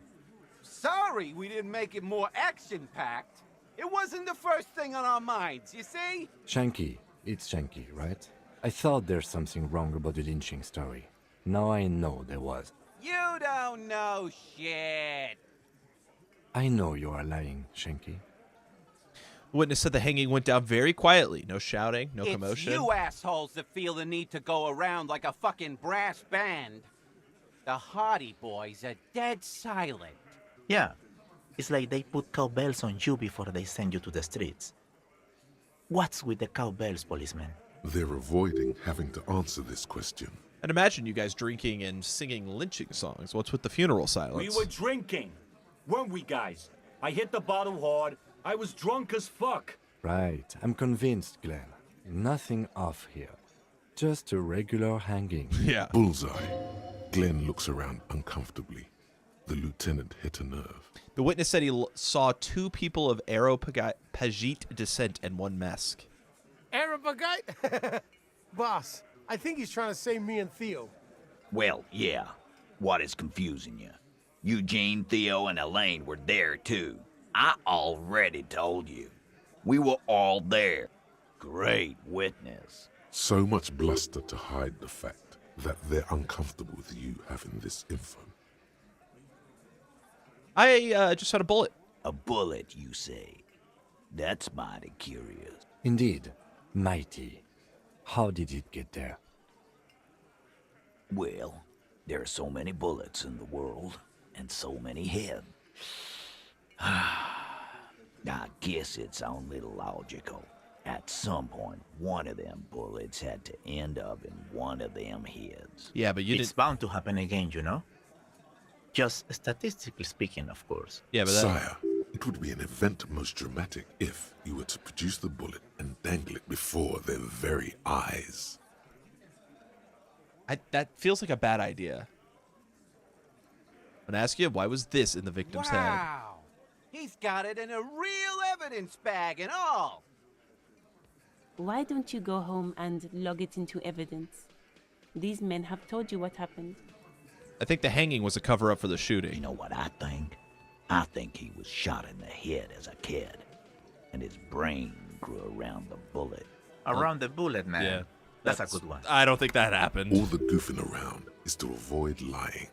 Sorry we didn't make it more action-packed. It wasn't the first thing on our minds, you see? Shanky. It's Shanky, right? I thought there's something wrong about the lynching story. Now I know there was. You don't know shit. I know you are lying, Shanky. The witness said the hanging went down very quietly. No shouting, no commotion. It's you assholes that feel the need to go around like a fucking brass band. The Hardy boys are dead silent. Yeah, it's like they put cowbells on you before they send you to the streets. What's with the cowbells, policeman? They're avoiding having to answer this question. And imagine you guys drinking and singing lynching songs. What's with the funeral silence? We were drinking, weren't we, guys? I hit the bottle hard. I was drunk as fuck. Right. I'm convinced, Glenn. Nothing off here. Just a regular hanging. Yeah. Bullseye. Glenn looks around uncomfortably. The lieutenant hit a nerve. The witness said he saw two people of Areopagite descent and one mask. Arab guy? Boss, I think he's trying to say me and Theo. Well, yeah. What is confusing you? Eugene, Theo, and Elaine were there too. I already told you. We were all there. Great witness. So much bluster to hide the fact that they're uncomfortable with you having this info. I just had a bullet. A bullet, you say? That's mighty curious. Indeed, mighty. How did it get there? Well, there are so many bullets in the world, and so many heads. I guess it's only logical. At some point, one of them bullets had to end up in one of them heads. Yeah, but you It's bound to happen again, you know? Just statistically speaking, of course. Yeah, but Sire, it would be an event most dramatic if you were to produce the bullet and dangle it before their very eyes. that feels like a bad idea. I'm gonna ask you, why was this in the victim's head? Wow! He's got it in a real evidence bag and all! Why don't you go home and log it into evidence? These men have told you what happened. I think the hanging was a cover-up for the shooting. You know what I think? I think he was shot in the head as a kid, and his brain grew around the bullet. Around the bullet, man. Yeah. That's a good one. I don't think that happened. All the goofing around is to avoid lying.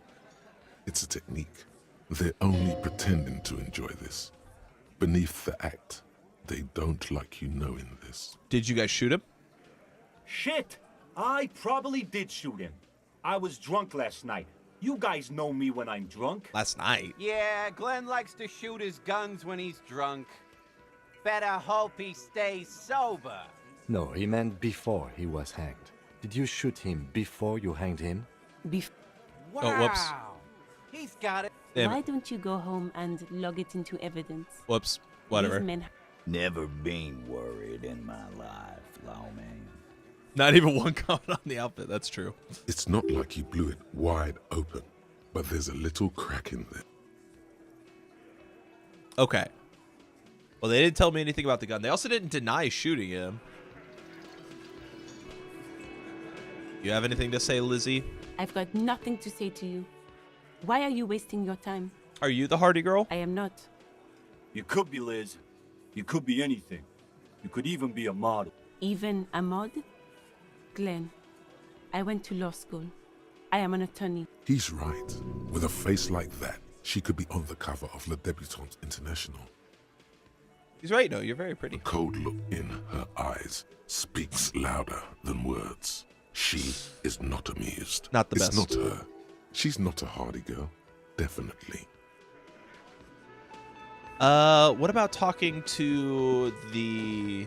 It's a technique. They're only pretending to enjoy this. Beneath the act, they don't like you knowing this. Did you guys shoot him? Shit! I probably did shoot him. I was drunk last night. You guys know me when I'm drunk. Last night? Yeah, Glenn likes to shoot his guns when he's drunk. Better hope he stays sober. No, he meant before he was hanged. Did you shoot him before you hanged him? Wow! Oh, whoops. He's got it. Damn Why it. don't you go home and log it into evidence? Whoops. Whatever. These men Never been worried in my life, lawman. Not even one comment on the outfit. That's true. It's not like you blew it wide open, but there's a little crack in there. Okay. Well, they didn't tell me anything about the gun. They also didn't deny shooting him. You have anything to say, Lizzie? I've got nothing to say to you. Why are you wasting your time? Are you the hardy girl? I am not. You could be Liz. You could be anything. You could even be a model. Even a mod? Glenn, I went to law school. I am an attorney. He's right. With a face like that, she could be on the cover of Le Debutante International. He's right, no, you're very pretty. The cold look in her eyes speaks louder than words. She is not amused. Not the best. It's not her. She's not a hardy girl. Definitely. What about talking to the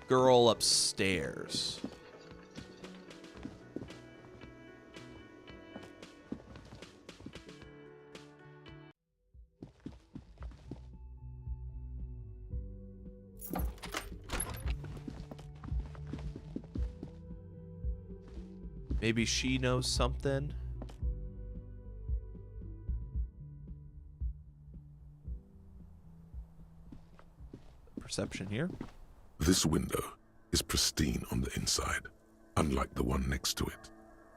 girl upstairs? Maybe she knows something. Perception here. This window is pristine on the inside, unlike the one next to it.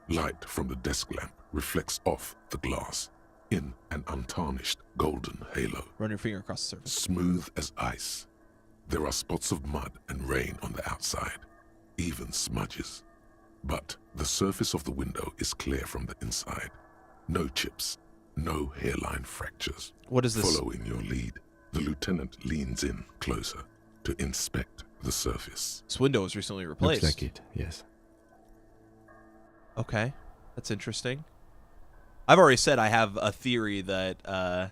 Light from the desk lamp reflects off the glass in an untarnished golden halo. Run your finger across the surface. Smooth as ice. There are spots of mud and rain on the outside, even smudges. But the surface of the window is clear from the inside. No chips, no hairline fractures. What is this? Following your lead, the lieutenant leans in closer to inspect the surface. This window was recently replaced. Looks like it, yes. Okay, that's interesting. I've already said I have a theory that,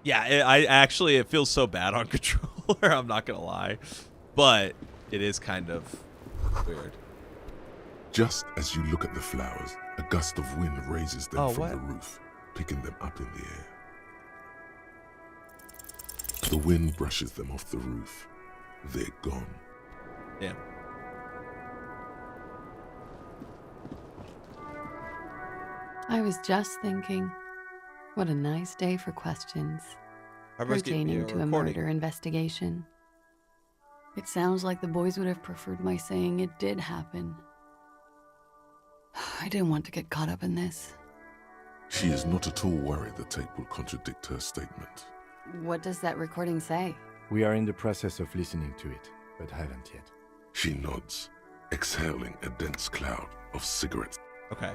yeah, I actually, it feels so bad on controller, I'm not gonna lie. But it is kind of weird. Just as you look at the flowers, a gust of wind raises them from the roof, picking them up in the air. The wind brushes them off the roof. They're gone. Yeah. I was just thinking, what a nice day for questions. Everybody's pertaining getting to a murder investigation. It sounds like the boys would have preferred my saying it did happen. I didn't want to get caught up in this. She is not at all worried the tape will contradict her statement. What does that recording say? We are in the process of listening to it, but haven't yet. She nods, exhaling a dense cloud of cigarettes. Okay.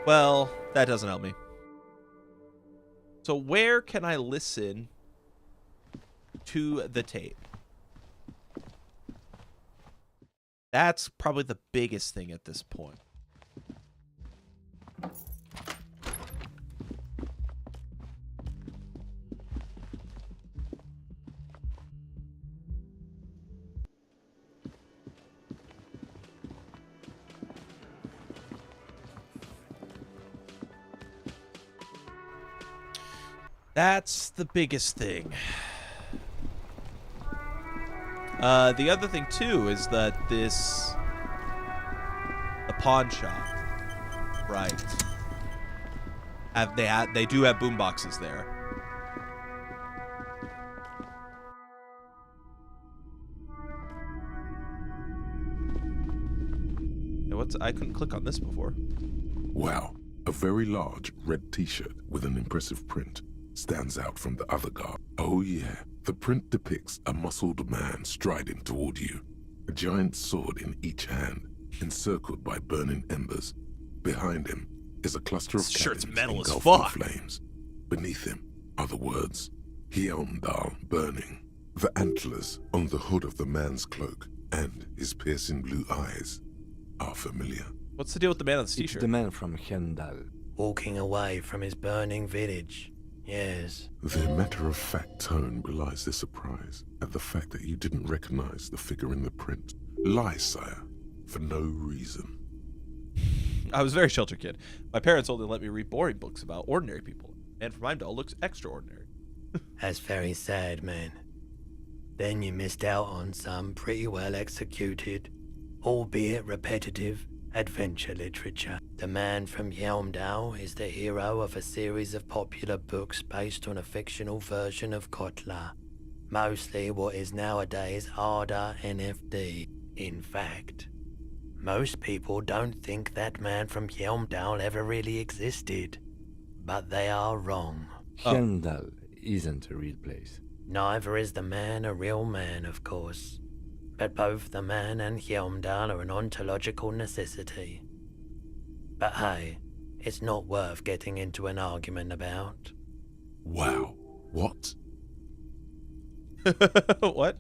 Well, that doesn't help me. So where can I listen to the tape? That's probably the biggest thing at this point. That's the biggest thing. The other thing too is that the pawn shop, right? They do have boom boxes there. I couldn't click on this before. Wow, a very large red t-shirt with an impressive print stands out from the other garb. Oh yeah, the print depicts a muscled man striding toward you, a giant sword in each hand, encircled by burning embers. Behind him is a cluster of shirt's metal as engulfed in fuck. flames. Beneath him are the words, Hjelmdal burning. The antlers on the hood of the man's cloak and his piercing blue eyes are familiar. What's the deal with the man on the It's t-shirt? the man from Hjelmdal. Walking away from his burning village. Yes. Their matter-of-fact tone belies their surprise at the fact that you didn't recognize the figure in the print. Lie, sire, for no reason. I was a very sheltered kid. My parents only let me read boring books about ordinary people. And for Heimdall looks extraordinary. That's very sad, man. Then you missed out on some pretty well executed, albeit repetitive, adventure literature. The man from Hjelmdal is the hero of a series of popular books based on a fictional version of Kotla, mostly what is nowadays Arda NFD. In fact, most people don't think that man from Hjelmdal ever really existed, but they are wrong. Hjelmdal isn't a real place. Neither is the man a real man, of course. But both the man and Hjelmdal are an ontological necessity. But hey, it's not worth getting into an argument about. Wow. What? What?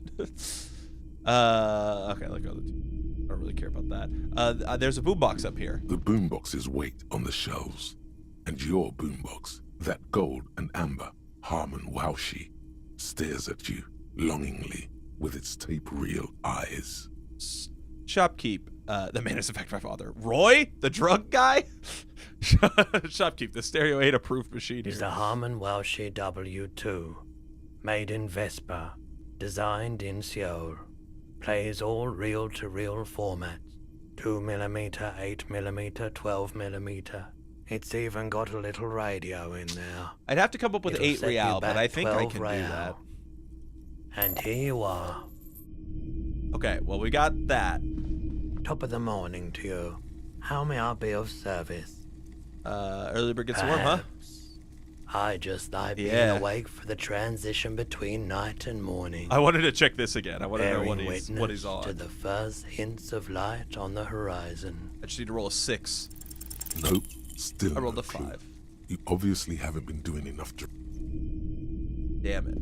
Okay, let go of the two. I don't really care about that. There's a boombox up here. The boomboxes wait on the shelves, and your boombox, that gold and amber Harmon Waushi, stares at you longingly with its tape reel eyes. Shopkeep, the man is in fact my father. Roy, the drug guy? Shopkeep, the Stereo 8 approved machine here. Is the Harmon Waushi W2, made in Vespa, designed in Seoul, plays all reel-to-reel formats, 2mm, 8mm, 12mm. It's even got a little radio in there. I'd have to come up with It'll 8 set you real, but back I think I 12 can real. do that. And here you are. Okay, well, we got that. Top of the morning to you. How may I be of service? Early bird gets the worm, huh? I just like being awake for the transition between night and morning. I wanted to check this again. I want to know Bearing what he's on. to the first hints of light on the horizon. I just need to roll a 6. Nope, still I rolled no a clue. 5. You obviously haven't been doing enough to... Damn it.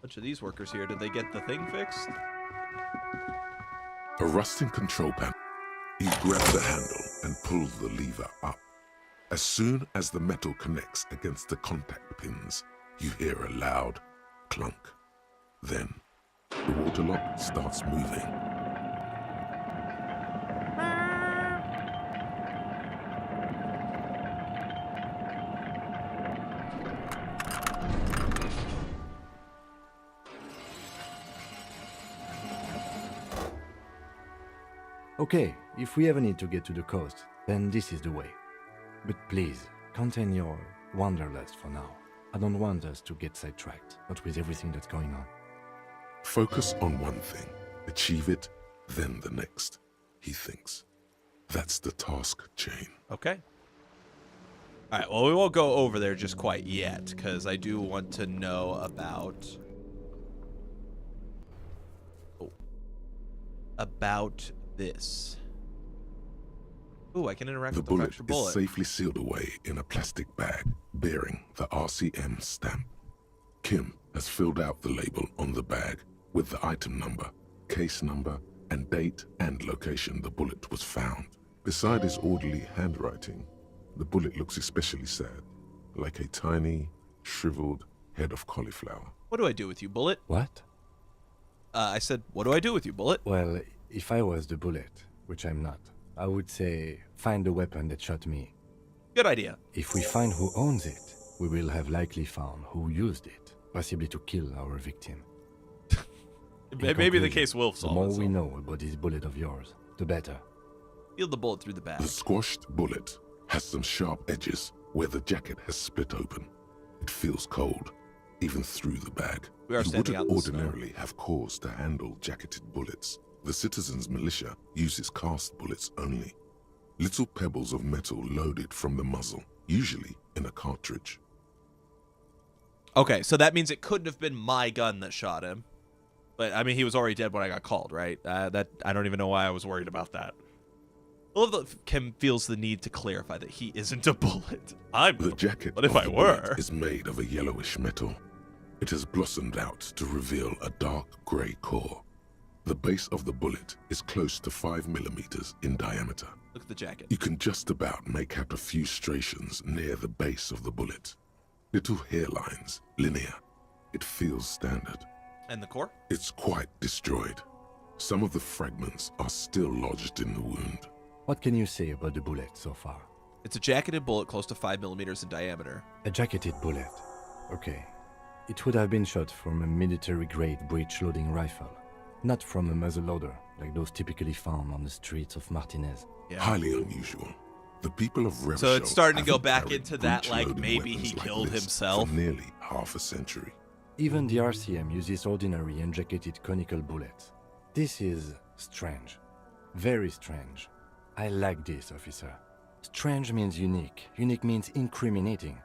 Bunch of these workers here. Did they get the thing fixed? A rusting control panel. You grab the handle and pull the lever up. As soon as the metal connects against the contact pins, you hear a loud clunk. Then, the water lock starts moving. Okay, if we ever need to get to the coast, then this is the way. But please, contain your wanderlust for now. I don't want us to get sidetracked, not with everything that's going on. Focus on one thing, achieve it, then the next, he thinks. That's the task chain. Okay. All right, well, we won't go over there just quite yet, because I do want to know about... about this. Ooh, I can interact The with the bullet fractured bullet. is safely sealed away in a plastic bag bearing the RCM stamp. Kim has filled out the label on the bag with the item number, case number, and date and location the bullet was found. Beside his orderly handwriting, the bullet looks especially sad, like a tiny, shriveled head of cauliflower. What do I do with you, Bullet? What? I said, what do I do with you, Bullet? Well, if I was the bullet, which I'm not, I would say, find the weapon that shot me. Good idea. If we find who owns it, we will have likely found who used it, possibly to kill our victim. Maybe the case will solve The more itself. we know about this bullet of yours, the better. Feel the bullet through the bag. The squashed bullet has some sharp edges where the jacket has split open. It feels cold, even through the bag. We are you standing out wouldn't in the snow. ordinarily have cause to handle jacketed bullets. The citizens' militia uses cast bullets only. Little pebbles of metal loaded from the muzzle, usually in a cartridge. Okay, so that means it couldn't have been my gun that shot him. But, I mean, he was already dead when I got called, right? That I don't even know why I was worried about that. I love that Kim feels the need to clarify that he isn't a bullet. I'm The jacket but if of I the were... bullet is made of a yellowish metal. It has blossomed out to reveal a dark grey core. The base of the bullet is close to 5 millimeters in diameter. Look at the jacket. You can just about make out a few striations near the base of the bullet. Little hairlines, linear. It feels standard. And the core? It's quite destroyed. Some of the fragments are still lodged in the wound. What can you say about the bullet so far? It's a jacketed bullet close to 5 millimeters in diameter. A jacketed bullet. Okay. It would have been shot from a military-grade breech-loading rifle, not from a muzzleloader, like those typically found on the streets of Martinez. Yeah. Highly unusual. The people of Revachol So it's starting to go haven't back carried into that, like, breech-loading maybe he weapons like killed this himself. for nearly half a century. Even the RCM uses ordinary unjacketed conical bullets. This is strange. Very strange. I like this, officer. Strange means unique. Unique means incriminating.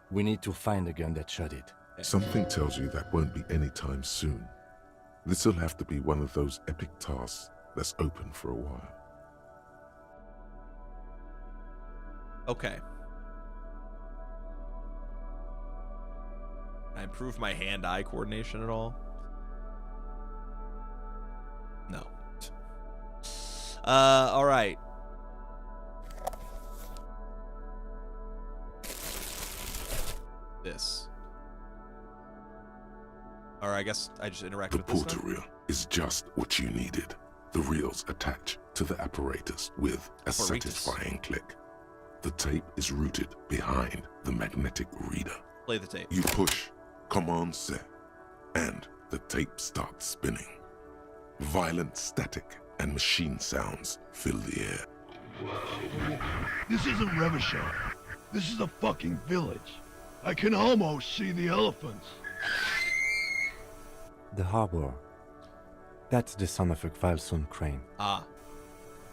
We need to find the gun that shot it. Something tells you that won't be anytime soon. This'll have to be one of those epic tasks that's open for a while. Okay. Can I improve my hand-eye coordination at all? No. All right. This. Or I guess I just interact The with this porter now? reel is just what you needed. The reels attach to the apparatus with a Apparatus. satisfying click. The tape is routed behind the magnetic reader. Play the tape. You push command set, and the tape starts spinning. Violent static and machine sounds fill the air. This isn't Revachol. This is a fucking village. I can almost see the elephants. The harbor. That's the son of a Kvalsund crane. Ah.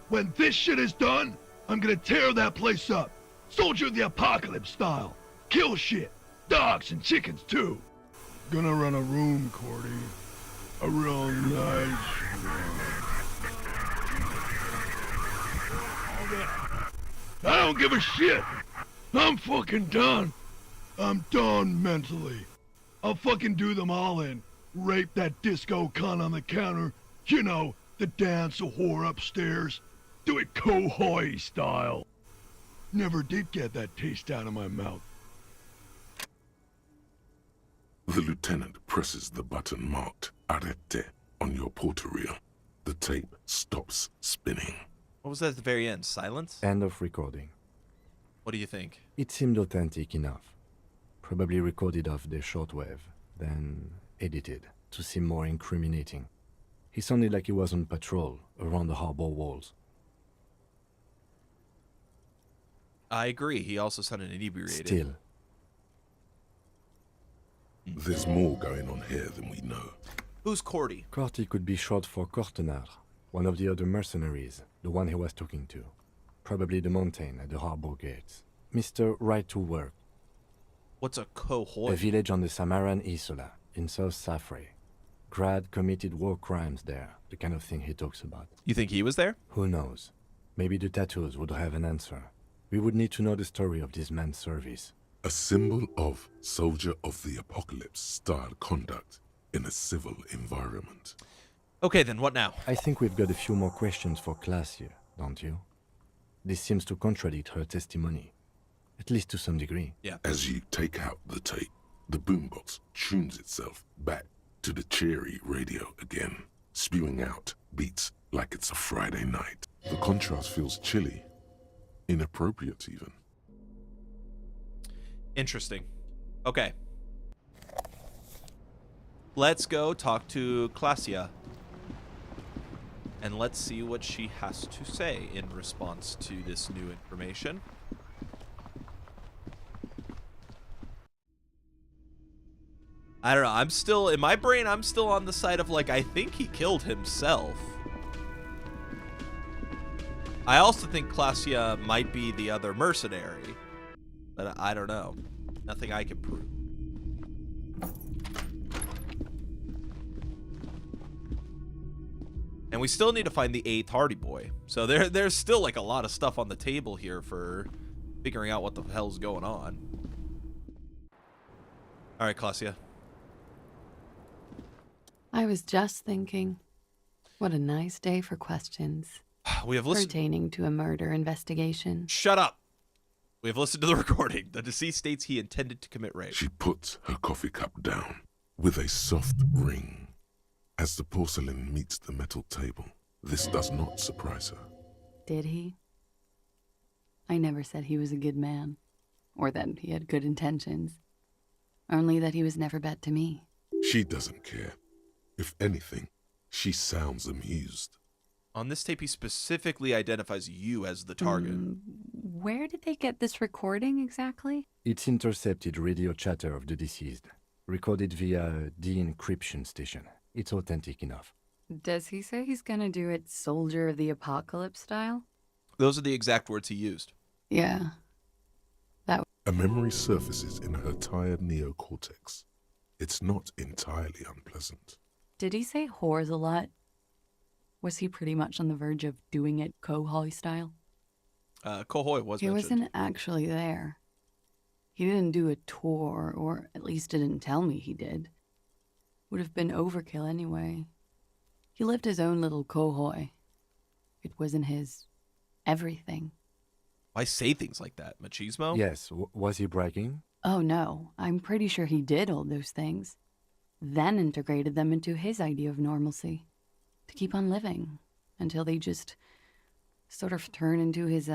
When this shit is done, I'm gonna tear that place up. Soldier of the apocalypse style. Kill shit. Dogs and chickens too. Gonna run a room, Cordy. A real nice room. I don't give a shit. I'm fucking done. I'm done mentally. I'll fucking do them all in. Rape that disco cunt on the counter. You know, the dance a whore upstairs. Do it Kohoi style. Never did get that taste out of my mouth. The lieutenant presses the button marked Arrete on your porter reel. The tape stops spinning. What was that at the very end? Silence? End of recording. What do you think? It seemed authentic enough. Probably recorded off the shortwave, then edited to seem more incriminating. He sounded like he was on patrol around the harbor walls. I agree. He also sounded inebriated. Still, There's more going on here than we know. Who's Cordy? Cordy could be short for Cortenard, one of the other mercenaries, the one he was talking to. Probably the mountain at the harbor gates. Mr. Right to Work. What's a cohort? A village on the Samaran Isola, in South Safre. Grad committed war crimes there, the kind of thing he talks about. You think he was there? Who knows? Maybe the tattoos would have an answer. We would need to know the story of this man's service. A symbol of soldier of the apocalypse style conduct in a civil environment. Okay, then what now? I think we've got a few more questions for class here, don't you? This seems to contradict her testimony, at least to some degree. Yeah. As you take out the tape, the boombox tunes itself back to the cheery radio again, spewing out beats like it's a Friday night. The contrast feels chilly, inappropriate even. Interesting. Okay. Let's go talk to Klasia. And let's see what she has to say in response to this new information. I don't know. I'm still, in my brain, I'm still on the side of, like, I think he killed himself. I also think Klasia might be the other mercenary. But I don't know. Nothing I can prove. And we still need to find the 8th Hardy Boy. So there's still, like, a lot of stuff on the table here for figuring out what the hell's going on. All right, Klasia. I was just thinking, what a nice day for questions. We have listened pertaining to a murder investigation. Shut up. We have listened to the recording. The deceased states he intended to commit rape. She puts her coffee cup down with a soft ring. As the porcelain meets the metal table, this does not surprise her. Did he? I never said he was a good man, or that he had good intentions. Only that he was never bad to me. She doesn't care. If anything, she sounds amused. On this tape, he specifically identifies you as the target. Where did they get this recording exactly? It's intercepted radio chatter of the deceased, recorded via the encryption station. It's authentic enough. Does he say he's gonna do it Soldier of the Apocalypse style? Those are the exact words he used. Yeah. A memory surfaces in her tired neocortex. It's not entirely unpleasant. Did he say whores a lot? Was he pretty much on the verge of doing it Kohoi style? Kohoi was He mentioned. wasn't actually there. He didn't do a tour, or at least didn't tell me he did. Would have been overkill anyway. He lived his own little Kohoi. It wasn't his everything. Why say things like that? Machismo? Yes. Was he bragging? Oh no, I'm pretty sure he did all those things. Then integrated them into his idea of normalcy. To keep on living. Until they just sort of turn into his,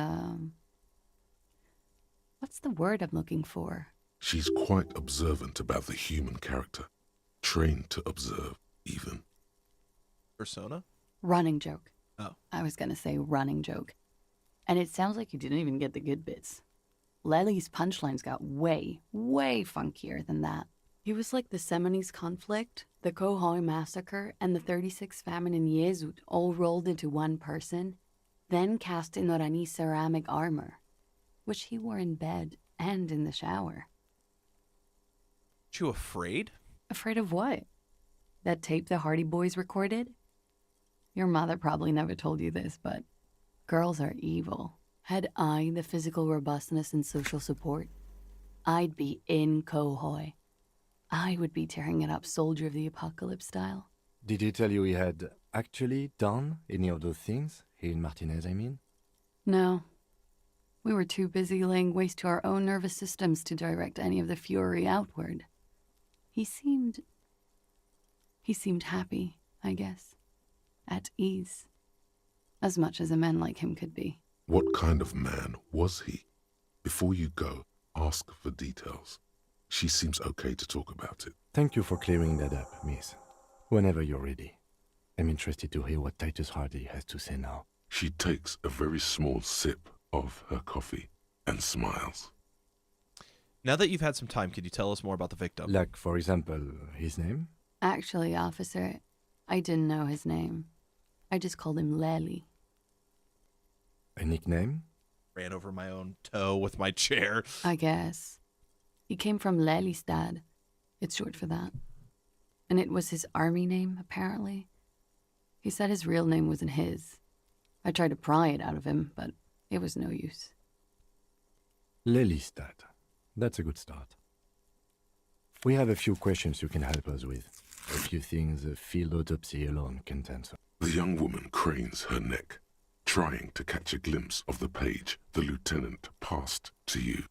what's the word I'm looking for? She's quite observant about the human character. Trained to observe, even. Persona? Running joke. Oh. I was gonna say running joke. And it sounds like you didn't even get the good bits. Lely's punchlines got way, way funkier than that. He was like the Seminese conflict, the Kohoi massacre, and the 36 famine in Yezut all rolled into one person, then cast in Orani ceramic armor, which he wore in bed and in the shower. Aren't you afraid? Afraid of what? That tape the Hardy Boys recorded? Your mother probably never told you this, but girls are evil. Had I the physical robustness and social support, I'd be in Kohoi. I would be tearing it up Soldier of the Apocalypse style. Did he tell you he had actually done any of those things? He and Martinez, I mean? No. We were too busy laying waste to our own nervous systems to direct any of the fury outward. He seemed happy, I guess. At ease. As much as a man like him could be. What kind of man was he? Before you go, ask for details. She seems okay to talk about it. Thank you for clearing that up, miss. Whenever you're ready. I'm interested to hear what Titus Hardy has to say now. She takes a very small sip of her coffee and smiles. Now that you've had some time, could you tell us more about the victim? Like, for example, his name? Actually, officer, I didn't know his name. I just called him Lely. A nickname? Ran over my own toe with my chair. I guess. He came from Lelystad. It's short for that. And it was his army name, apparently. He said his real name wasn't his. I tried to pry it out of him, but it was no use. Lelystad. That's a good start. We have a few questions you can help us with. A few things a field autopsy alone can't answer. The young woman cranes her neck, trying to catch a glimpse of the page the lieutenant passed to you.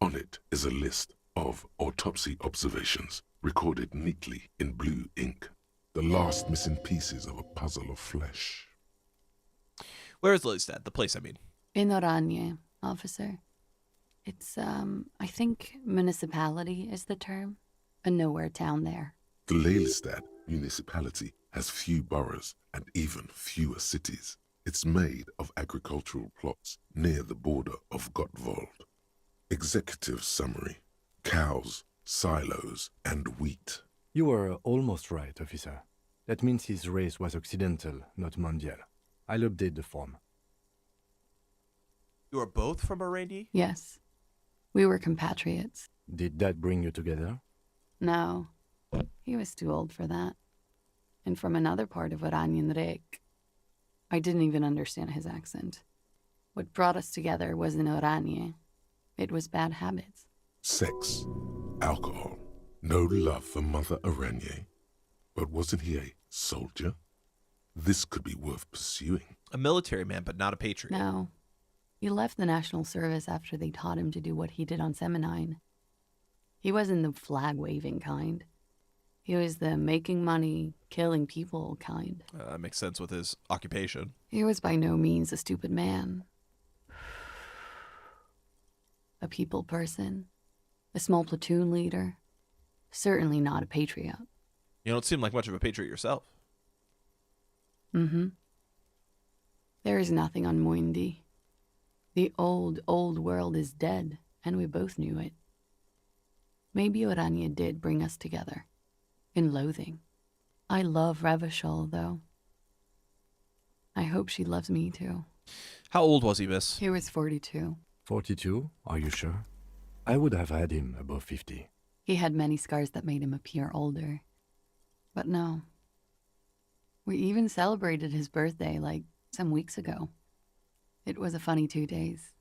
On it is a list of autopsy observations recorded neatly in blue ink. The last missing pieces of a puzzle of flesh. Where is Lelystad? The place, I mean. In Oranje, officer. It's, I think municipality is the term. A nowhere town there. The Lelystad municipality has few boroughs and even fewer cities. It's made of agricultural plots near the border of Gottwald. Executive summary: cows, silos, and wheat. You were almost right, officer. That means his race was occidental, not mondial. I'll update the form. You are both from Oranje? Yes. We were compatriots. Did that bring you together? No. He was too old for that. And from another part of Oranjenrijk. I didn't even understand his accent. What brought us together wasn't Oranje. It was bad habits. Sex, alcohol, no love for Mother Oranje. But wasn't he a soldier? This could be worth pursuing. A military man, but not a patriot. No. He left the National Service after they taught him to do what he did on Semenine. He wasn't the flag-waving kind. He was the making money, killing people kind. That makes sense with his occupation. He was by no means a stupid man. A people person. A small platoon leader. Certainly not a patriot. You don't seem like much of a patriot yourself. Mm-hmm. There is nothing on Muindi. The old, old world is dead, and we both knew it. Maybe Oranje did bring us together. In loathing. I love Revachol, though. I hope she loves me, too. How old was he, miss? He was 42. 42? Are you sure? I would have had him above 50. He had many scars that made him appear older. But no. We even celebrated his birthday, like, some weeks ago. It was a funny 2 days.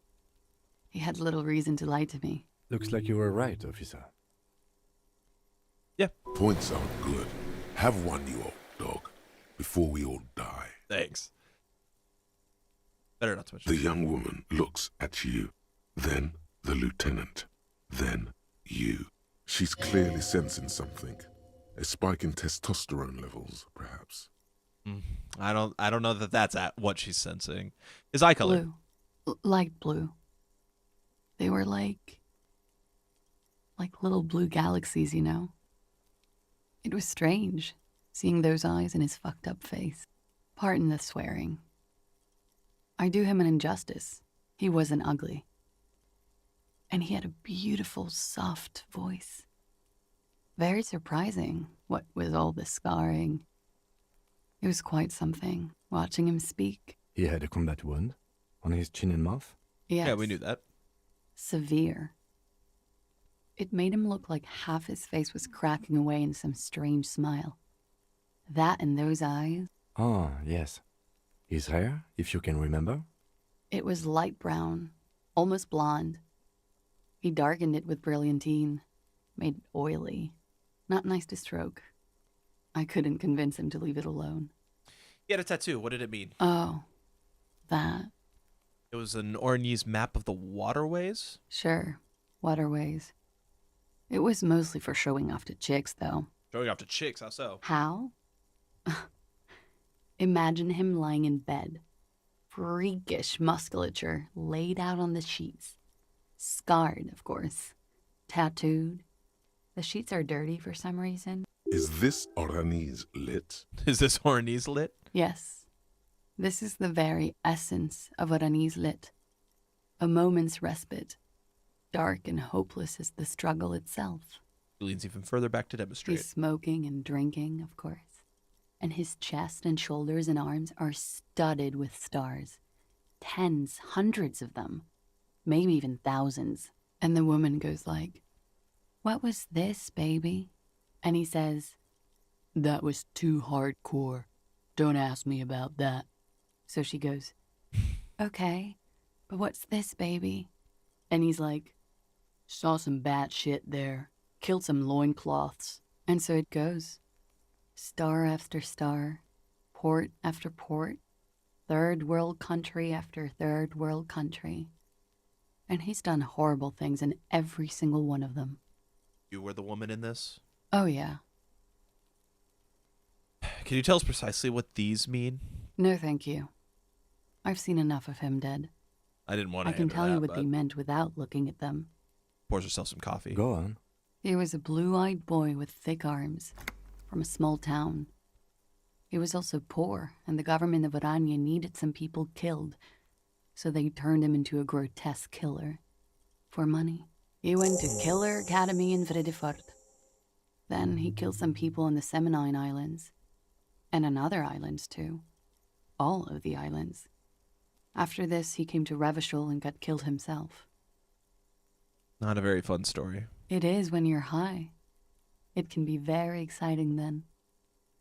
He had little reason to lie to me. Looks like you were right, officer. Yeah. Points aren't good. Have one, you old dog, before we all die. Thanks. Better not to mention. The young woman looks at you, then the lieutenant, then you. She's clearly sensing something. A spike in testosterone levels, perhaps. I don't know that that's at what she's sensing. His eye color. Blue. Light blue. They were like little blue galaxies, you know? It was strange, seeing those eyes in his fucked up face. Pardon the swearing. I do him an injustice. He wasn't ugly. And he had a beautiful, soft voice. Very surprising, what with all the scarring. It was quite something, watching him speak. He had a combat wound on his chin and mouth? Yes. Yeah, we knew that. Severe. It made him look like half his face was cracking away in some strange smile. That and those eyes. Ah, yes. His hair, if you can remember? It was light brown, almost blonde. He darkened it with brilliantine, made it oily. Not nice to stroke. I couldn't convince him to leave it alone. He had a tattoo. What did it mean? Oh, that. It was an Oranjese map of the waterways? Sure, waterways. It was mostly for showing off to chicks, though. Showing off to chicks? How so? How? Imagine him lying in bed. Freakish musculature laid out on the sheets. Scarred, of course. Tattooed. The sheets are dirty for some reason. Is this Oranese lit? Is this Oranese lit? Yes. This is the very essence of Oranese lit. A moment's respite. dark and hopeless as the struggle itself. He leans even further back to demonstrate. He's smoking and drinking, of course. And his chest and shoulders and arms are studded with stars. Tens, hundreds of them. Maybe even thousands. And the woman goes like, "What was this, baby?" And he says, "That was too hardcore. Don't ask me about that." So she goes, "Okay, but what's this, baby?" And he's like, "Saw some bat shit there. Killed some loincloths." And so it goes. Star after star, port after port, third world country after third world country. And he's done horrible things in every single one of them. You were the woman in this? Oh, yeah. Can you tell us precisely what these mean? No, thank you. I've seen enough of him dead. I didn't want to I can enter tell that, you what but they meant without looking at them. pours herself some coffee. Go on. He was a blue-eyed boy with thick arms from a small town. He was also poor, and the government of Orania needed some people killed, so they turned him into a grotesque killer. For money. He went to Killer Academy in Vredefort. Then he killed some people on the Semenine Islands. And on other islands, too. All of the islands. After this, he came to Revachol and got killed himself. Not a very fun story. It is when you're high. It can be very exciting then.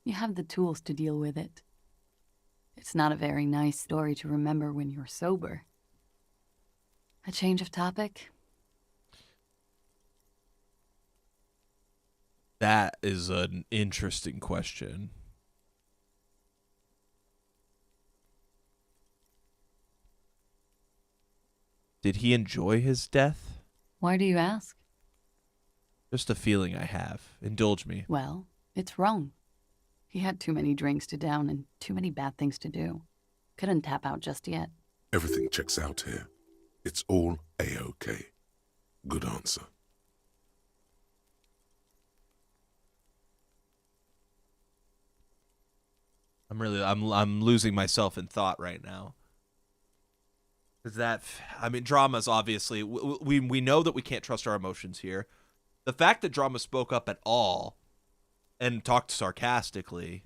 You have the tools to deal with it. It's not a very nice story to remember when you're sober. A change of topic? That is an interesting question. Did he enjoy his death? Why do you ask? Just a feeling I have. Indulge me. Well, it's wrong. He had too many drinks to down and too many bad things to do. Couldn't tap out just yet. Everything checks out here. It's all A-OK. Good answer. I'm losing myself in thought right now. Is that, I mean, Drama's obviously, we know that we can't trust our emotions here. The fact that Drama spoke up at all and talked sarcastically,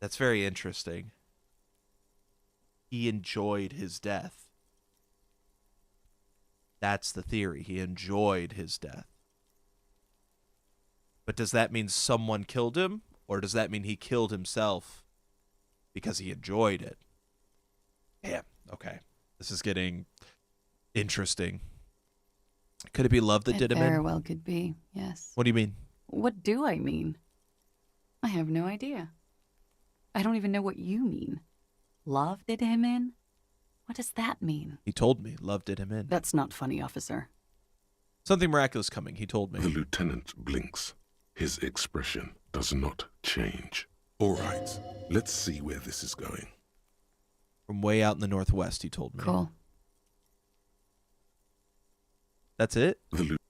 that's very interesting. He enjoyed his death. That's the theory. He enjoyed his death. But does that mean someone killed him? Or does that mean he killed himself because he enjoyed it? Damn. Okay. This is getting interesting. Could it be love that did him in? It very well could be, yes. What do you mean? What do I mean? I have no idea. I don't even know what you mean. Love did him in? What does that mean? He told me love did him in. That's not funny, officer. Something miraculous coming, he told me. The lieutenant blinks. His expression does not change. All right, let's see where this is going. From way out in the northwest, he told me. Cool. That's it?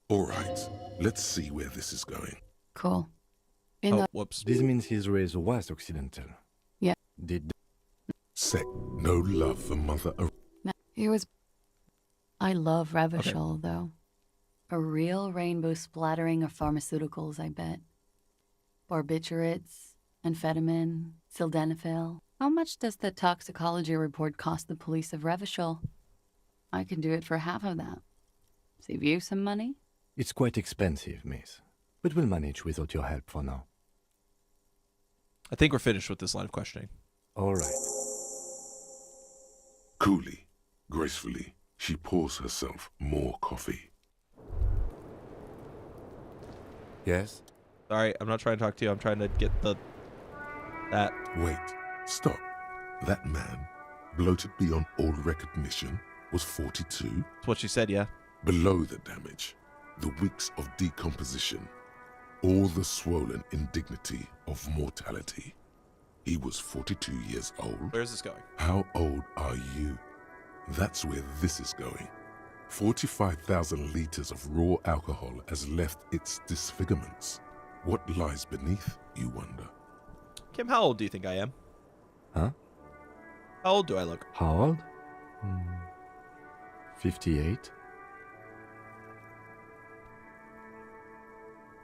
All right, let's see where this is going. Cool. Whoops. This means his race was Occidental. Yeah. Did Sec, no love for Mother. No, he was... I love Revachol, though. A real rainbow splattering of pharmaceuticals, I bet. Barbiturates, amphetamine, sildenafil. How much does the toxicology report cost the police of Revachol? I can do it for half of that. Save you some money? It's quite expensive, miss. But we'll manage without your help for now. I think we're finished with this line of questioning. All right. Coolly, gracefully, she pours herself more coffee. Yes? Sorry, I'm not trying to talk to you. I'm trying to get that. Wait, stop. That man, bloated beyond all recognition, was 42? That's what she said, yeah. Below the damage, the weeks of decomposition, all the swollen indignity of mortality. He was 42 years old. Where's this going? How old are you? That's where this is going. 45,000 liters of raw alcohol has left its disfigurements. What lies beneath, you wonder? Kim, how old do you think I am? Huh? How old do I look? How old? 58?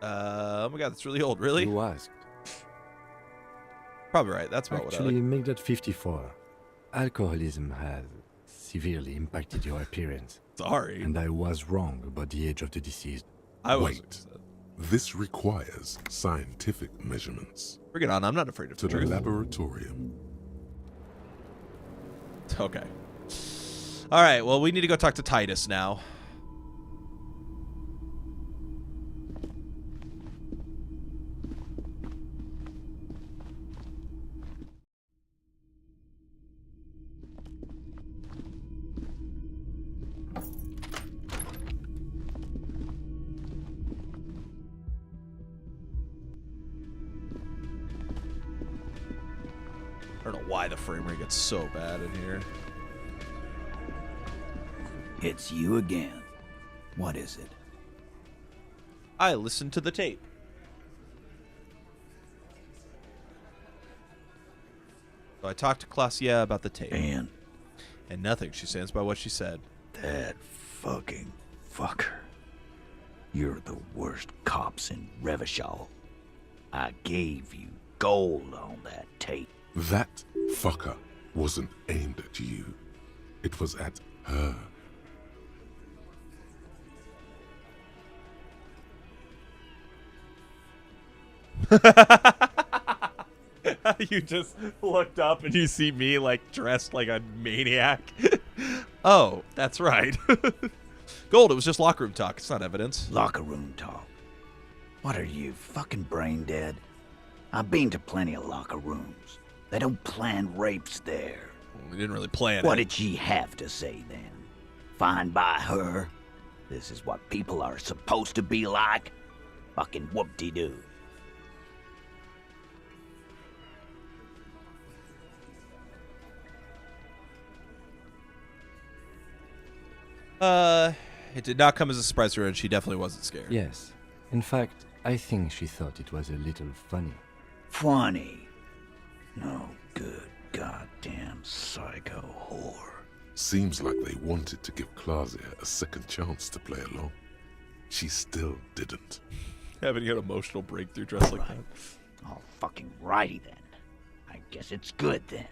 Oh my god, that's really old. Really? You asked. Probably right. That's about Actually, what I like. make that 54. Alcoholism has severely impacted your appearance. Sorry. And I was wrong about the age of the deceased. Wait. This requires scientific measurements. Bring it on. I'm not afraid of to the truth. the laboratorium. Okay. All right. Well, we need to go talk to Titus now. I don't know why the frame rate gets so bad in here. It's you again. What is it? I listened to the tape. So I talked to Clausia about the tape. And nothing. She stands by what she said. That fucking fucker. You're the worst cops in Revachol. I gave you gold on that tape. That fucker wasn't aimed at you. It was at her. You just looked up and you see me like dressed like a maniac. Oh, that's right. Gold, it was just locker room talk. It's not evidence. Locker room talk? What are you, fucking brain dead? I've been to plenty of locker rooms. They don't plan rapes there. We didn't really plan What it. did she have to say then? Fine by her? This is what people are supposed to be like? Fucking whoop-de-doo. It did not come as a surprise to her, and she definitely wasn't scared. Yes. In fact, I think she thought it was a little funny. Funny? No good goddamn psycho whore. Seems like they wanted to give Clausia a second chance to play along. She still didn't. Having an emotional breakthrough dressed like that. Oh, fucking righty then. I guess it's good then.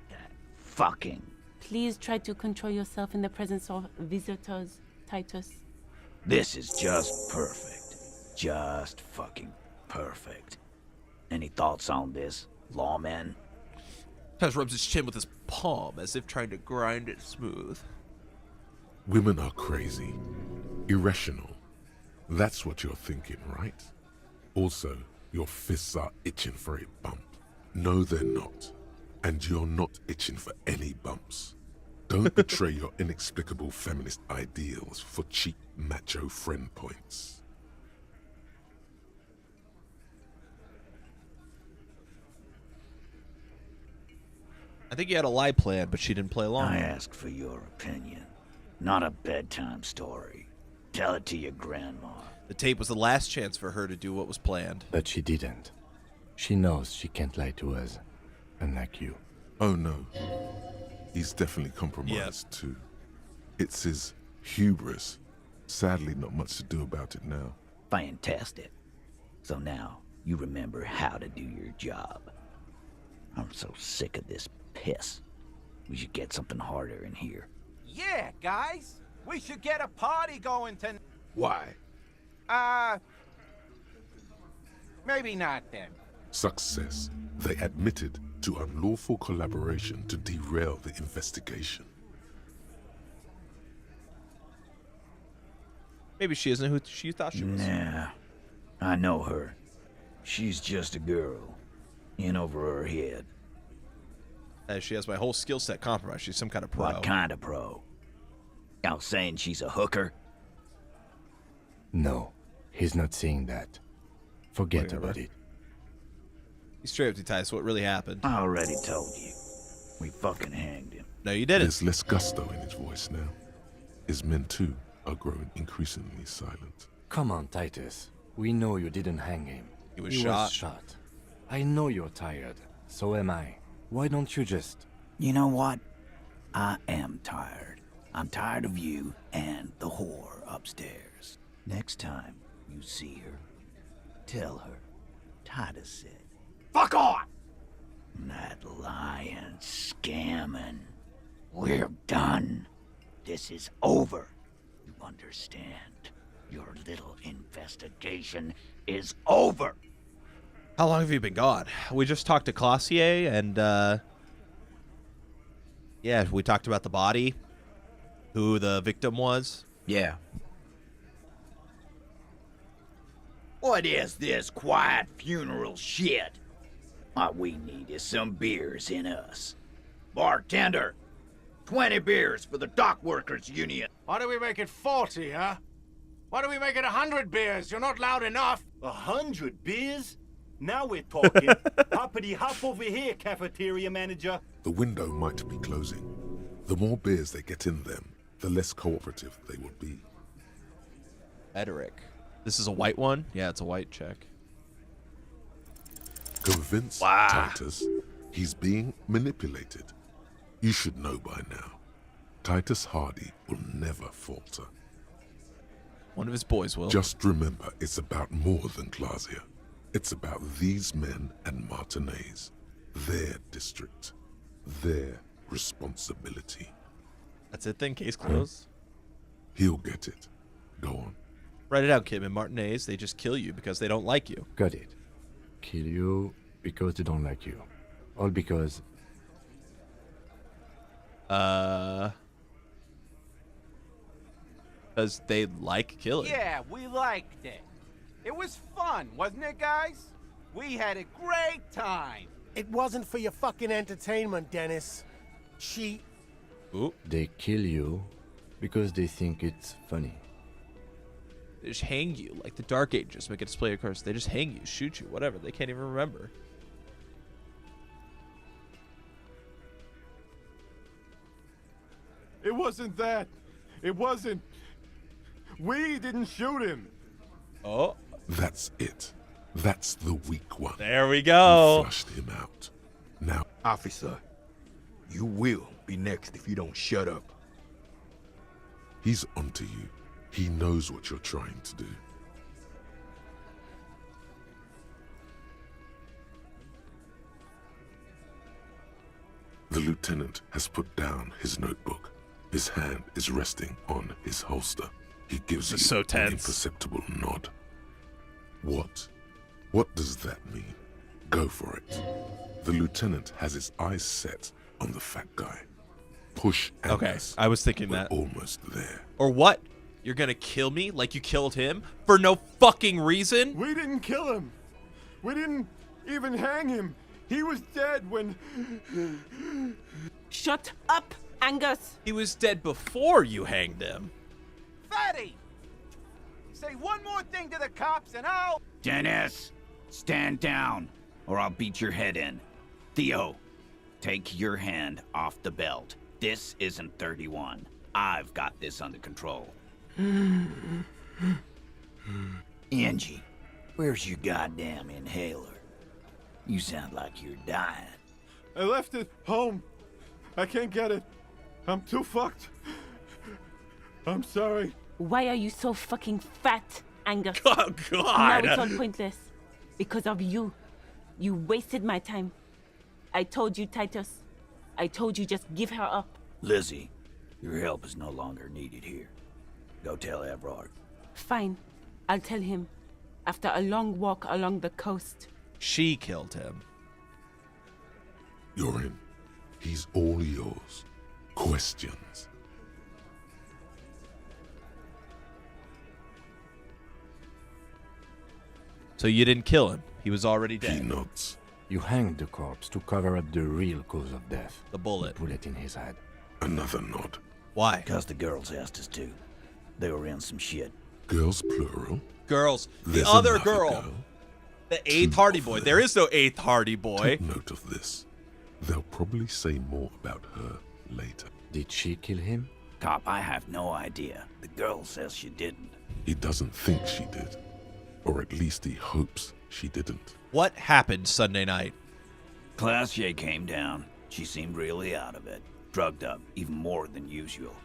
That fucking... Please try to control yourself in the presence of visitors, Titus. This is just perfect. Just fucking perfect. Any thoughts on this, lawman? Titus rubs his chin with his palm as if trying to grind it smooth. Women are crazy. Irrational. That's what you're thinking, right? Also, your fists are itching for a bump. No, they're not. And you're not itching for any bumps. Don't betray your inexplicable feminist ideals for cheap macho friend points. I think you had a lie planned, but she didn't play along. I ask for your opinion, not a bedtime story. Tell it to your grandma. The tape was the last chance for her to do what was planned. But she didn't. She knows she can't lie to us, unlike you. Oh no. He's definitely compromised too. It's his hubris. Sadly, not much to do about it now. Fantastic. So now, you remember how to do your job. I'm so sick of this piss. We should get something harder in here. Yeah, guys. We should get a party going tonight. Why? Maybe not then. Success. They admitted to unlawful collaboration to derail the investigation. Maybe she isn't who she thought she was. Nah, I know her. She's just a girl. In over her head. She has my whole skill set compromised. She's some kind of pro. What kind of pro? Y'all saying she's a hooker? No, he's not saying that. Forget about it. He's straight up to Titus. What really happened? I already told you. We fucking hanged him. No, you didn't. There's less gusto in his voice now. His men too are growing increasingly silent. Come on, Titus. We know you didn't hang him. He was shot. shot. I know you're tired. So am I. Why don't you just... You know what? I am tired. I'm tired of you and the whore upstairs. Next time you see her, tell her Titus said, Fuck off! That lying, scamming. We're done. This is over. You understand? Your little investigation is over. How long have you been gone? We just talked to Classier, and yeah, we talked about the body, who the victim was. Yeah. What is this quiet funeral shit? What we need is some beers in us. Bartender, 20 beers for the Dock Workers Union. Why do we make it 40, huh? Why do we make it 100 beers? You're not loud enough. 100 beers? Now we're talking. Hoppity hop over here, cafeteria manager. The window might be closing. The more beers they get in them, the less cooperative they will be. Edric. This is a white one? Yeah, it's a white check. Convince Titus he's being manipulated. You should know by now. Titus Hardy will never falter. One of his boys will. Just remember, it's about more than Glasia. It's about these men and Martinez. Their district. Their responsibility. That's it then, case closed. He'll get it. Go on. Write it out, Kim. And Martinez, they just kill you because they don't like you. Got it. Kill you because they don't like you. All because... Because they like killing. Yeah, we liked it. It was fun, wasn't it, guys? We had a great time. It wasn't for your fucking entertainment, Dennis. She... Ooh. They kill you because they think it's funny. They just hang you like the Dark Ages. Make a display of curse. They just hang you, shoot you, whatever. They can't even remember. It wasn't that. It wasn't. We didn't shoot him. Oh. That's it. That's the weak one. There we go. You flushed him out. Now, officer, you will be next if you don't shut up. He's onto you. He knows what you're trying to do. The lieutenant has put down his notebook. His hand is resting on his holster. He gives you an imperceptible nod. What? What does that mean? Go for it. The lieutenant has his eyes set on the fat guy. Push Angus. Okay, I was thinking We're that. almost there. Or what? You're gonna kill me like you killed him? For no fucking reason? We didn't kill him. We didn't even hang him. He was dead when... Shut up, Angus! He was dead before you hanged him. Fatty! Say one more thing to the cops and I'll... Dennis, stand down, or I'll beat your head in. Theo, take your hand off the belt. This isn't 31. I've got this under control. Angie, where's your goddamn inhaler? You sound like you're dying. I left it home. I can't get it. I'm too fucked. I'm sorry. Why are you so fucking fat, Angus? Oh, God. Now it's all pointless. Because of you. You wasted my time. I told you, Titus. I told you just give her up. Lizzie, your help is no longer needed here. Go tell Everard. Fine. I'll tell him. After a long walk along the coast. She killed him. You're in. He's all yours. Questions? So you didn't kill him. He was already dead. He nods. You hanged the corpse to cover up the real cause of death. The bullet. The bullet in his head. Another nod. Why? Because the girls asked us to. They were in some shit. Girls plural? Girls. There's the other another girl. The eighth Hardy Boy. There is no eighth Hardy Boy. Take note of this. They'll probably say more about her later. Did she kill him? Cop, I have no idea. The girl says she didn't. He doesn't think she did. Or at least he hopes she didn't. What happened Sunday night? Classier came down. She seemed really out of it. Drugged up, even more than usual.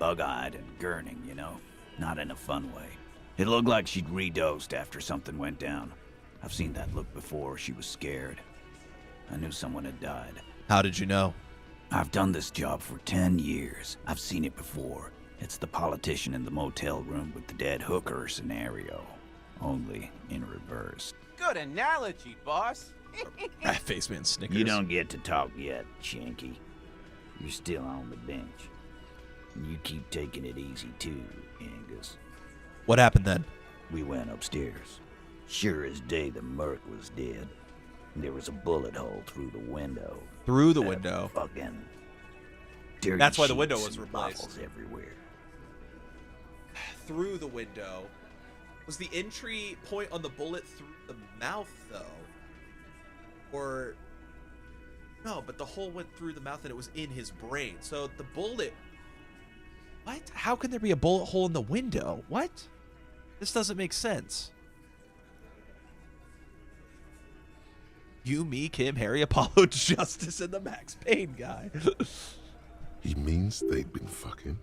bug-eyed and gurning, you know? Not in a fun way. It looked like she'd redosed after something went down. I've seen that look before. She was scared. I knew someone had died. How did you know? I've done this job for 10 years. I've seen it before. It's the politician in the motel room with the dead hooker scenario. Only in reverse. Good analogy, boss. Faceman snickers. You don't get to talk yet, Shanky. You're still on the bench. And you keep taking it easy too, Angus. What happened then? We went upstairs. Sure as day the Merc was dead. There was a bullet hole through the window. Through the window? Fucking dirty. That's why the window sheets was and replaced. bottles everywhere. Through the window. Was the entry point on the bullet through the mouth, though? Or... No, but the hole went through the mouth and it was in his brain. So the bullet... What? How can there be a bullet hole in the window? What? This doesn't make sense. You, me, Kim, Harry, Apollo, Justice, and the Max Payne guy. He means they'd been fucking?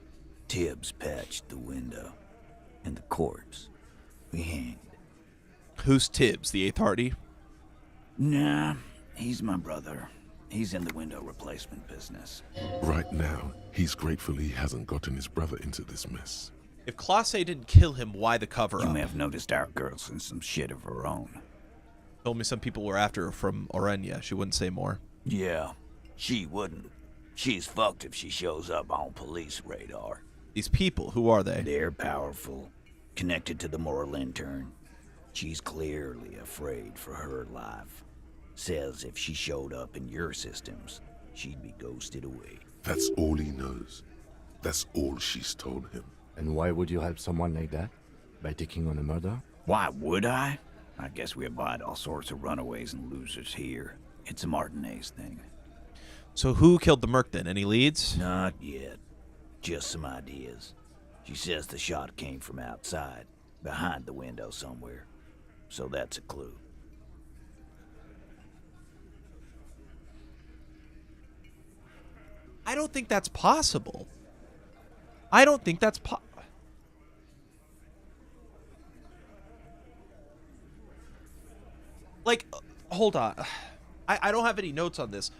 Tibbs patched the window. And the corpse. We hanged. Who's Tibbs, the Eighth Hardy? Nah, he's my brother. He's in the window replacement business. Right now, he's grateful he hasn't gotten his brother into this mess. If Classe didn't kill him, why the cover-up? You may have noticed our girl's in some shit of her own. Told me some people were after her from Orenya. She wouldn't say more. Yeah, she wouldn't. She's fucked if she shows up on police radar. These people, who are they? They're powerful. Connected to the moral intern. She's clearly afraid for her life. Says if she showed up in your systems, she'd be ghosted away. That's all he knows. That's all she's told him. And why would you help someone like that? By taking on a murder? Why would I? I guess we abide all sorts of runaways and losers here. It's a Martinez thing. So who killed the Merc then? Any leads? Not yet. Just some ideas. She says the shot came from outside, behind the window somewhere. So that's a clue. I don't think that's possible. I don't think that's Like, hold on. I don't have any notes on this.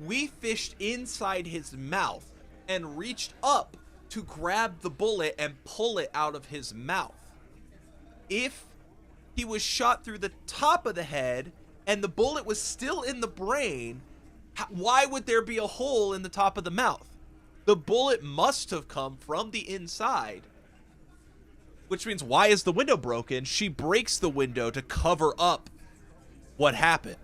We fished inside his mouth and reached up to grab the bullet and pull it out of his mouth. If he was shot through the top of the head and the bullet was still in the brain, why would there be a hole in the top of the mouth? The bullet must have come from the inside. Which means, why is the window broken? She breaks the window to cover up what happened.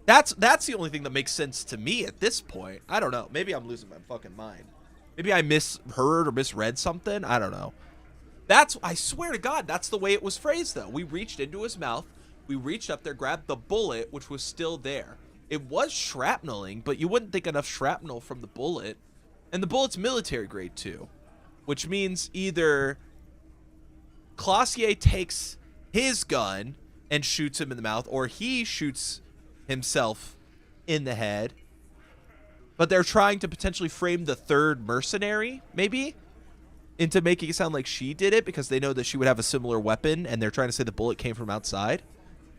That's the only thing that makes sense to me at this point. I don't know. Maybe I'm losing my fucking mind. Maybe I misheard or misread something. I don't know. I swear to God, that's the way it was phrased, though. We reached into his mouth. We reached up there, grabbed the bullet, which was still there. It was shrapneling, but you wouldn't think enough shrapnel from the bullet. And the bullet's military grade, too. Which means either Classier takes his gun and shoots him in the mouth, or he shoots himself in the head. But they're trying to potentially frame the third mercenary, maybe, into making it sound like she did it because they know that she would have a similar weapon, and they're trying to say the bullet came from outside.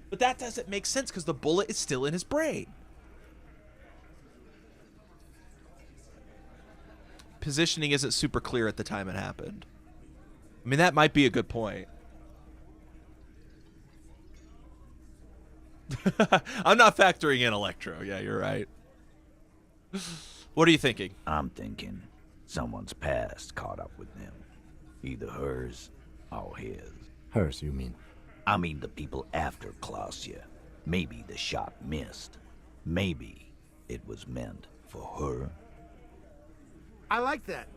But that doesn't make sense because the bullet is still in his brain. Positioning isn't super clear at the time it happened. I mean, that might be a good point. I'm not factoring in Electro. Yeah, you're right. What are you thinking? I'm thinking someone's past caught up with them. Either hers or his. Hers, you mean? I mean the people after Clausia. Maybe the shot missed. Maybe it was meant for her. I like that.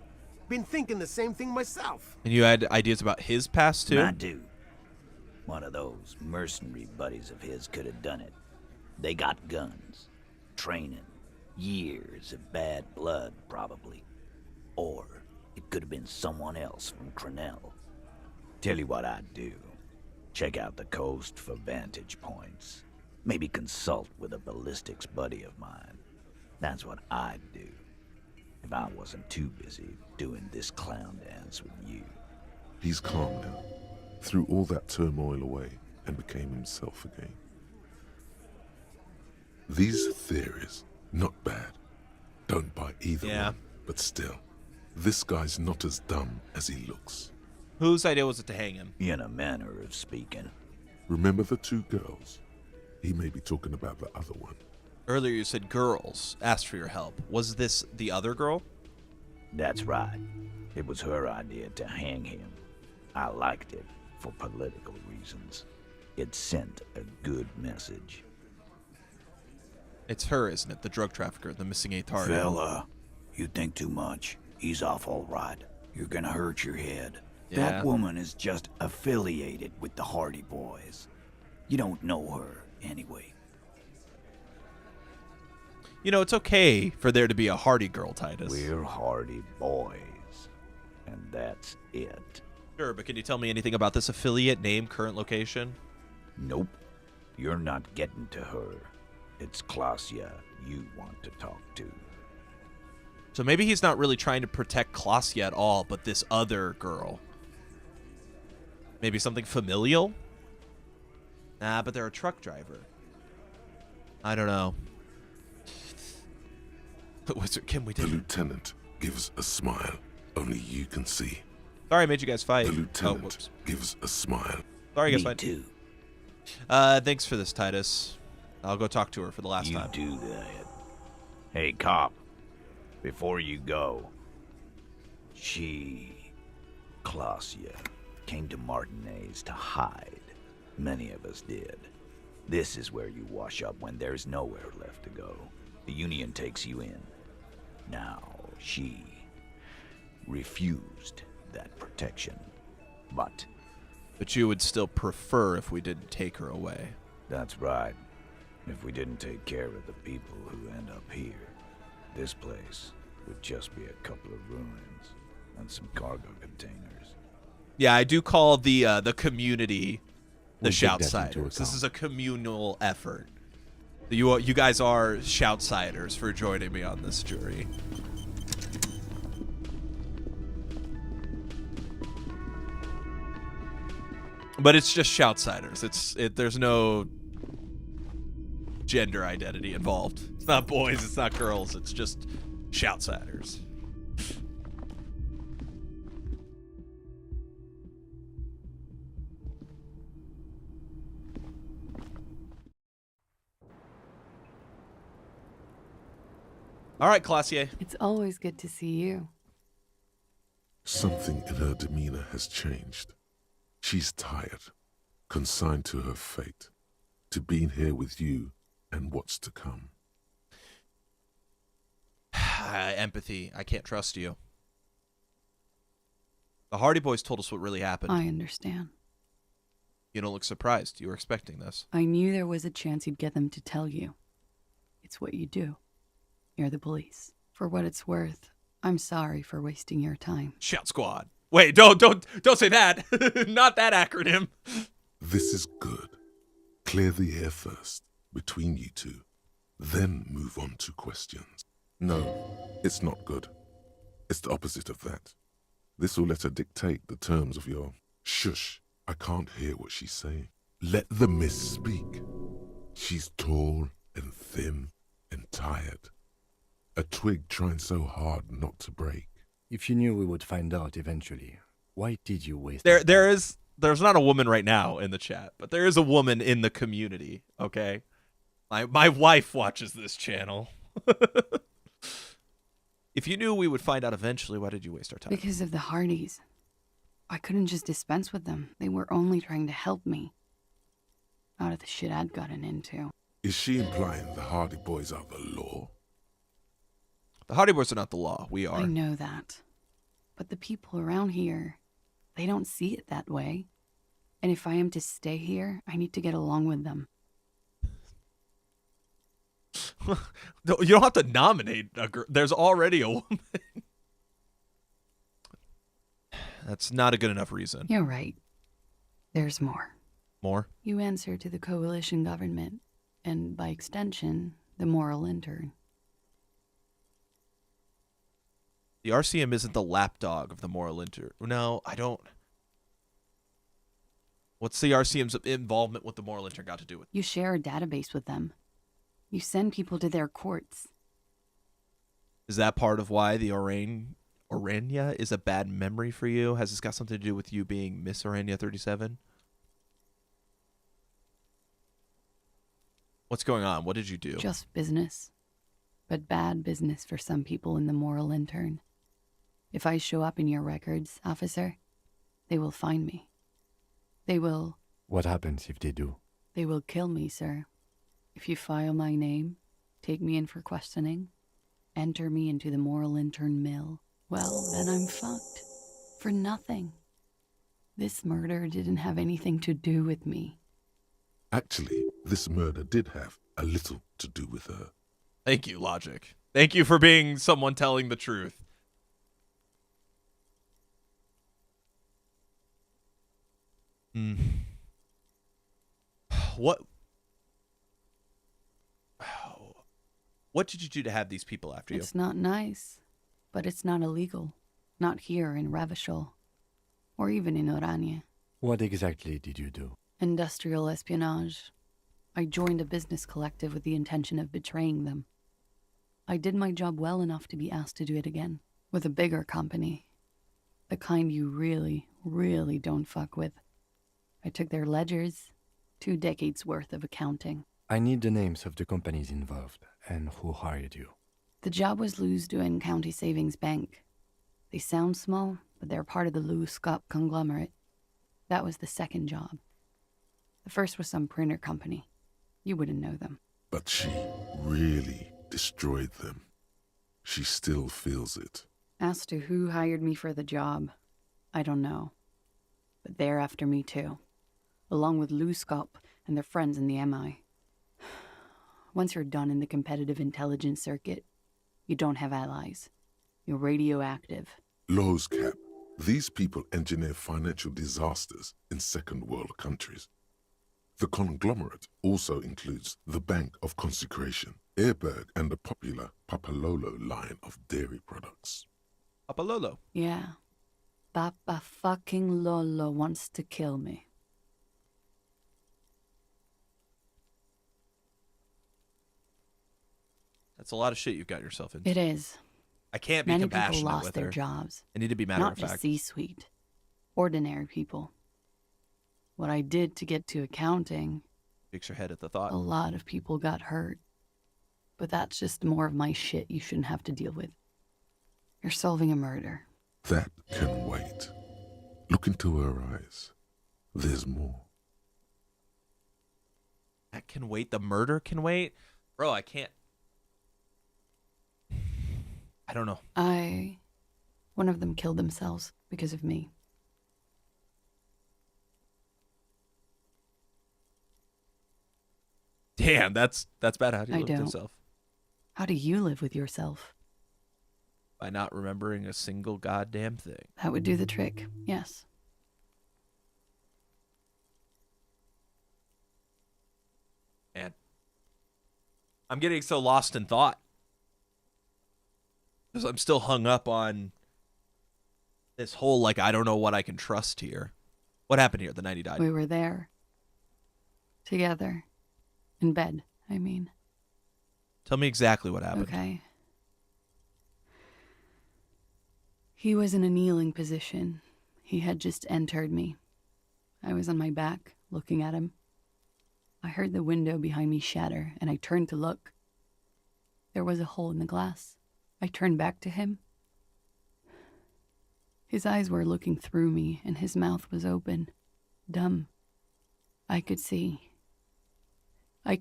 Been thinking the same thing myself. And you had ideas about his past, too? I do. One of those mercenary buddies of his could have done it. They got guns, training, years of bad blood, probably. Or it could have been someone else from Crenell. Tell you what I'd do. Check out the coast for vantage points. Maybe consult with a ballistics buddy of mine. That's what I'd do. if I wasn't too busy doing this clown dance with you. He's calm now, threw all that turmoil away and became himself again. These theories, not bad. Don't buy either one, but still, this guy's not as dumb as he looks. Whose idea was it to hang him? In a manner of speaking. Remember the two girls? He may be talking about the other one. Earlier you said girls asked for your help. Was this the other girl? That's right. It was her idea to hang him. I liked it for political reasons. It sent a good message. It's her, isn't it? The drug trafficker, the missing eighth heart. Fella, you think too much. He's off all right. You're gonna hurt your head. Yeah. That woman is just affiliated with the Hardy Boys. You don't know her, anyway. You know, it's okay for there to be a Hardy girl, Titus. We're Hardy Boys. And that's it. Sure, but can you tell me anything about this affiliate, name, current location? Nope. You're not getting to her. It's Klasia you want to talk to. So maybe he's not really trying to protect Klasia at all, but this other girl. Maybe something familial? Nah, but they're a truck driver. I don't know. But Wizard Kim, we did. The lieutenant gives a smile only you can see. Sorry I made you guys fight. The lieutenant gives a smile. Sorry, guys. Me too. Thanks for this, Titus. I'll go talk to her for the last time. You do that. Hey, cop. Before you go, Klasia, came to Martinez to hide. Many of us did. This is where you wash up when there's nowhere left to go. The Union takes you in. Now, she refused that protection. But you would still prefer if we didn't take her away. That's right. If we didn't take care of the people who end up here, this place would just be a couple of ruins and some cargo containers. Yeah, I do call the community the We'll take that into Shoutsiders. This account. is a communal effort. You guys are Shoutsiders for joining me on this jury. But it's just Shoutsiders. There's no gender identity involved. It's not boys, it's not girls, it's just Shoutsiders. All right, Classier. It's always good to see you. Something in her demeanor has changed. She's tired, consigned to her fate, to being here with you and what's to come. Empathy. I can't trust you. The Hardy Boys told us what really happened. I understand. You don't look surprised. You were expecting this. I knew there was a chance you'd get them to tell you. It's what you do. You're the police. For what it's worth, I'm sorry for wasting your time. Shout Squad. Wait, don't say that. Not that acronym. This is good. Clear the air first, between you two. Then move on to questions. No, it's not good. It's the opposite of that. This will let her dictate the terms of your... Shush, I can't hear what she's saying. Let the miss speak. She's tall and thin and tired. A twig trying so hard not to break. If you knew we would find out eventually, why did you waste There's not a woman right now in the chat, but there is a woman in the community, okay? My wife watches this channel. If you knew we would find out eventually, why did you waste our time? Because of the Hardys. I couldn't just dispense with them. They were only trying to help me. Out of the shit I'd gotten into. Is she implying the Hardy Boys are the law? The Hardy Boys are not the law. We are. I know that. But the people around here, they don't see it that way. And if I am to stay here, I need to get along with them. You don't have to nominate a girl. There's already a woman. That's not a good enough reason. You're right. There's more. More? You answer to the coalition government, and by extension, the moral intern. The RCM isn't the lapdog of the moral inter. No, I don't. What's the RCM's involvement with the moral intern got to do with it? You share a database with them. You send people to their courts. Is that part of why the Orania is a bad memory for you? Has this got something to do with you being Miss Orania 37? What's going on? What did you do? Just business. But bad business for some people in the moral intern. If I show up in your records, officer, they will find me. They will... What happens if they do? They will kill me, sir. If you file my name, take me in for questioning, enter me into the moral intern mill, well, then I'm fucked. For nothing. This murder didn't have anything to do with me. Actually, this murder did have a little to do with her. Thank you, Logic. Thank you for being someone telling the truth. What did you do to have these people after you? It's not nice, but it's not illegal. Not here in Ravishol, or even in Orania. What exactly did you do? Industrial espionage. I joined a business collective with the intention of betraying them. I did my job well enough to be asked to do it again, with a bigger company. The kind you really, really don't fuck with. I took their ledgers, 2 decades worth of accounting. I need the names of the companies involved and who hired you. The job was Lou's-Duin County Savings Bank. They sound small, but they're part of the Lou-Scop conglomerate. That was the second job. The first was some printer company. You wouldn't know them. But she really destroyed them. She still feels it. As to who hired me for the job, I don't know. But they're after me too, along with Lou-Scop and their friends in the MI. Once you're done in the competitive intelligence circuit, you don't have allies. You're radioactive. Low's cap. These people engineer financial disasters in second world countries. The conglomerate also includes the Bank of Consecration, Airberg, and the popular Papalolo line of dairy products. Papalolo? Yeah. Papa fucking Lolo wants to kill me. That's a lot of shit you've got yourself into. It is. I can't be Many compassionate people lost with their her. jobs. I need to be matter Not of just fact. C-suite. Ordinary people. What I did to get to accounting... Shakes your head at the thought. A lot of people got hurt. But that's just more of my shit you shouldn't have to deal with. You're solving a murder. That can wait. Look into her eyes. There's more. That can wait. The murder can wait? Bro, I can't. I don't know. One of them killed themselves because of me. Damn, that's bad. How do you live with don't. yourself? How do you live with yourself? By not remembering a single goddamn thing. That would do the trick, yes. Man. I'm getting so lost in thought. Because I'm still hung up on this whole, like, I don't know what I can trust here. What happened here the night he died? We were there. Together. In bed, I mean. Tell me exactly what happened. Okay. He was in a kneeling position. He had just entered me. I was on my back, looking at him. I heard the window behind me shatter, and I turned to look. There was a hole in the glass. I turned back to him. His eyes were looking through me, and his mouth was open. Dumb. I could see. I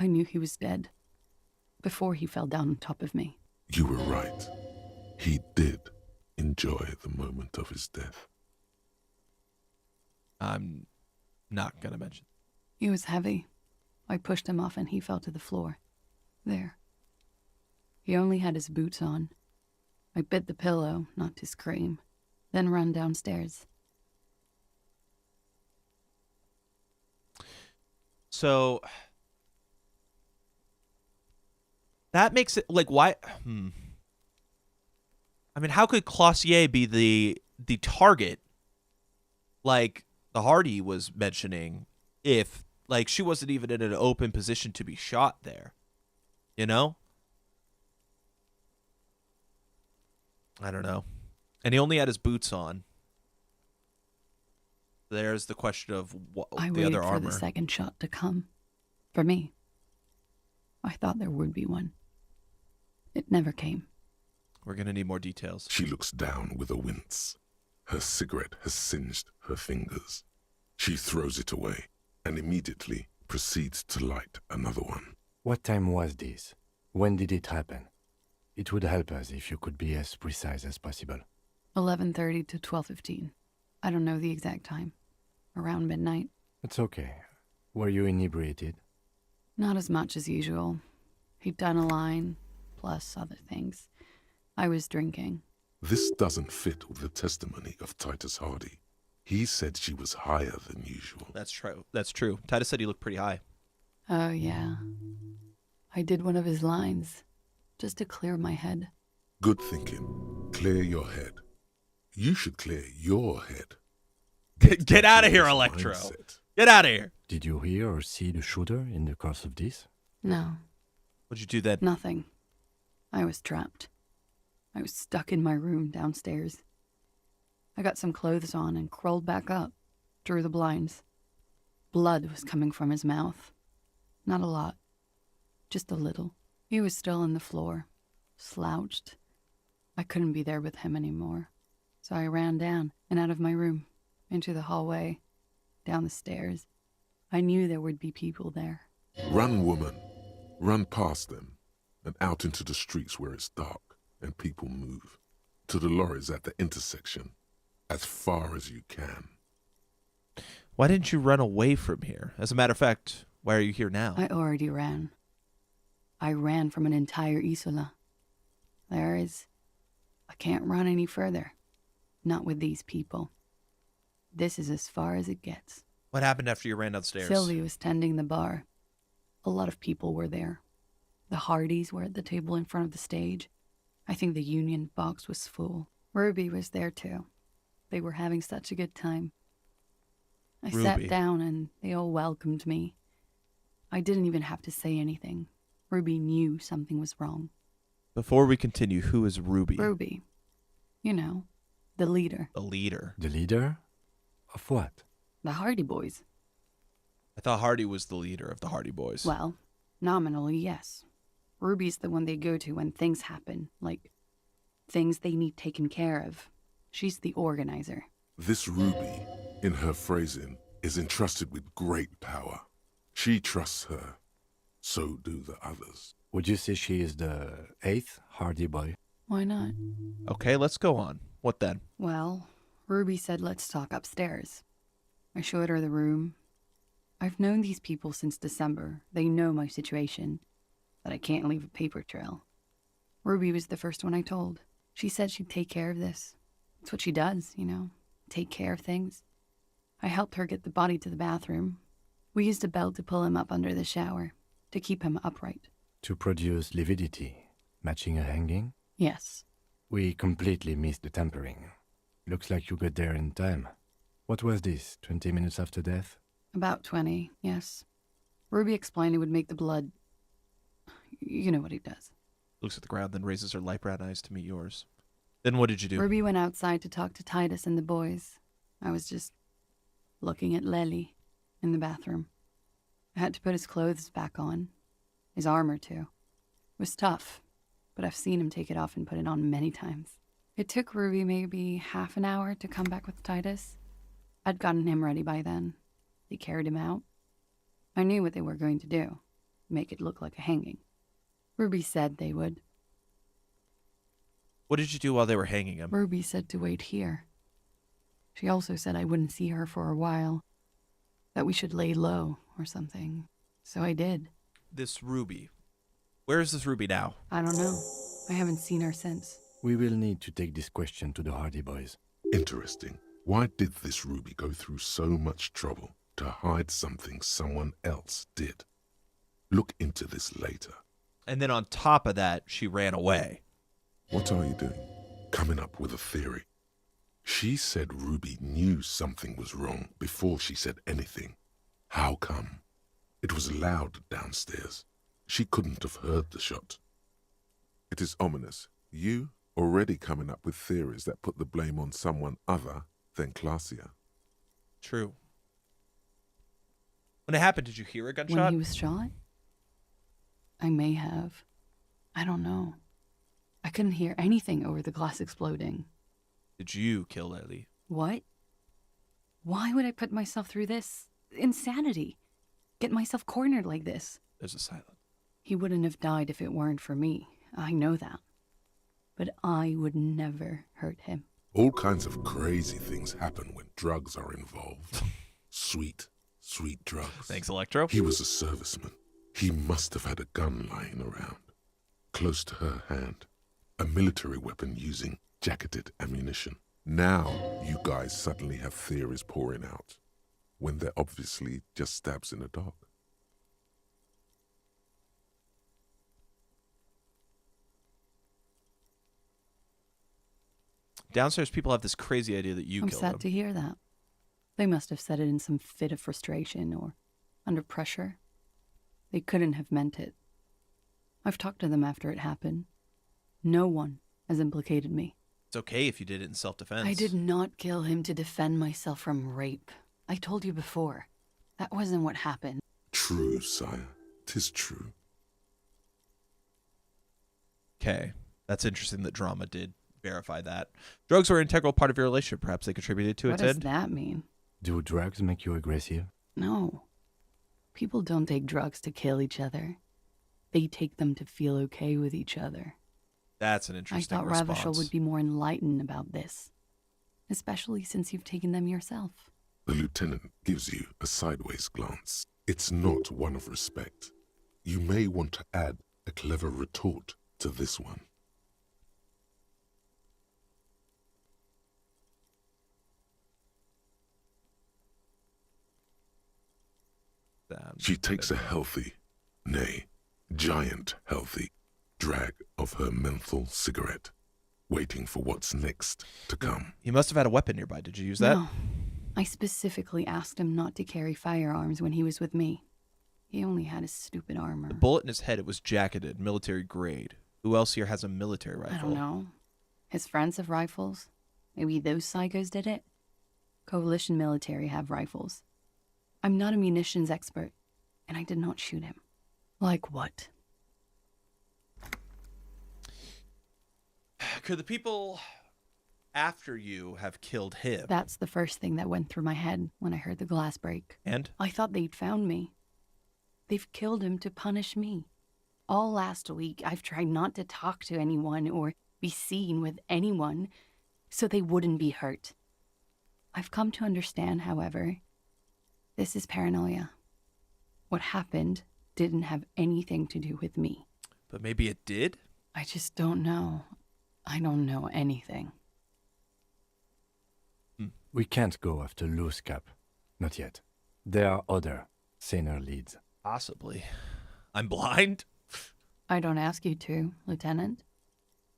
knew he was dead. Before he fell down on top of me. You were right. He did enjoy the moment of his death. I'm not gonna mention. He was heavy. I pushed him off and he fell to the floor. There. He only had his boots on. I bit the pillow, not to scream, then ran downstairs. So that makes it like why I mean, how could Clossier be the target, like the Hardy was mentioning, if like she wasn't even in an open position to be shot there? You know? I don't know. And he only had his boots on. There's the question of I the waited other for armor. the second shot to come. For me. I thought there would be one. It never came. We're going to need more details. She looks down with a wince. Her cigarette has singed her fingers. She throws it away and immediately proceeds to light another one. What time was this? When did it happen? It would help us if you could be as precise as possible. 11:30 to 12:15. I don't know the exact time. Around midnight. It's okay. Were you inebriated? Not as much as usual. He'd done a line, plus other things. I was drinking. This doesn't fit with the testimony of Titus Hardy. He said she was higher than usual. That's true. That's true. Titus said he looked pretty high. Oh, yeah. I did one of his lines, just to clear my head. Good thinking. Clear your head. You should clear your head. Get out of here, Electro. Mindset. Get out of here. Did you hear or see the shooter in the course of this? No. What'd you do then? Nothing. I was trapped. I was stuck in my room downstairs. I got some clothes on and crawled back up, drew the blinds. Blood was coming from his mouth. Not a lot. Just a little. He was still on the floor, slouched. I couldn't be there with him anymore. So I ran down and out of my room, into the hallway, down the stairs. I knew there would be people there. Run, woman. Run past them and out into the streets where it's dark and people move. To the lorries at the intersection, as far as you can. Why didn't you run away from here? As a matter of fact, why are you here now? I already ran. I ran from an entire Isola. I can't run any further. Not with these people. This is as far as it gets. What happened after you ran downstairs? Sylvie was tending the bar. A lot of people were there. The Hardys were at the table in front of the stage. I think the Union box was full. Ruby was there too. They were having such a good time. I sat down and they all welcomed me. I didn't even have to say anything. Ruby knew something was wrong. Before we continue, who is Ruby? Ruby. You know, the leader. The leader. The leader? Of what? The Hardy Boys. I thought Hardy was the leader of the Hardy Boys. Well, nominally, yes. Ruby's the one they go to when things happen, like things they need taken care of. She's the organizer. This Ruby, in her phrasing, is entrusted with great power. She trusts her. So do the others. Would you say she is the 8th Hardy Boy? Why not? Okay, let's go on. What then? Well, Ruby said let's talk upstairs. I showed her the room. I've known these people since December. They know my situation, that I can't leave a paper trail. Ruby was the first one I told. She said she'd take care of this. It's what she does, you know, take care of things. I helped her get the body to the bathroom. We used a belt to pull him up under the shower, to keep him upright. To produce lividity, matching a hanging? Yes. We completely missed the tampering. Looks like you got there in time. What was this, 20 minutes after death? About 20, yes. Ruby explained it would make the blood... You know what he does. Looks at the ground, then raises her light brown eyes to meet yours. Then what did you do? Ruby went outside to talk to Titus and the boys. I was just looking at Lely in the bathroom. I had to put his clothes back on. His armor, too. It was tough, but I've seen him take it off and put it on many times. It took Ruby maybe half an hour to come back with Titus. I'd gotten him ready by then. They carried him out. I knew what they were going to do. Make it look like a hanging. Ruby said they would. What did you do while they were hanging him? Ruby said to wait here. She also said I wouldn't see her for a while. That we should lay low or something. So I did. This Ruby. Where is this Ruby now? I don't know. I haven't seen her since. We will need to take this question to the Hardy Boys. Interesting. Why did this Ruby go through so much trouble to hide something someone else did? Look into this later. And then on top of that, she ran away. What are you doing? coming up with a theory. She said Ruby knew something was wrong before she said anything. How come? It was loud downstairs. She couldn't have heard the shot. It is ominous. You already coming up with theories that put the blame on someone other than Clausia. True. When it happened, did you hear a gunshot? When he was shot? I may have. I don't know. I couldn't hear anything over the glass exploding. Did you kill Ellie? What? Why would I put myself through this insanity? Get myself cornered like this? There's a silence. He wouldn't have died if it weren't for me. I know that. But I would never hurt him. All kinds of crazy things happen when drugs are involved. Sweet, sweet drugs. Thanks, Electro. He was a serviceman. He must have had a gun lying around, close to her hand. A military weapon using jacketed ammunition. Now you guys suddenly have theories pouring out, when they're obviously just stabs in the dark. Downstairs, people have this crazy idea that you I'm killed sad him. to hear that. They must have said it in some fit of frustration or under pressure. They couldn't have meant it. I've talked to them after it happened. No one has implicated me. It's okay if you did it in self-defense. I did not kill him to defend myself from rape. I told you before. That wasn't what happened. True, sire. 'Tis true. Okay. That's interesting that drama did verify that. Drugs were an integral part of your relationship. Perhaps they contributed to its What does end? that mean? Do drugs make you aggressive? No. People don't take drugs to kill each other. They take them to feel okay with each other. That's an interesting I thought response. Ravishal would be more enlightened about this. Especially since you've taken them yourself. The lieutenant gives you a sideways glance. It's not one of respect. You may want to add a clever retort to this one. She takes a healthy, nay, giant healthy, drag of her menthol cigarette, waiting for what's next to come. He must have had a weapon nearby. Did you use that? No. I specifically asked him not to carry firearms when he was with me. He only had his stupid armor. The bullet in his head, it was jacketed, military grade. Who else here has a military rifle? I don't know. His friends have rifles. Maybe those psychos did it. Coalition military have rifles. I'm not a munitions expert, and I did not shoot him. Like what? Could the people after you have killed him? That's the first thing that went through my head when I heard the glass break. And? I thought they'd found me. They've killed him to punish me. All last week, I've tried not to talk to anyone or be seen with anyone so they wouldn't be hurt. I've come to understand, however, this is paranoia. What happened didn't have anything to do with me. But maybe it did? I just don't know. I don't know anything. We can't go after Loose Cap. Not yet. There are other, saner leads. Possibly. I'm blind? I don't ask you to, Lieutenant.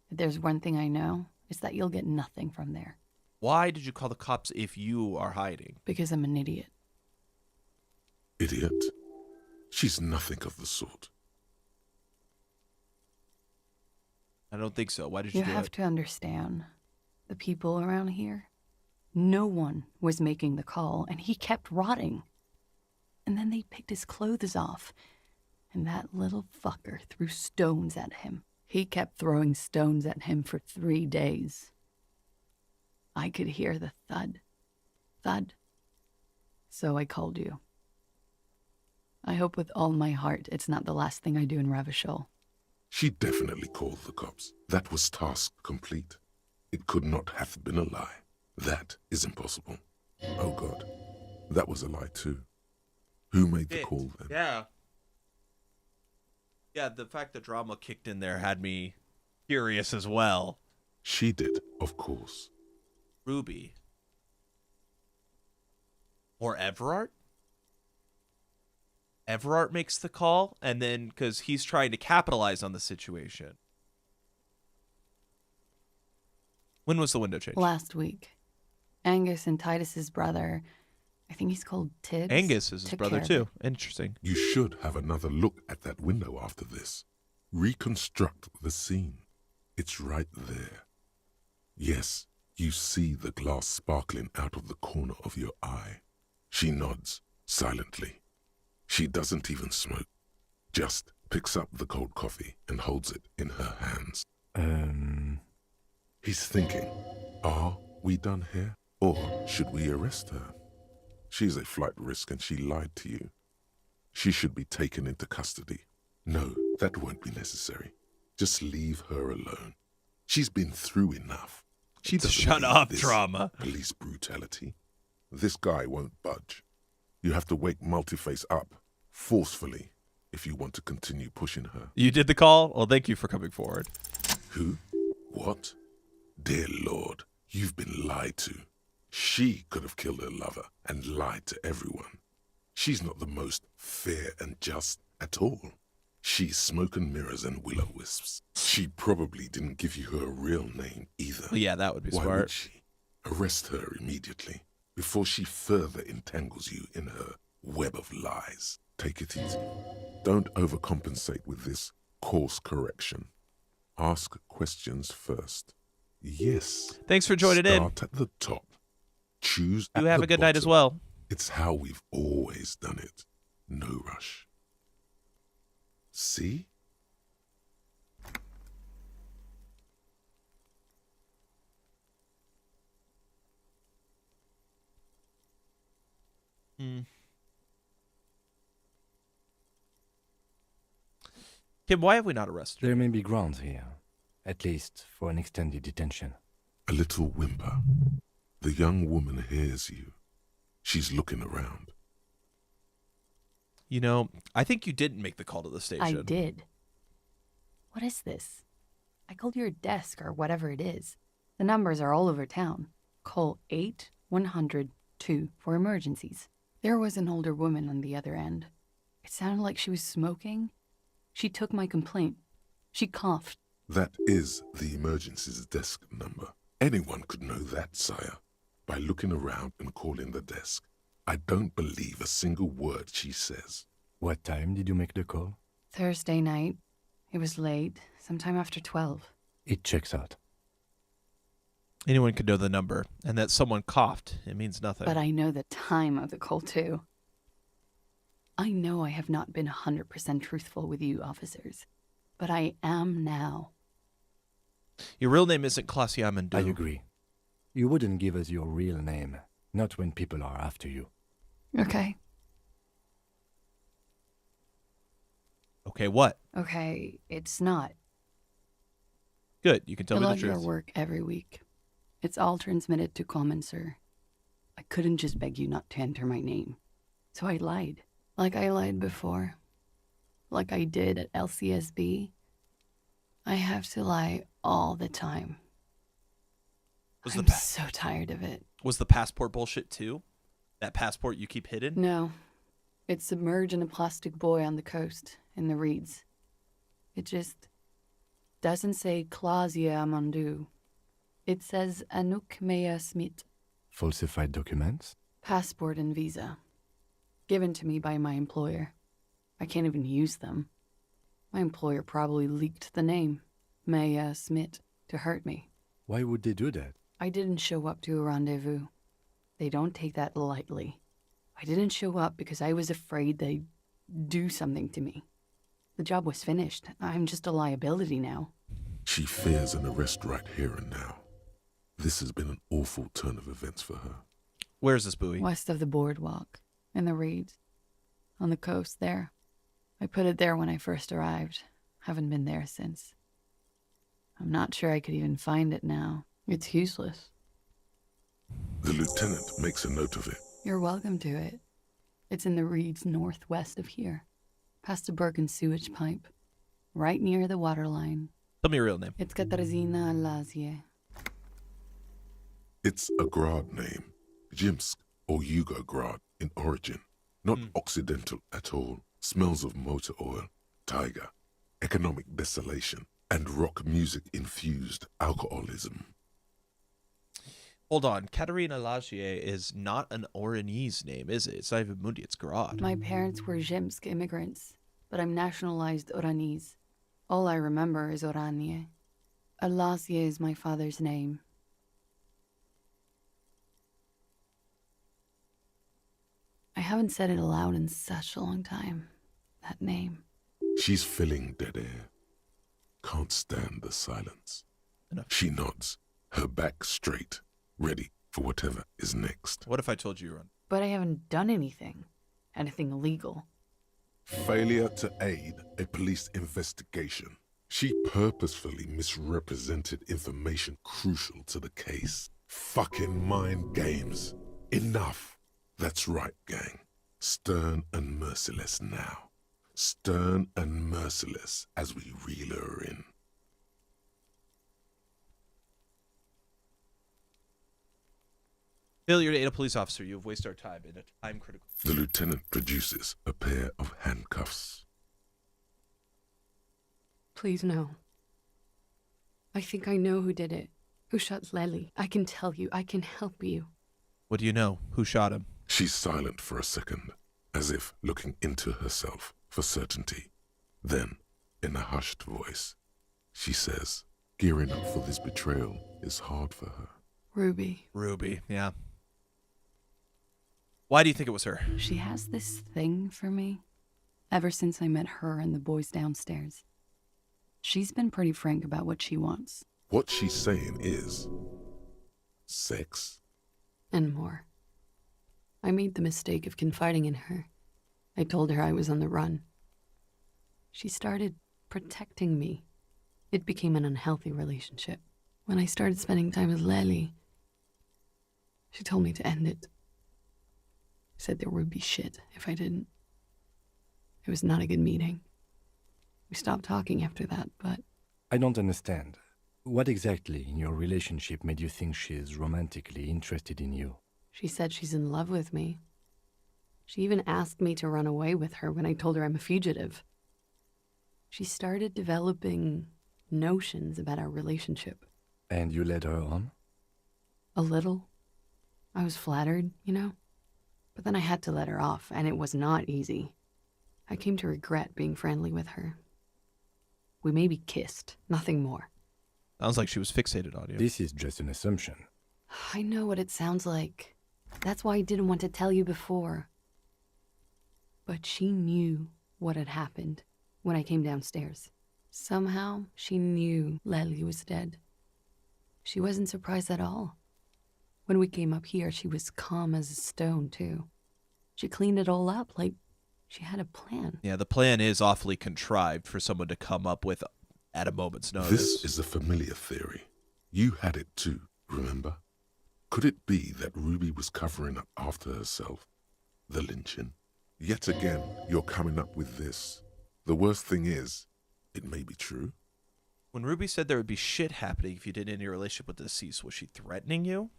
If there's one thing I know, it's that you'll get nothing from there. Why did you call the cops if you are hiding? Because I'm an idiot. Idiot? She's nothing of the sort. I don't think so. Why did you do You have to understand, the people around here, no one was making the call, and he kept rotting. And then they picked his clothes off, and that little fucker threw stones at him. He kept throwing stones at him for 3 days. I could hear the thud. Thud. So I called you. I hope with all my heart it's not the last thing I do in Ravishal. She definitely called the cops. That was task complete. It could not have been a lie. That is impossible. Oh God, that was a lie too. Who made the call then? Yeah. Yeah, the fact that drama kicked in there had me curious as well. She did, of course. Ruby. Or Everard? Everard makes the call, and then, because he's trying to capitalize on the situation. When was the window change? Last week. Angus and Titus's brother, I think he's called Tibbs. Angus is his brother too. Interesting. You should have another look at that window after this. Reconstruct the scene. It's right there. Yes, you see the glass sparkling out of the corner of your eye. She nods, silently. She doesn't even smoke. Just picks up the cold coffee and holds it in her hands. He's thinking, are we done here? Or should we arrest her? She's a flight risk and she lied to you. She should be taken into custody. No, that won't be necessary. Just leave her alone. She's been through enough. She doesn't Shut need up, this drama. Police brutality. This guy won't budge. You have to wake Multiface up, forcefully, if you want to continue pushing her. You did the call? Well, thank you for coming forward. Who? What? Dear Lord, you've been lied to. She could have killed her lover and lied to everyone. She's not the most fair and just at all. She's smoke and mirrors and will-o-wisps. She probably didn't give you her real name either. Well, yeah, that would be Why smart. Would she? Arrest her immediately before she further entangles you in her web of lies. Take it easy. Don't overcompensate with this course correction. Ask questions first. Yes. Thanks for joining in. Start at the top. Choose at You have the a good night as bottom. well. It's how we've always done it. No rush. See? Kim, why have we not arrested her? There may be grounds here, at least for an extended detention. A little whimper. The young woman hears you. She's looking around. You know, I think you didn't make the call to the station. I did. What is this? I called your desk or whatever it is. The numbers are all over town. Call 8-100-2 for emergencies. There was an older woman on the other end. It sounded like she was smoking. She took my complaint. She coughed. That is the emergencies desk number. Anyone could know that, sire, by looking around and calling the desk. I don't believe a single word she says. What time did you make the call? Thursday night. It was late, sometime after 12. It checks out. Anyone could know the number, and that someone coughed. It means nothing. But I know the time of the call, too. I know I have not been 100% truthful with you, officers, but I am now. Your real name isn't Claudia Amandu. I agree. You wouldn't give us your real name, not when people are after you. Okay. Okay, what? Okay, it's not. Good, you can tell I me the log your truth. work every week. It's all transmitted to Common, sir. I couldn't just beg you not to enter my name. So I lied. Like I lied before. Like I did at LCSB. I have to lie all the time. I'm so tired of it. Was the passport bullshit too? That passport you keep hidden? No. It's submerged in a plastic buoy on the coast, in the reeds. It just doesn't say Claudia Amandu. It says Anouk Mea Smith. Falsified documents? Passport and visa. Given to me by my employer. I can't even use them. My employer probably leaked the name, Mea Smith, to hurt me. Why would they do that? I didn't show up to a rendezvous. They don't take that lightly. I didn't show up because I was afraid they'd do something to me. The job was finished. I'm just a liability now. She fears an arrest right here and now. This has been an awful turn of events for her. Where's this buoy? West of the boardwalk, in the reeds, on the coast there. I put it there when I first arrived. Haven't been there since. I'm not sure I could even find it now. It's useless. The lieutenant makes a note of it. You're welcome to it. It's in the reeds northwest of here, past a broken sewage pipe, right near the waterline. Tell me your real name. It's Katarzyna Lazie. It's a Grad name, Jimsk or Yugo-Grad in origin. Not Occidental at all. Smells of motor oil, tiger, economic desolation, and rock music-infused alcoholism. Hold on. Katerina Lagier is not an Oranese name, is it? It's not even Mundi, it's Garad. My parents were Zemsk immigrants, but I'm nationalized Oranese. All I remember is Oranje. Alasie is my father's name. I haven't said it aloud in such a long time. That name. She's filling dead air. Can't stand the silence. Enough. She nods, her back straight, ready for whatever is next. What if I told you you were on? But I haven't done anything. Anything illegal. Failure to aid a police investigation. She purposefully misrepresented information crucial to the case. Fucking mind games. Enough. That's right, gang. Stern and merciless now. Stern and merciless as we reel her in. Failure to aid a police officer. You have wasted our time in a time-critical... The lieutenant produces a pair of handcuffs. Please, no. I think I know who did it. Who shot Lely. I can tell you. I can help you. What do you know? Who shot him? She's silent for a second, as if looking into herself for certainty. Then, in a hushed voice, she says, gearing up for this betrayal is hard for her. Ruby. Ruby, yeah. Why do you think it was her? She has this thing for me. Ever since I met her and the boys downstairs. She's been pretty frank about what she wants. What she's saying is... sex? And more. I made the mistake of confiding in her. I told her I was on the run. She started protecting me. It became an unhealthy relationship. When I started spending time with Lely, she told me to end it. Said there would be shit if I didn't. It was not a good meeting. We stopped talking after that, but... I don't understand. What exactly in your relationship made you think she's romantically interested in you? She said she's in love with me. She even asked me to run away with her when I told her I'm a fugitive. She started developing notions about our relationship. And you led her on? A little. I was flattered, you know? But then I had to let her off, and it was not easy. I came to regret being friendly with her. We maybe kissed, nothing more. Sounds like she was fixated on you. This is just an assumption. I know what it sounds like. That's why I didn't want to tell you before. But she knew what had happened when I came downstairs. Somehow, she knew Lely was dead. She wasn't surprised at all. When we came up here, she was calm as a stone, too. She cleaned it all up like she had a plan. Yeah, the plan is awfully contrived for someone to come up with at a moment's notice. This is a familiar theory. You had it too, remember? Could it be that Ruby was covering up after herself? The lynching? Yet again, you're coming up with this. The worst thing is, it may be true. When Ruby said there would be shit happening if you didn't end your relationship with the deceased, was she threatening you?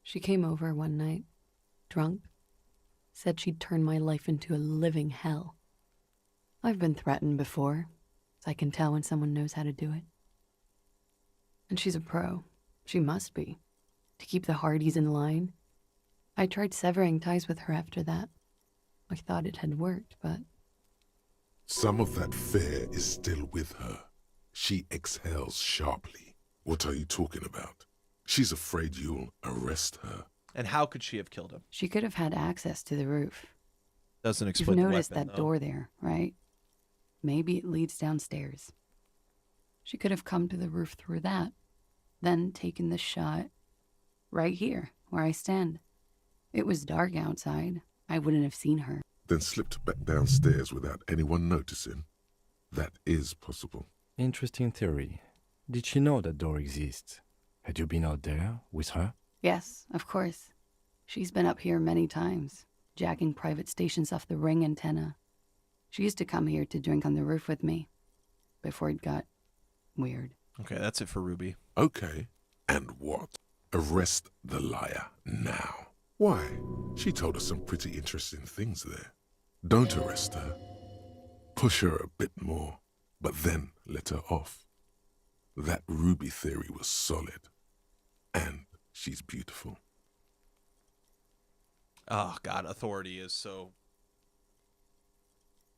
She came over one night, drunk, said she'd turn my life into a living hell. I've been threatened before, so I can tell when someone knows how to do it. And she's a pro. She must be. To keep the Hardys in line. I tried severing ties with her after that. I thought it had worked, but... Some of that fear is still with her. She exhales sharply. What are you talking about? She's afraid you'll arrest her. And how could she have killed him? She could have had access to the roof. Doesn't explain You've the noticed weapon, that though. door there, right? Maybe it leads downstairs. She could have come to the roof through that, then taken the shot right here, where I stand. It was dark outside. I wouldn't have seen her. Then slipped back downstairs without anyone noticing. That is possible. Interesting theory. Did she know that door exists? Had you been out there with her? Yes, of course. She's been up here many times, jacking private stations off the ring antenna. She used to come here to drink on the roof with me, before it got weird. Okay, that's it for Ruby. Okay, and what? Arrest the liar now. Why? She told us some pretty interesting things there. Don't arrest her. Push her a bit more, but then let her off. That Ruby theory was solid. And she's beautiful. Oh, God, Authority is so...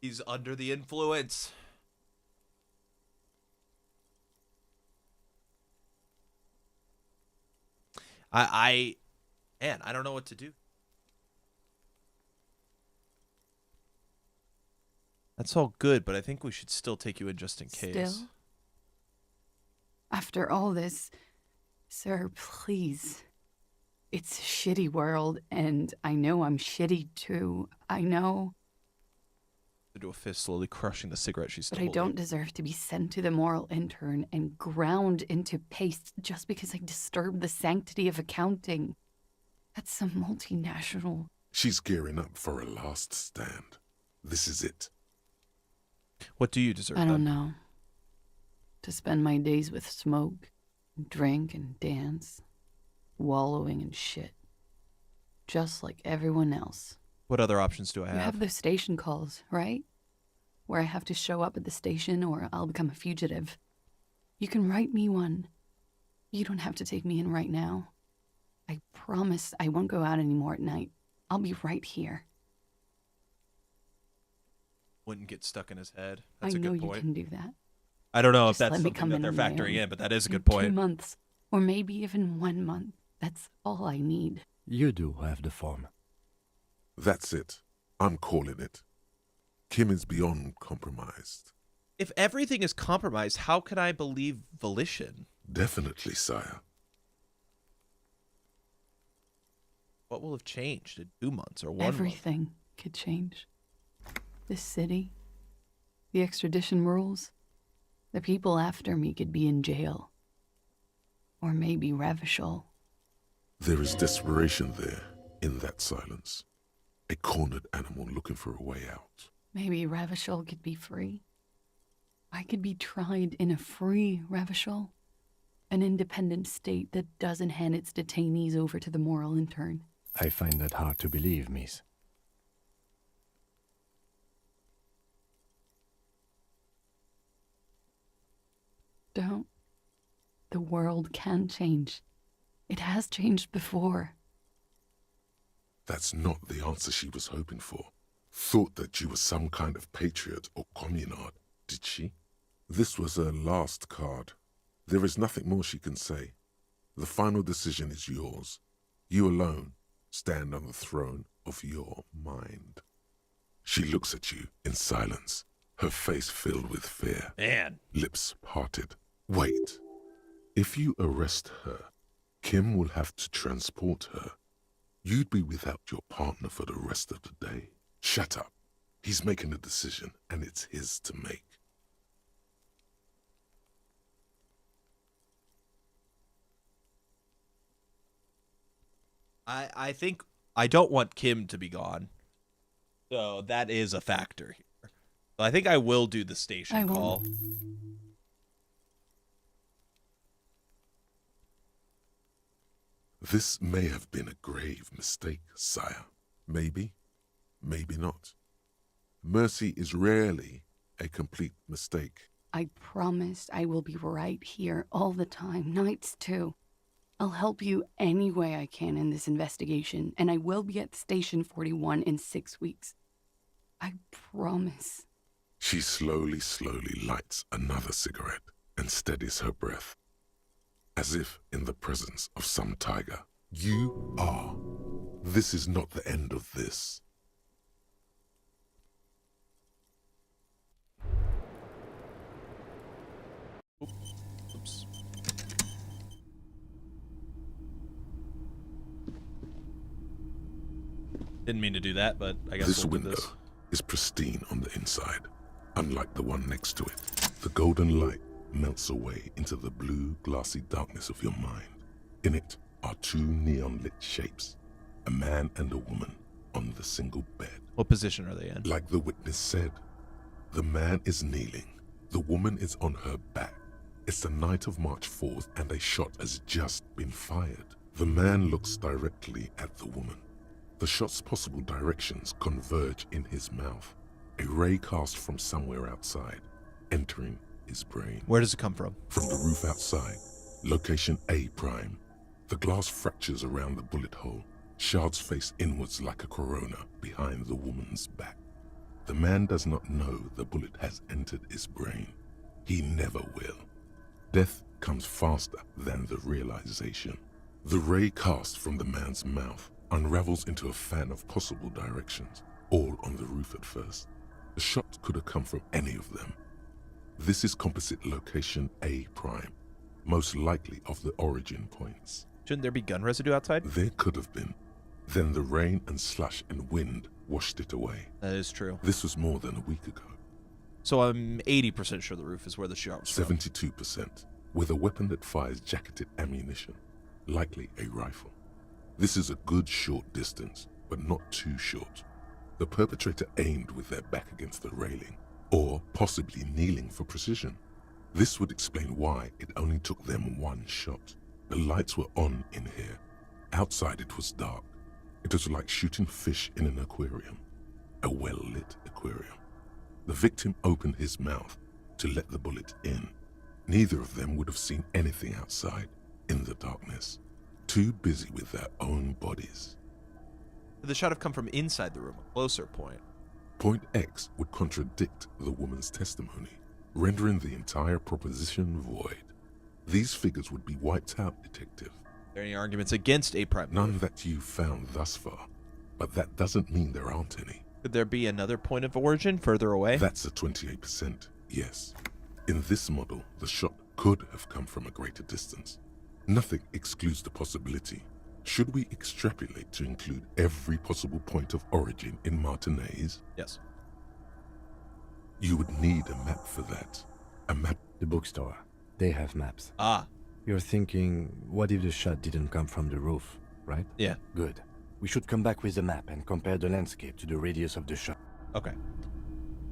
He's under the influence. Man, I don't know what to do. That's all good, but I think we should still take you in just in case. Still? After all this, sir, please. It's a shitty world, and I know I'm shitty too. I know. Into a fist, slowly crushing the cigarette she's still But I holding. don't deserve to be sent to the moral intern and ground into paste just because I disturbed the sanctity of accounting. That's some multinational. She's gearing up for a last stand. This is it. What do you deserve? I don't know. To spend my days with smoke, and drink and dance, wallowing in shit. Just like everyone else. What other options do I You have? have those station calls, right? Where I have to show up at the station or I'll become a fugitive. You can write me one. You don't have to take me in right now. I promise I won't go out anymore at night. I'll be right here. Wouldn't get stuck in his head. That's I a know good you point. can do that. I don't know Just if that's let me something come that in they're on my factoring own. in, but that is a good In point. 2 months, or maybe even 1 month. That's all I need. You do have the form. That's it. I'm calling it. Kim is beyond compromised. If everything is compromised, how can I believe volition? Definitely, sire. What will have changed in 2 months or 1 month? Everything could change. This city, the extradition rules, the people after me could be in jail. Or maybe Ravishal. There is desperation there, in that silence. A cornered animal looking for a way out. Maybe Ravishal could be free. I could be tried in a free Ravishal. An independent state that doesn't hand its detainees over to the moral intern. I find that hard to believe, miss. Don't. The world can change. It has changed before. That's not the answer she was hoping for. Thought that you were some kind of patriot or communard, did she? This was her last card. There is nothing more she can say. The final decision is yours. You alone stand on the throne of your mind. She looks at you in silence, her face filled with fear. Man. Lips parted. Wait. If you arrest her, Kim will have to transport her. You'd be without your partner for the rest of the day. Shut up. He's making a decision, and it's his to make. I think I don't want Kim to be gone. So that is a factor here. So I think I will do the station call. This may have been a grave mistake, sire. Maybe, maybe not. Mercy is rarely a complete mistake. I promised I will be right here all the time, nights too. I'll help you any way I can in this investigation, and I will be at Station 41 in 6 weeks. I promise. She slowly lights another cigarette and steadies her breath, as if in the presence of some tiger. You are. This is not the end of this. Oops. Didn't mean to do that, but I guess This we'll do window this. is pristine on the inside, unlike the one next to it. The golden light melts away into the blue, glassy darkness of your mind. In it are two neon-lit shapes, a man and a woman on the single bed. What position are they in? Like the witness said, the man is kneeling, the woman is on her back. It's the night of March 4th and a shot has just been fired. The man looks directly at the woman. The shot's possible directions converge in his mouth, a ray cast from somewhere outside, entering his brain. Where does it come from? From the roof outside, location A'. The glass fractures around the bullet hole. Shards face inwards like a corona behind the woman's back. The man does not know the bullet has entered his brain. He never will. Death comes faster than the realization. The ray cast from the man's mouth unravels into a fan of possible directions, all on the roof at first. The shot could have come from any of them. This is composite location A prime, most likely of the origin points. Shouldn't there be gun residue outside? There could have been. Then the rain and slush and wind washed it away. That is true. This was more than a week ago. So I'm 80% sure the roof is where the shot was from. 72%, with a weapon that fires jacketed ammunition, likely a rifle. This is a good short distance, but not too short. The perpetrator aimed with their back against the railing, or possibly kneeling for precision. This would explain why it only took them one shot. The lights were on in here. Outside it was dark. It was like shooting fish in an aquarium, a well-lit aquarium. The victim opened his mouth to let the bullet in. Neither of them would have seen anything outside in the darkness, too busy with their own bodies. Could the shot have come from inside the room, a closer point? Point X would contradict the woman's testimony, rendering the entire proposition void. These figures would be wiped out, Detective. Are there any arguments against A prime? None that you've found thus far, but that doesn't mean there aren't any. Could there be another point of origin further away? That's a 28%, yes. In this model, the shot could have come from a greater distance. Nothing excludes the possibility. Should we extrapolate to include every possible point of origin in Martinez? Yes. You would need a map for that. A map. The bookstore. They have maps. Ah. You're thinking, what if the shot didn't come from the roof, right? Yeah. Good. We should come back with the map and compare the landscape to the radius of the shot. Okay.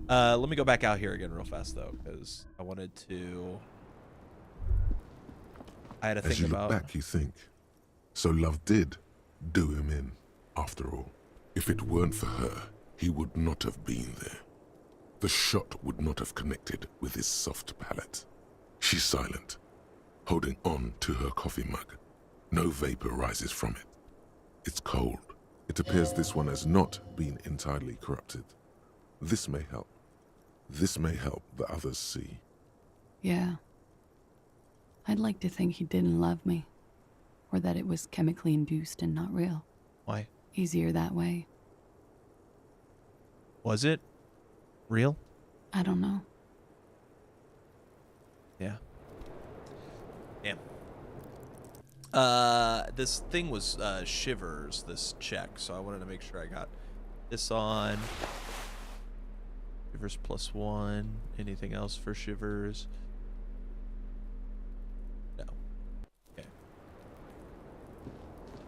Let me go back out here again real fast, though, because I wanted to... I had to think As you about... look back, you think, so love did do him in, after all. If it weren't for her, he would not have been there. The shot would not have connected with his soft palate. She's silent, holding on to her coffee mug. No vapor rises from it. It's cold. It appears this one has not been entirely corrupted. This may help. This may help the others see. Yeah. I'd like to think he didn't love me. Or that it was chemically induced and not real. Why? Easier that way. Was it real? I don't know. Yeah. Damn. This thing was Shivers, this check, so I wanted to make sure I got this on. Shivers +1. Anything else for Shivers? No. Okay.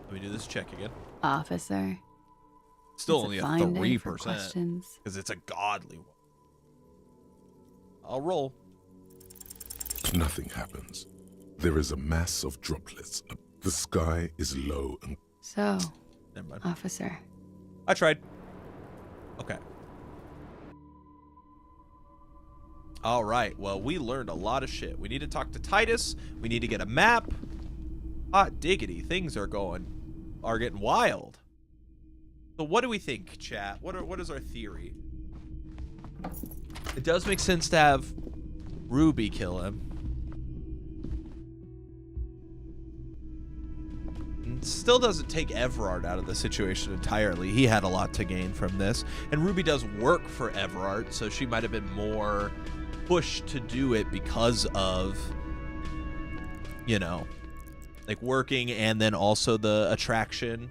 Let me do this check again. Officer. Still only a 3%. Questions. Because it's a godly one. I'll roll. Nothing happens. There is a mass of droplets. The sky is low and... So, Never mind. officer. I tried. Okay. All right. Well, we learned a lot of shit. We need to talk to Titus. We need to get a map. Hot diggity. Things are getting wild. So what do we think, chat? What is our theory? It does make sense to have Ruby kill him. It still doesn't take Everard out of the situation entirely. He had a lot to gain from this. And Ruby does work for Everard, so she might have been more pushed to do it because of, you know, like working and then also the attraction.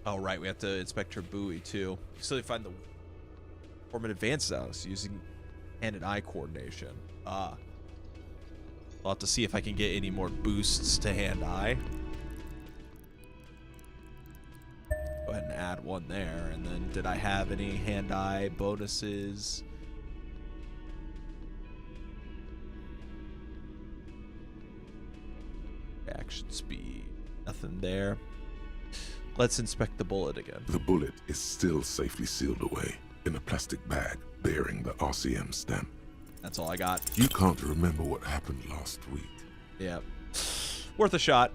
Oh, right. We have to inspect her buoy, too. So they find the form and advances us using hand and eye coordination. Ah. I'll have to see if I can get any more boosts to hand-eye. Go ahead and add one there. And then did I have any hand-eye bonuses? Action speed. Nothing there. Let's inspect the bullet again. The bullet is still safely sealed away in a plastic bag bearing the RCM stamp. That's all I got. You can't remember what happened last week. Yeah. worth a shot.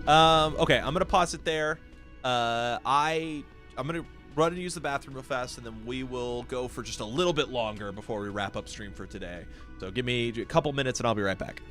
Okay, I'm gonna pause it there. I'm gonna run and use the bathroom real fast, and then we will go for just a little bit longer before we wrap up stream for today. So give me a couple minutes, and I'll be right back.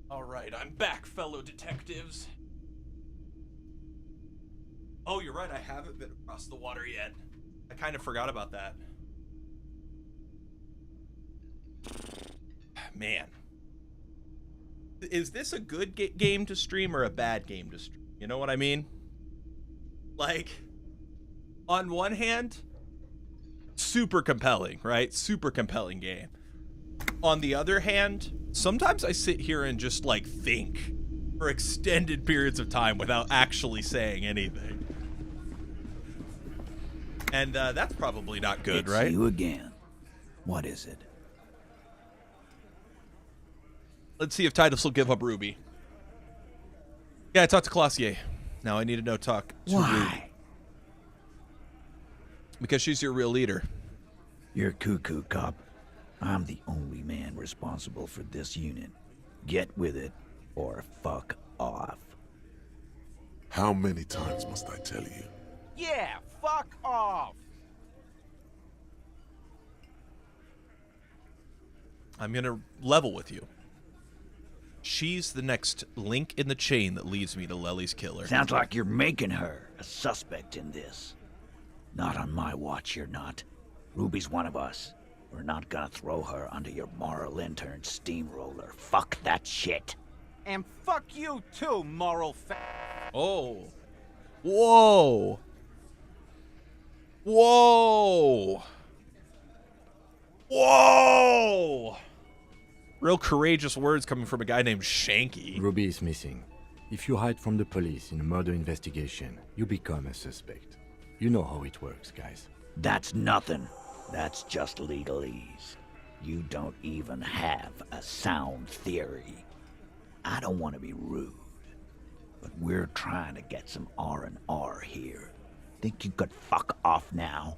All right, I'm back, fellow detectives. Oh, you're right, I haven't been across the water yet. I kind of forgot about that. Man. Is this a good game to stream or a bad game to stream? You know what I mean? Like, on one hand, super compelling, right? Super compelling game. On the other hand, sometimes I sit here and just like think for extended periods of time without actually saying anything. And that's probably not good, It's right? you again. What is it? Let's see if Titus will give up Ruby. Yeah, I talked to Clausier. Now I need to know talk to Why? Ruby. Because she's your real leader. You're cuckoo, cop. I'm the only man responsible for this unit. Get with it, or fuck off. How many times must I tell you? Yeah, fuck off. I'm gonna level with you. She's the next link in the chain that leads me to Lely's killer. Sounds like you're making her a suspect in this. Not on my watch, you're not. Ruby's one of us. We're not gonna throw her under your moral intern steamroller. Fuck that shit. And fuck you too, moral Oh. Whoa. Whoa. Whoa. Real courageous words coming from a guy named Shanky. Ruby is missing. If you hide from the police in a murder investigation, you become a suspect. You know how it works, guys. That's nothing. That's just legalese. You don't even have a sound theory. I don't want to be rude, but we're trying to get some R&R here. Think you could fuck off now?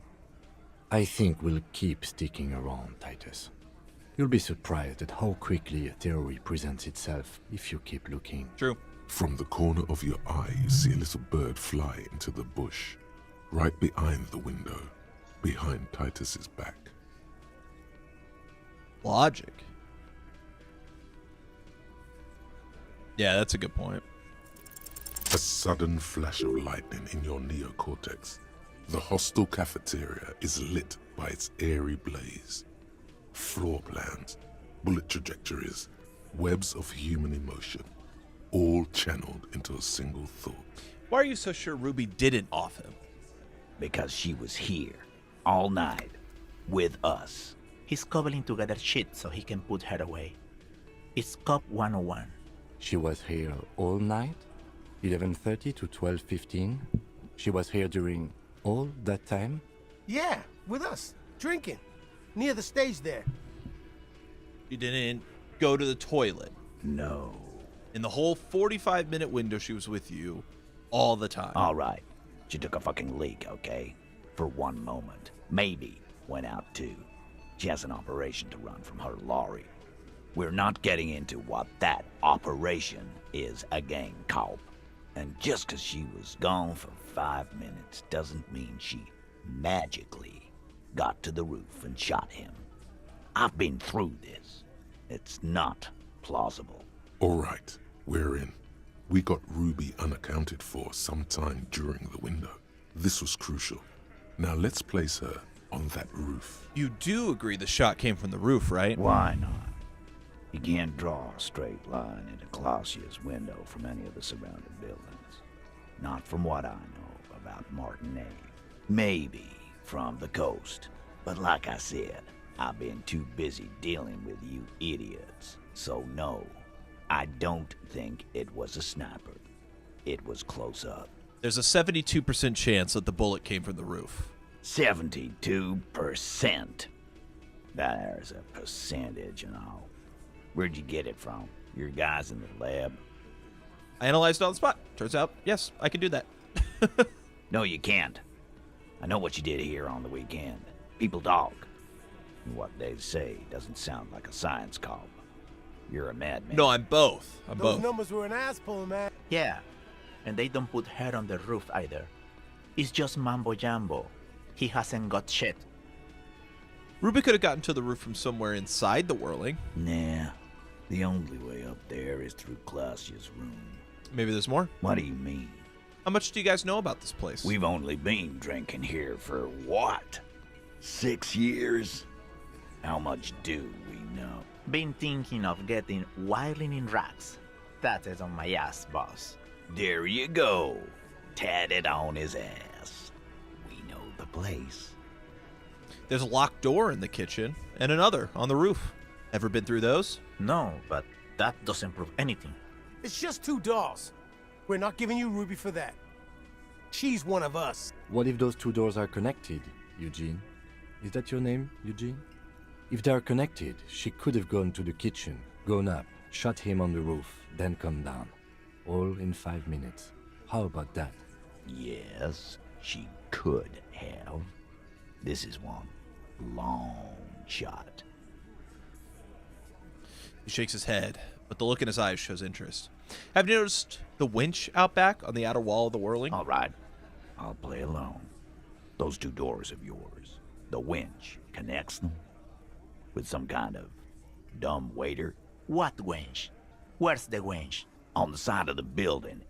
I think we'll keep sticking around, Titus. You'll be surprised at how quickly a theory presents itself if you keep looking. True. From the corner of your eye, you see a little bird fly into the bush, right behind the window, behind Titus's back. Logic. Yeah, that's a good point. A sudden flash of lightning in your neocortex. The hostel cafeteria is lit by its airy blaze. Floor plans, bullet trajectories, webs of human emotion, all channeled into a single thought. Why are you so sure Ruby didn't off him? Because she was here, all night, with us. He's cobbling together shit so he can put her away. It's Cop 101. She was here all night? 11:30 to 12:15? She was here during all that time? Yeah, with us, drinking, near the stage there. She didn't go to the toilet. No. In the whole 45-minute window she was with you all the time. All right. She took a fucking leak, okay? For one moment. Maybe went out too. She has an operation to run from her lorry. We're not getting into what that operation is again, Cop. And just 'cause she was gone for 5 minutes doesn't mean she magically got to the roof and shot him. I've been through this. It's not plausible. All right, we're in. We got Ruby unaccounted for sometime during the window. This was crucial. Now let's place her on that roof. You do agree the shot came from the roof, right? Why not? You can't draw a straight line into Clausia's window from any of the surrounding buildings. Not from what I know about Martinez. Maybe from the coast. But like I said, I've been too busy dealing with you idiots. So no, I don't think it was a sniper. It was close up. There's a 72% chance that the bullet came from the roof. 72%. There's a percentage and all. Where'd you get it from? Your guys in the lab? I analyzed it on the spot. Turns out, yes, I can do that. No, you can't. I know what you did here on the weekend. People talk. And what they say doesn't sound like a science cop. You're a madman. No, I'm both. Those numbers were an ass pull, man. Yeah, and they don't put her on the roof either. It's just mambo jumbo. He hasn't got shit. Ruby could have gotten to the roof from somewhere inside the whirling. Nah, the only way up there is through Clausia's room. Maybe there's more? What do you mean? How much do you guys know about this place? We've only been drinking here for what? 6 years? How much do we know? Been thinking of getting wilding in rats. That is on my ass, boss. There you go. Tatted on his ass. We know the place. There's a locked door in the kitchen and another on the roof. Ever been through those? No, but that doesn't prove anything. It's just 2 dolls. We're not giving you Ruby for that. She's one of us. What if those 2 doors are connected, Eugene? Is that your name, Eugene? If they are connected, she could have gone to the kitchen, gone up, shot him on the roof, then come down. All in 5 minutes. How about that? Yes, she could have. This is one long shot. He shakes his head, but the look in his eyes shows interest. Have you noticed the winch out back on the outer wall of the whirling? All right, I'll play along. Those 2 doors of yours, the winch connects them with some kind of dumb waiter. What winch? Where's the winch? On the side of the building.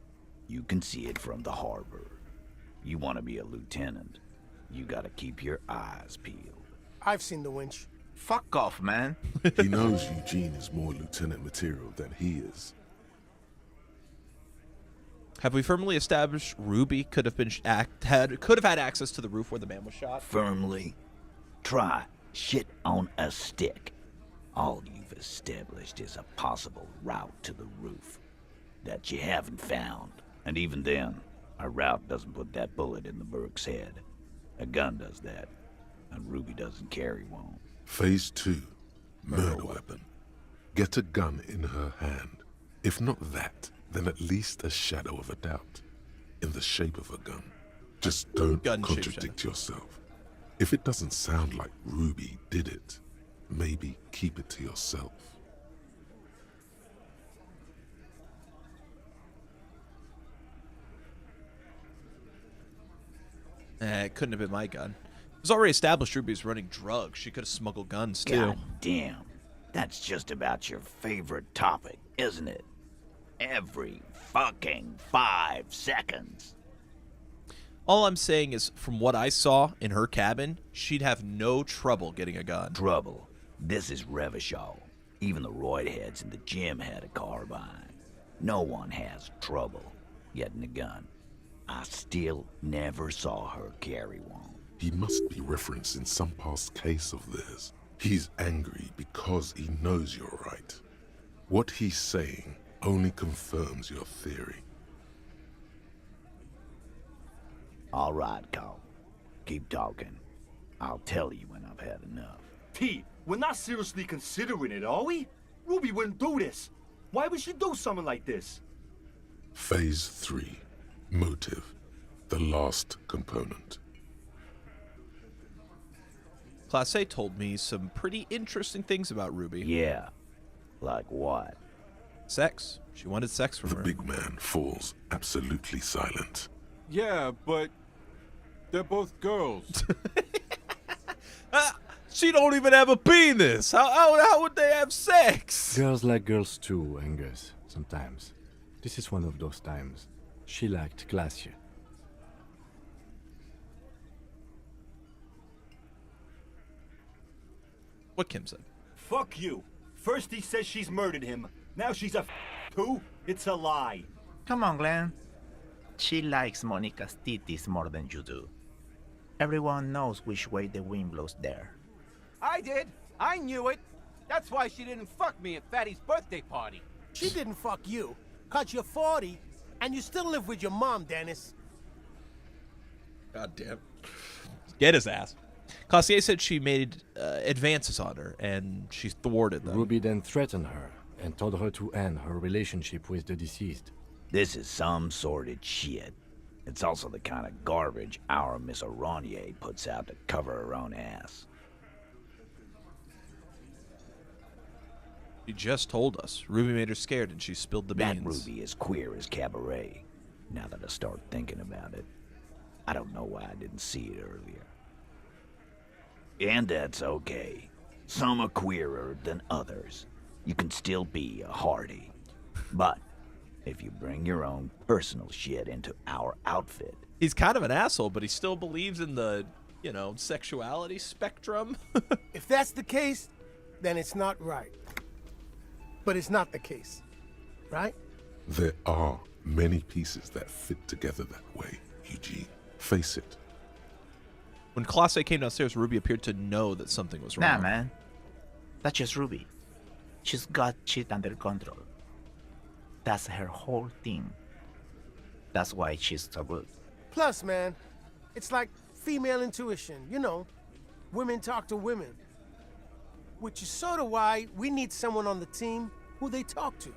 You can see it from the harbor. You want to be a lieutenant, you gotta keep your eyes peeled. I've seen the winch. Fuck off, man. He knows Eugene is more lieutenant material than he is. Have we firmly established Ruby could have had access to the roof where the man was shot? Firmly? Try shit on a stick. All you've established is a possible route to the roof that you haven't found. And even then, a route doesn't put that bullet in the Burke's head. A gun does that, and Ruby doesn't carry one. Phase 2. Murder weapon. Get a gun in her hand. If not that, then at least a shadow of a doubt. In the shape of a gun. Just don't contradict yourself. If it doesn't sound like Ruby did it, maybe keep it to yourself. It couldn't have been my gun. It was already established Ruby was running drugs. She could have smuggled guns, too. God damn. That's just about your favorite topic, isn't it? Every fucking 5 seconds. All I'm saying is, from what I saw in her cabin, she'd have no trouble getting a gun. Trouble? This is Revachol. Even the roid heads in the gym had a carbine. No one has trouble getting a gun. I still never saw her carry one. He must be referencing some past case of theirs. He's angry because he knows you're right. What he's saying only confirms your theory. All right, Cole. Keep talking. I'll tell you when I've had enough. Pete, we're not seriously considering it, are we? Ruby wouldn't do this. Why would she do something like this? Phase 3. Motive. The last component. Class A told me some pretty interesting things about Ruby. Yeah. Like what? Sex. She wanted sex from her. The big man falls absolutely silent. Yeah, but they're both girls. She don't even have a penis. How would they have sex? Girls like girls too, Angus, sometimes. This is one of those times. She liked Glacier. What Kim said. Fuck you. First he says she's murdered him. Now she's a too? It's a lie. Come on, Glenn. She likes Monica's titties more than you do. Everyone knows which way the wind blows there. I did. I knew it. That's why she didn't fuck me at Fatty's birthday party. She didn't fuck you, 'cause you're 40, and you still live with your mom, Dennis. God damn. Get his ass. Classier said she made advances on her, and she thwarted them. Ruby then threatened her and told her to end her relationship with the deceased. This is some sordid shit. It's also the kind of garbage our Miss Aronier puts out to cover her own ass. She just told us. Ruby made her scared and she spilled the beans. That Ruby is queer as cabaret. Now that I start thinking about it, I don't know why I didn't see it earlier. And that's okay. Some are queerer than others. You can still be a Hardy. But if you bring your own personal shit into our outfit... He's kind of an asshole, but he still believes in the, sexuality spectrum. If that's the case, then it's not right. But it's not the case, right? There are many pieces that fit together that way, Eugene. Face it. When Classe came downstairs, Ruby appeared to know that something was wrong. Nah, man. That's just Ruby. She's got shit under control. That's her whole thing. That's why she's so good. Plus, man, it's like female intuition, Women talk to women. Which is sort of why we need someone on the team who they talk to.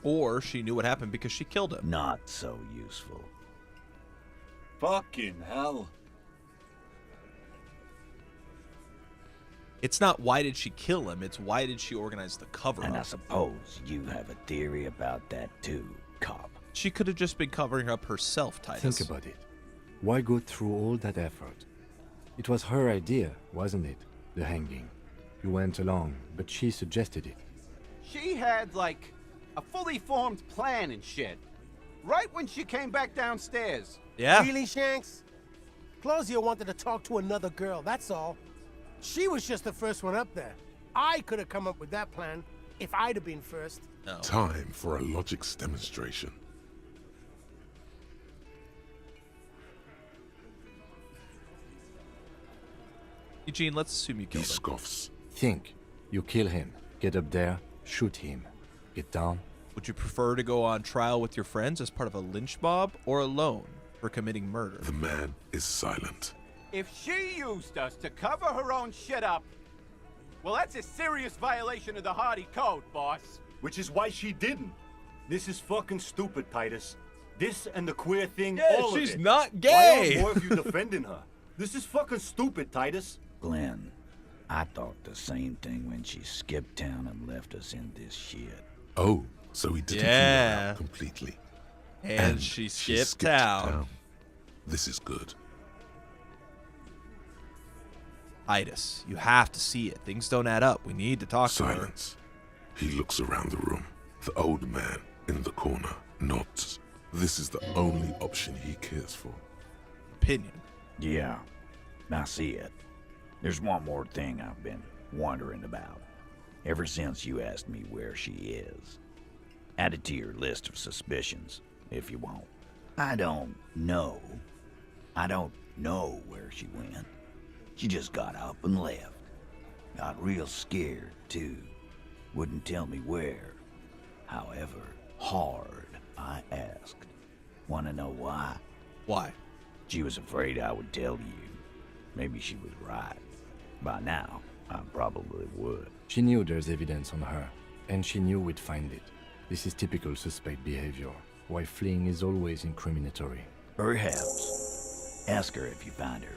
Or she knew what happened because she killed him. Not so useful. Fucking hell. It's not why did she kill him, it's why did she organize the cover-up. And I suppose you have a theory about that too, cop. She could have just been covering up herself, Titus. Think about it. Why go through all that effort? It was her idea, wasn't it? The hanging. You went along, but she suggested it. She had, a fully formed plan and shit. Right when she came back downstairs. Yeah. Really, Shanks? Claudia wanted to talk to another girl, that's all. She was just the first one up there. I could have come up with that plan if I'd have been first. No. Time for a logics demonstration. Eugene, let's assume you killed him. He scoffs. Think. You kill him. Get up there. Shoot him. Get down. Would you prefer to go on trial with your friends as part of a lynch mob or alone for committing murder? The man is silent. If she used us to cover her own shit up, well, that's a serious violation of the Hardy Code, boss. Which is why she didn't. This is fucking stupid, Titus. This and the queer thing, Yeah, all of it. she's not Why gay. aren't more of you defending her? This is fucking stupid, Titus. Glenn, I thought the same thing when she skipped town and left us in this shit. Oh, so he didn't rule her out completely. And she skipped town. This is good. Titus, you have to see it. Things don't add up. We need to talk to her. Silence. He looks around the room. The old man in the corner nods. This is the only option he cares for. Opinion. Yeah, I see it. There's one more thing I've been wondering about. Ever since you asked me where she is. Add it to your list of suspicions, if you want. I don't know. I don't know where she went. She just got up and left. Got real scared, too. Wouldn't tell me where. However hard I asked. Want to know why? Why? She was afraid I would tell you. Maybe she was right. By now, I probably would. She knew there's evidence on her, and she knew we'd find it. This is typical suspect behavior, why fleeing is always incriminatory. Perhaps. Ask her if you find her.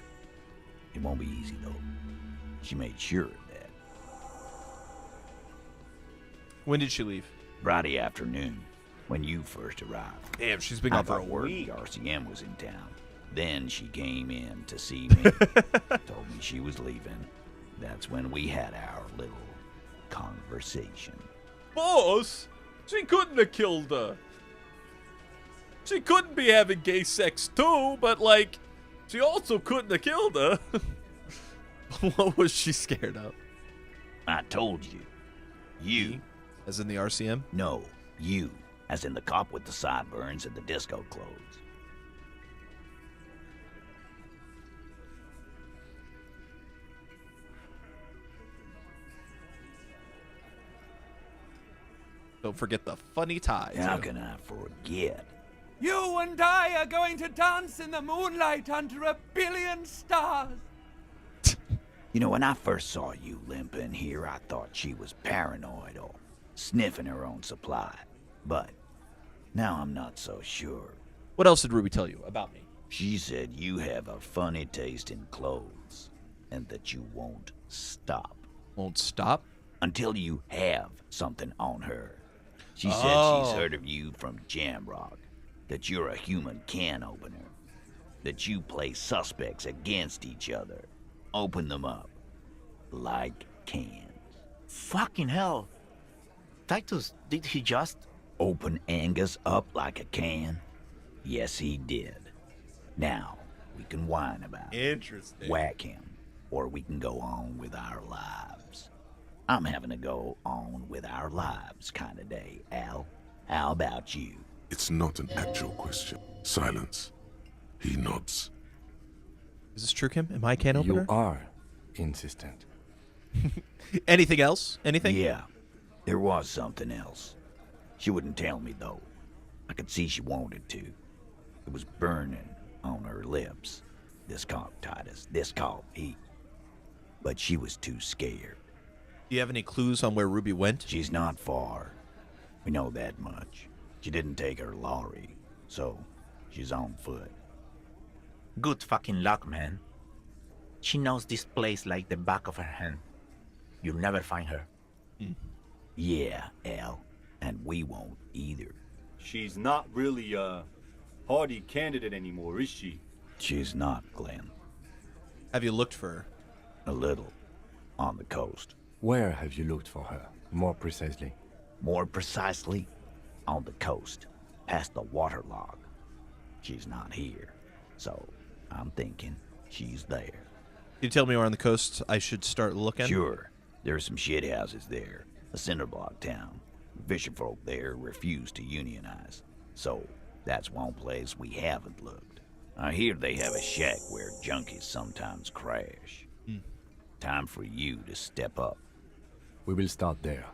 It won't be easy, though. She made sure of that. When did she leave? Friday afternoon, when you first arrived. Damn, she's been gone for a thought week. The RCM was in town. Then she came in to see me. Told me she was leaving. That's when we had our little conversation. Boss, she couldn't have killed her. She couldn't be having gay sex too, but like, she also couldn't have killed her. What was she scared of? I told you. You. As in the RCM? No, you. As in the cop with the sideburns and the disco clothes. Don't forget the funny ties. How can I forget? You and I are going to dance in the moonlight under 1 billion stars. You know, when I first saw you limp in here, I thought she was paranoid or sniffing her own supply. But now I'm not so sure. What else did Ruby tell you about me? She said you have a funny taste in clothes and that you won't stop. Won't stop? Until you have something on her. She said she's heard of you from Jamrock, that you're a human can opener, that you play suspects against each other, open them up like cans. Fucking hell. Titus, did he just... Open Angus up like a can? Yes, he did. Now, we can whine about it. Interesting. Whack him, or we can go on with our lives. I'm having a go on with our lives kind of day, Al. How about you? It's not an actual question. Silence. He nods. Is this true, Kim? Am I a can opener? You are insistent. Anything else? Anything? Yeah, there was something else. She wouldn't tell me, though. I could see she wanted to. It was burning on her lips. This cop, Titus. This cop, he... But she was too scared. Do you have any clues on where Ruby went? She's not far. We know that much. She didn't take her lorry, so she's on foot. Good fucking luck, man. She knows this place like the back of her hand. You'll never find her. Yeah, Al. And we won't either. She's not really a Hardy candidate anymore, is she? She's not, Glenn. Have you looked for her? A little. On the coast. Where have you looked for her, more precisely? More precisely, on the coast, past the waterlog. She's not here, so I'm thinking she's there. Can you tell me where on the coast I should start looking? Sure. There's some shit houses there. A cinderblock town. Fisherfolk there refuse to unionize. So, that's one place we haven't looked. I hear they have a shack where junkies sometimes crash. Time for you to step up. We will start there.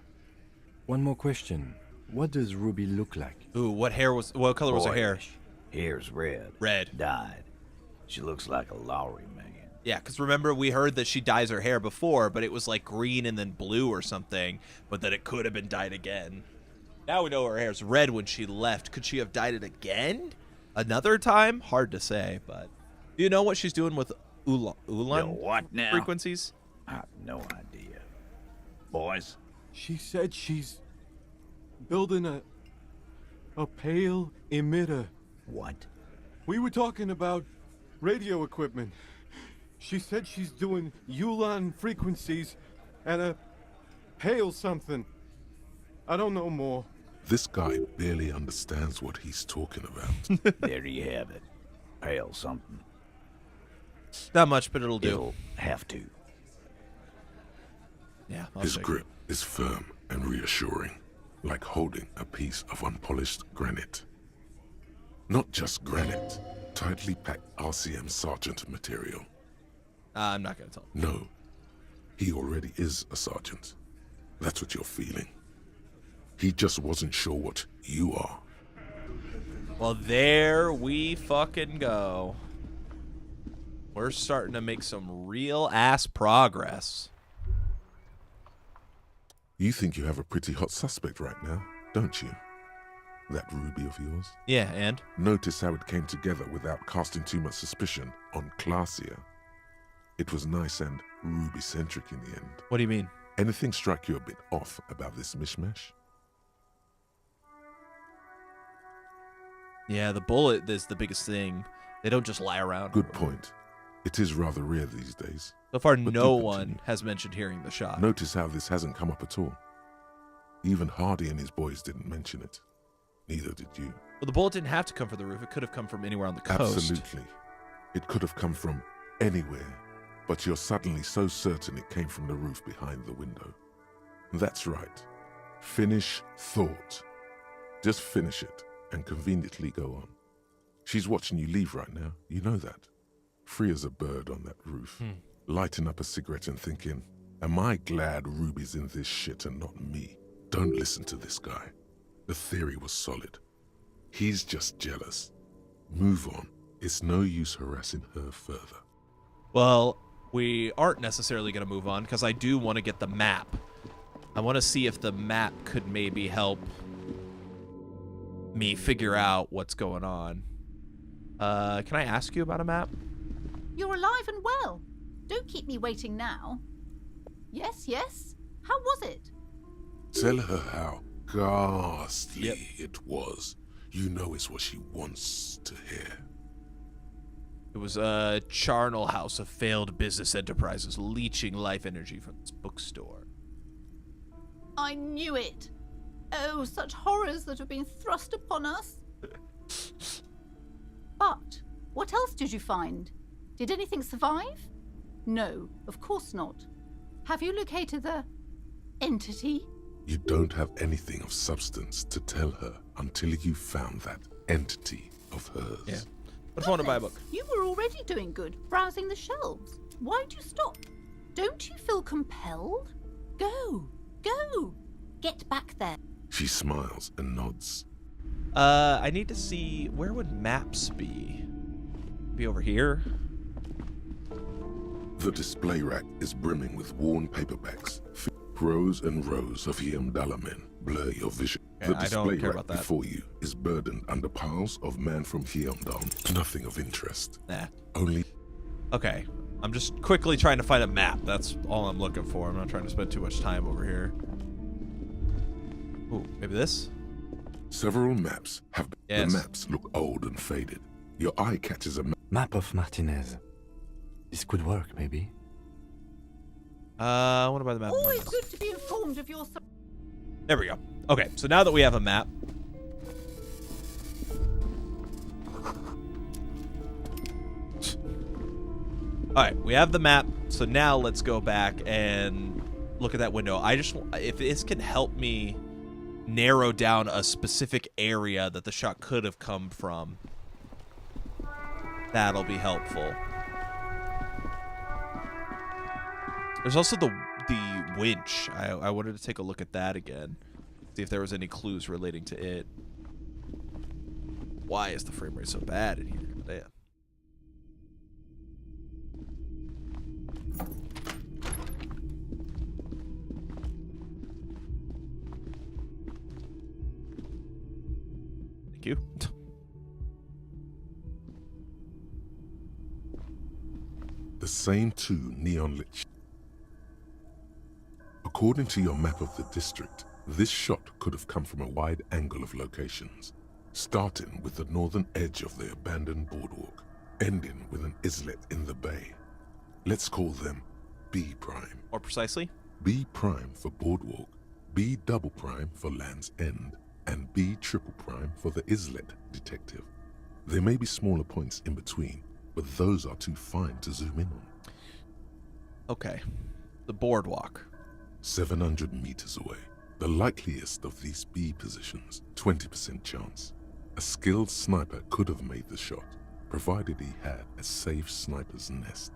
One more question. What does Ruby look like? Ooh, what color was her hair? Hair's red. Red. Dyed. She looks like a lottery man. Yeah, because remember, we heard that she dyes her hair before, but it was like green and then blue or something, but that it could have been dyed again. Now we know her hair's red when she left. Could she have dyed it again? Another time? Hard to say, but... Do you know what she's doing with Ulan what now? frequencies? I have no idea. Boys? She said she's building a pale emitter. What? We were talking about radio equipment. She said she's doing Ulan frequencies and a pale something. I don't know more. This guy barely understands what he's talking about. There you have it. Pale something. Not much, but it'll do. It'll have to. Yeah, His grip is firm and reassuring, like holding a piece of unpolished granite. Not just granite, tightly packed RCM sergeant material. I'm not going to tell him. No, he already is a sergeant. That's what you're feeling. He just wasn't sure what you are. Well, there we fucking go. We're starting to make some real ass progress. You think you have a pretty hot suspect right now, don't you? That Ruby of yours? Yeah, and? Notice how it came together without casting too much suspicion on Clasia. It was nice and Ruby-centric in the end. What do you mean? Anything struck you a bit off about this mishmash? Yeah, the bullet is the biggest thing. They don't just lie around. Good point. It is rather rare these days. So far, no one has mentioned hearing the shot. Notice how this hasn't come up at all. Even Hardy and his boys didn't mention it. Neither did you. Well, the bullet didn't have to come from the roof. It could have come from anywhere on the coast. Absolutely. It could have come from anywhere. But you're suddenly so certain it came from the roof behind the window. That's right. Finish thought. Just finish it and conveniently go on. She's watching you leave right now. You know that. Free as a bird on that roof. Lighting up a cigarette and thinking, am I glad Ruby's in this shit and not me? Don't listen to this guy. The theory was solid. He's just jealous. Move on. It's no use harassing her further. Well, we aren't necessarily going to move on because I do want to get the map. I want to see if the map could maybe help me figure out what's going on. Can I ask you about a map? You're alive and well. Don't keep me waiting now. Yes, yes. How was it? Tell her how ghastly it was. You know it's what she wants to hear. It was a charnel house of failed business enterprises leeching life energy from this bookstore. I knew it. Oh, such horrors that have been thrust upon us. But what else did you find? Did anything survive? No, of course not. Have you located the entity? You don't have anything of substance to tell her until you found that entity of hers. Yeah. But I want to buy a book. You were already doing good, browsing the shelves. Why'd you stop? Don't you feel compelled? Go, go, get back there. She smiles and nods. I need to see, where would maps be? Be over here? The display rack is brimming with worn paperbacks. Rows and rows of Yamdala men blur your vision. Okay, The display rack about that. before you is burdened under piles of man from Hyamdal. Nothing of interest. Nah. Only... Okay. I'm just quickly trying to find a map. That's all I'm looking for. I'm not trying to spend too much time over here. Ooh, maybe this? Several maps have... Yes. The maps look old and faded. Your eye catches a Map of Martinez. This could work, maybe. I want to buy the map. Always good to be informed of your... There we go. Okay, so now that we have a map... Alright, we have the map, so now let's go back and look at that window. If this can help me narrow down a specific area that the shot could have come from, that'll be helpful. There's also the winch. I wanted to take a look at that again. See if there was any clues relating to it. Why is the frame rate so bad in here? Damn. Thank you. The same two neon lit. According to your map of the district, this shot could have come from a wide angle of locations, starting with the northern edge of the abandoned boardwalk, ending with an islet in the bay. Let's call them B prime. More precisely? B prime for boardwalk, B double prime for Land's End, and B triple prime for the islet detective. There may be smaller points in between, but those are too fine to zoom in on. Okay. The boardwalk. 700 meters away. The likeliest of these B positions, 20% chance. A skilled sniper could have made the shot, provided he had a safe sniper's nest.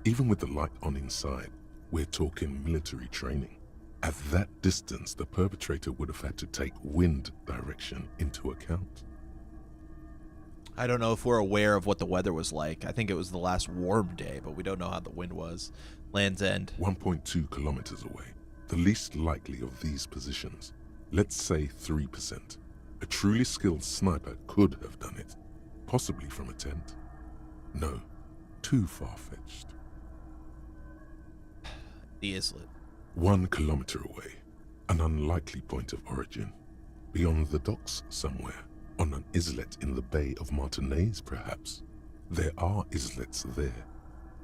Even with the light on inside, we're talking military training. At that distance, the perpetrator would have had to take wind direction into account. I don't know if we're aware of what the weather was like. I think it was the last warm day, but we don't know how the wind was. Land's End. 1.2 kilometers away. The least likely of these positions. Let's say 3%. A truly skilled sniper could have done it. Possibly from a tent. No, too far-fetched. The islet. 1 kilometer away. An unlikely point of origin. Beyond the docks somewhere. On an islet in the Bay of Martinaise, perhaps. There are islets there,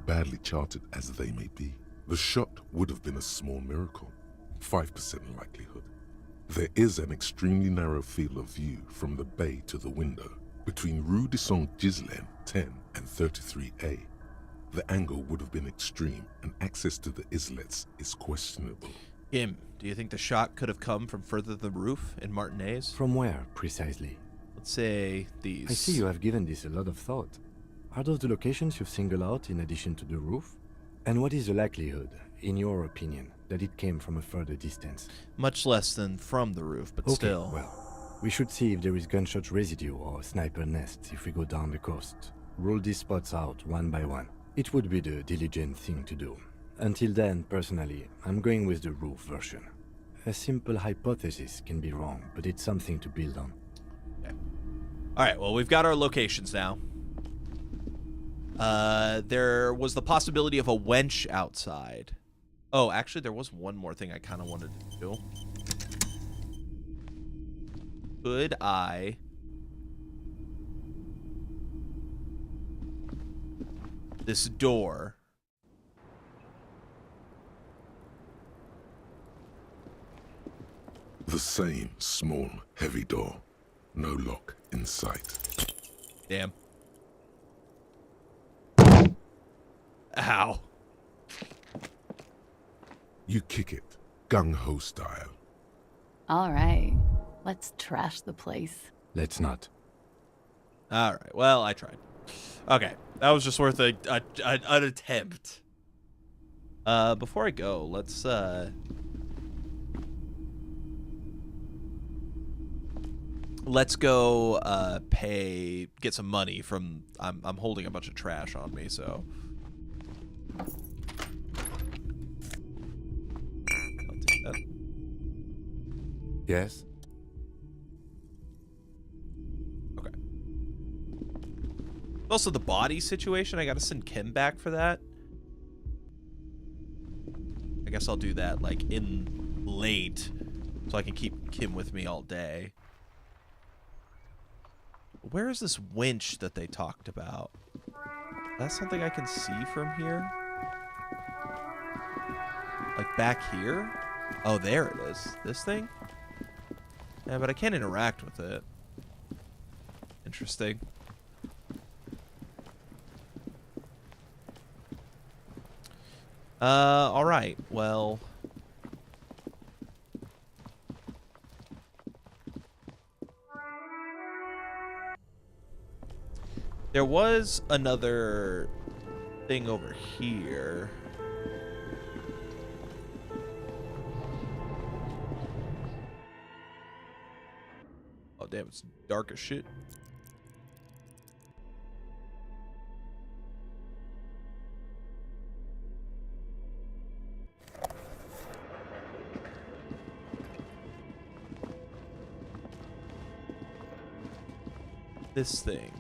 badly charted as they may be. The shot would have been a small miracle, 5% likelihood. There is an extremely narrow field of view from the bay to the window, between Rue de Saint-Ghislain 10 and 33A. The angle would have been extreme, and access to the islets is questionable. Kim, do you think the shot could have come from further than the roof in Martinaise? From where, precisely? Let's say these. I see you have given this a lot of thought. Are those the locations you've singled out in addition to the roof? And what is the likelihood, in your opinion, that it came from a further distance? Much less than from the roof, but still. Well, we should see if there is gunshot residue or sniper nests if we go down the coast. Rule these spots out one by one. It would be the diligent thing to do. Until then, personally, I'm going with the roof version. A simple hypothesis can be wrong, but it's something to build on. Okay. All right, well, we've got our locations now. There was the possibility of a wench outside. Oh, actually, there was one more thing I kind of wanted to do. Could I... This door... The same small, heavy door. No lock in sight. Damn. Ow. You kick it, gung-ho style. All right. Let's trash the place. Let's not. All right. Well, I tried. Okay. That was just worth an attempt. Before I go, let's go get some money from I'm holding a bunch of trash on me, so I'll take that. Yes. Okay. Also the body situation, I gotta send Kim back for that. I guess I'll do that like in late so I can keep Kim with me all day. Where is this winch that they talked about? That's something I can see from here? Like back here? Oh, there it is. This thing? Yeah, but I can't interact with it. Interesting. Alright. Well... There was another thing over here. damn, it's dark as shit. This thing.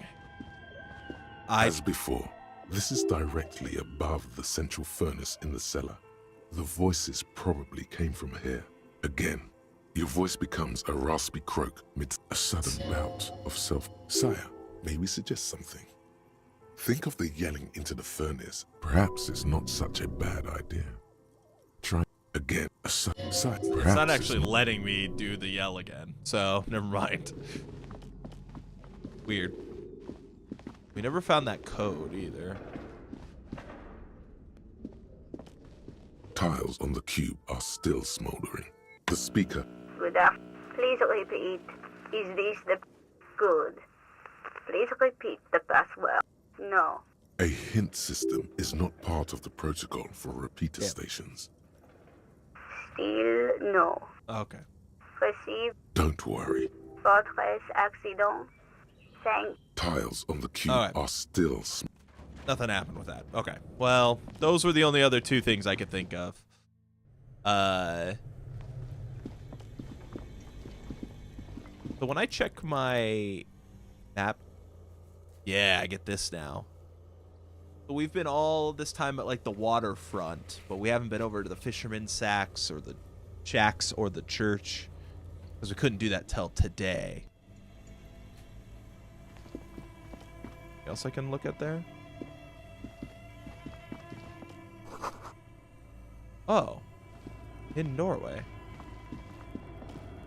As before, this is directly above the central furnace in the cellar. The voices probably came from here. Again, your voice becomes a raspy croak mid a sudden bout of self. Sire, may we suggest something? Think of the yelling into the furnace. Perhaps it's not such a bad idea. Try again. Sire, it's not actually letting me do the yell again, so never mind. Weird. We never found that code either. Tiles on the cube are still smoldering. The speaker. Good afternoon. Please repeat. Is this the good? Please repeat the password. No. A hint system is not part of the protocol for repeater stations. Still no. Okay. Receive. Don't worry. Fortress accident. Thank. Tiles on the cube are still Nothing happened with that. Okay. Well, those were the only other two things I could think of. So when I check my map, yeah, I get this now. So we've been all this time at like the waterfront, but we haven't been over to the fisherman's shacks or the church because we couldn't do that till today. Anything else I can look at there? Oh, hidden doorway.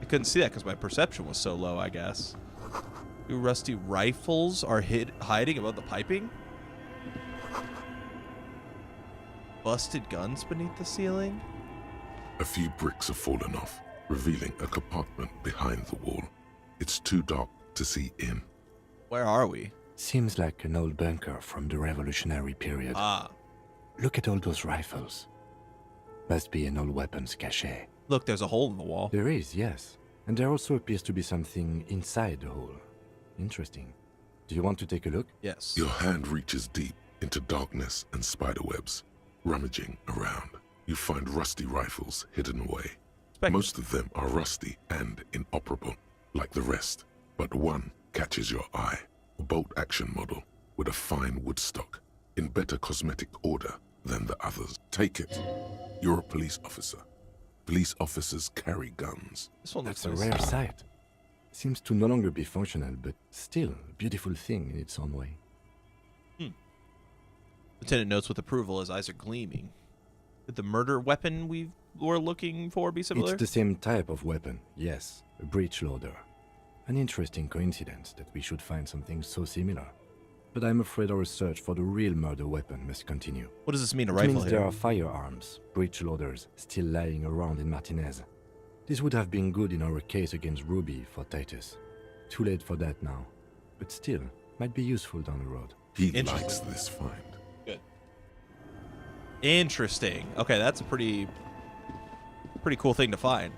I couldn't see that because my perception was so low, I guess. Two rusty rifles are hiding above the piping. Busted guns beneath the ceiling. A few bricks have fallen off, revealing a compartment behind the wall. It's too dark to see in. Where are we? Seems like an old bunker from the Revolutionary period. Ah. Look at all those rifles. Must be an old weapons cache. Look, there's a hole in the wall. There is, yes. And there also appears to be something inside the hole. Interesting. Do you want to take a look? Yes. Your hand reaches deep into darkness and spiderwebs. Rummaging around, you find rusty rifles hidden away. Most of them are rusty and inoperable, like the rest. But one catches your eye. A bolt-action model with a fine wood stock, in better cosmetic order than the others. Take it. You're a police officer. Police officers carry guns. This one That's a rare sight. Seems to no longer be functional, but still a beautiful thing in its own way. Lieutenant notes with approval, his eyes are gleaming. Could the murder weapon we were looking for be similar? It's the same type of weapon, yes. A breech loader. An interesting coincidence that we should find something so similar. But I'm afraid our search for the real murder weapon must continue. What does this mean, a It rifle means here? there are firearms, breech loaders, still lying around in Martinez. This would have been good in our case against Ruby for Titus. Too late for that now. But still, might be useful down the road. He likes this find. Good. Interesting. Okay, that's a pretty cool thing to find.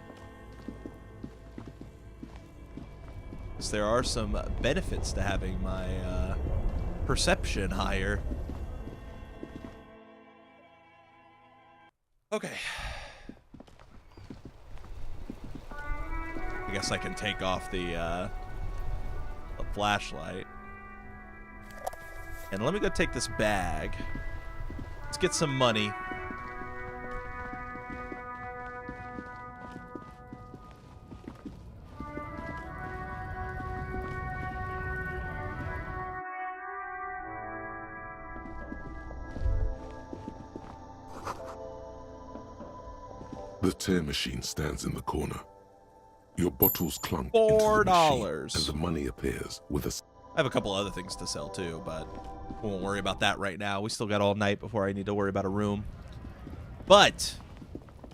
Because there are some benefits to having my perception higher. Okay. I guess I can take off the flashlight. And let me go take this bag. Let's get some money. The tear machine stands in the corner. Your bottles clunk $4. into the machine, and the money appears with a... I have a couple other things to sell too, but we won't worry about that right now. We still got all night before I need to worry about a room. But,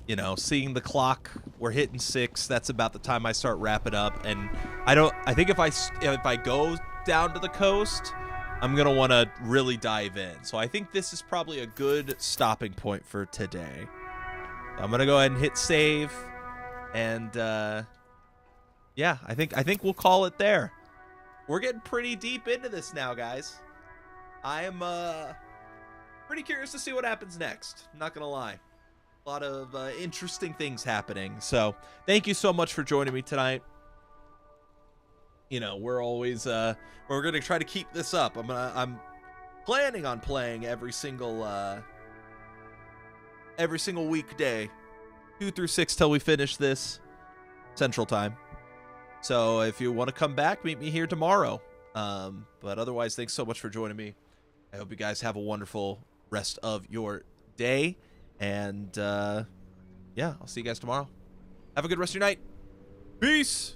you know, seeing the clock, we're hitting 6. That's about the time I start wrapping up. And I think if I go down to the coast, I'm gonna want to really dive in. So I think this is probably a good stopping point for today. I'm gonna go ahead and hit save, and yeah, I think we'll call it there. We're getting pretty deep into this now, guys. I am pretty curious to see what happens next. I'm not gonna lie. A lot of interesting things happening. So thank you so much for joining me tonight. You know, we're always we're gonna try to keep this up. I'm planning on playing every single weekday, 2 through 6 till we finish this Central Time. So if you want to come back, meet me here tomorrow. But otherwise, thanks so much for joining me. I hope you guys have a wonderful rest of your day. And yeah, I'll see you guys tomorrow. Have a good rest of your night. Peace.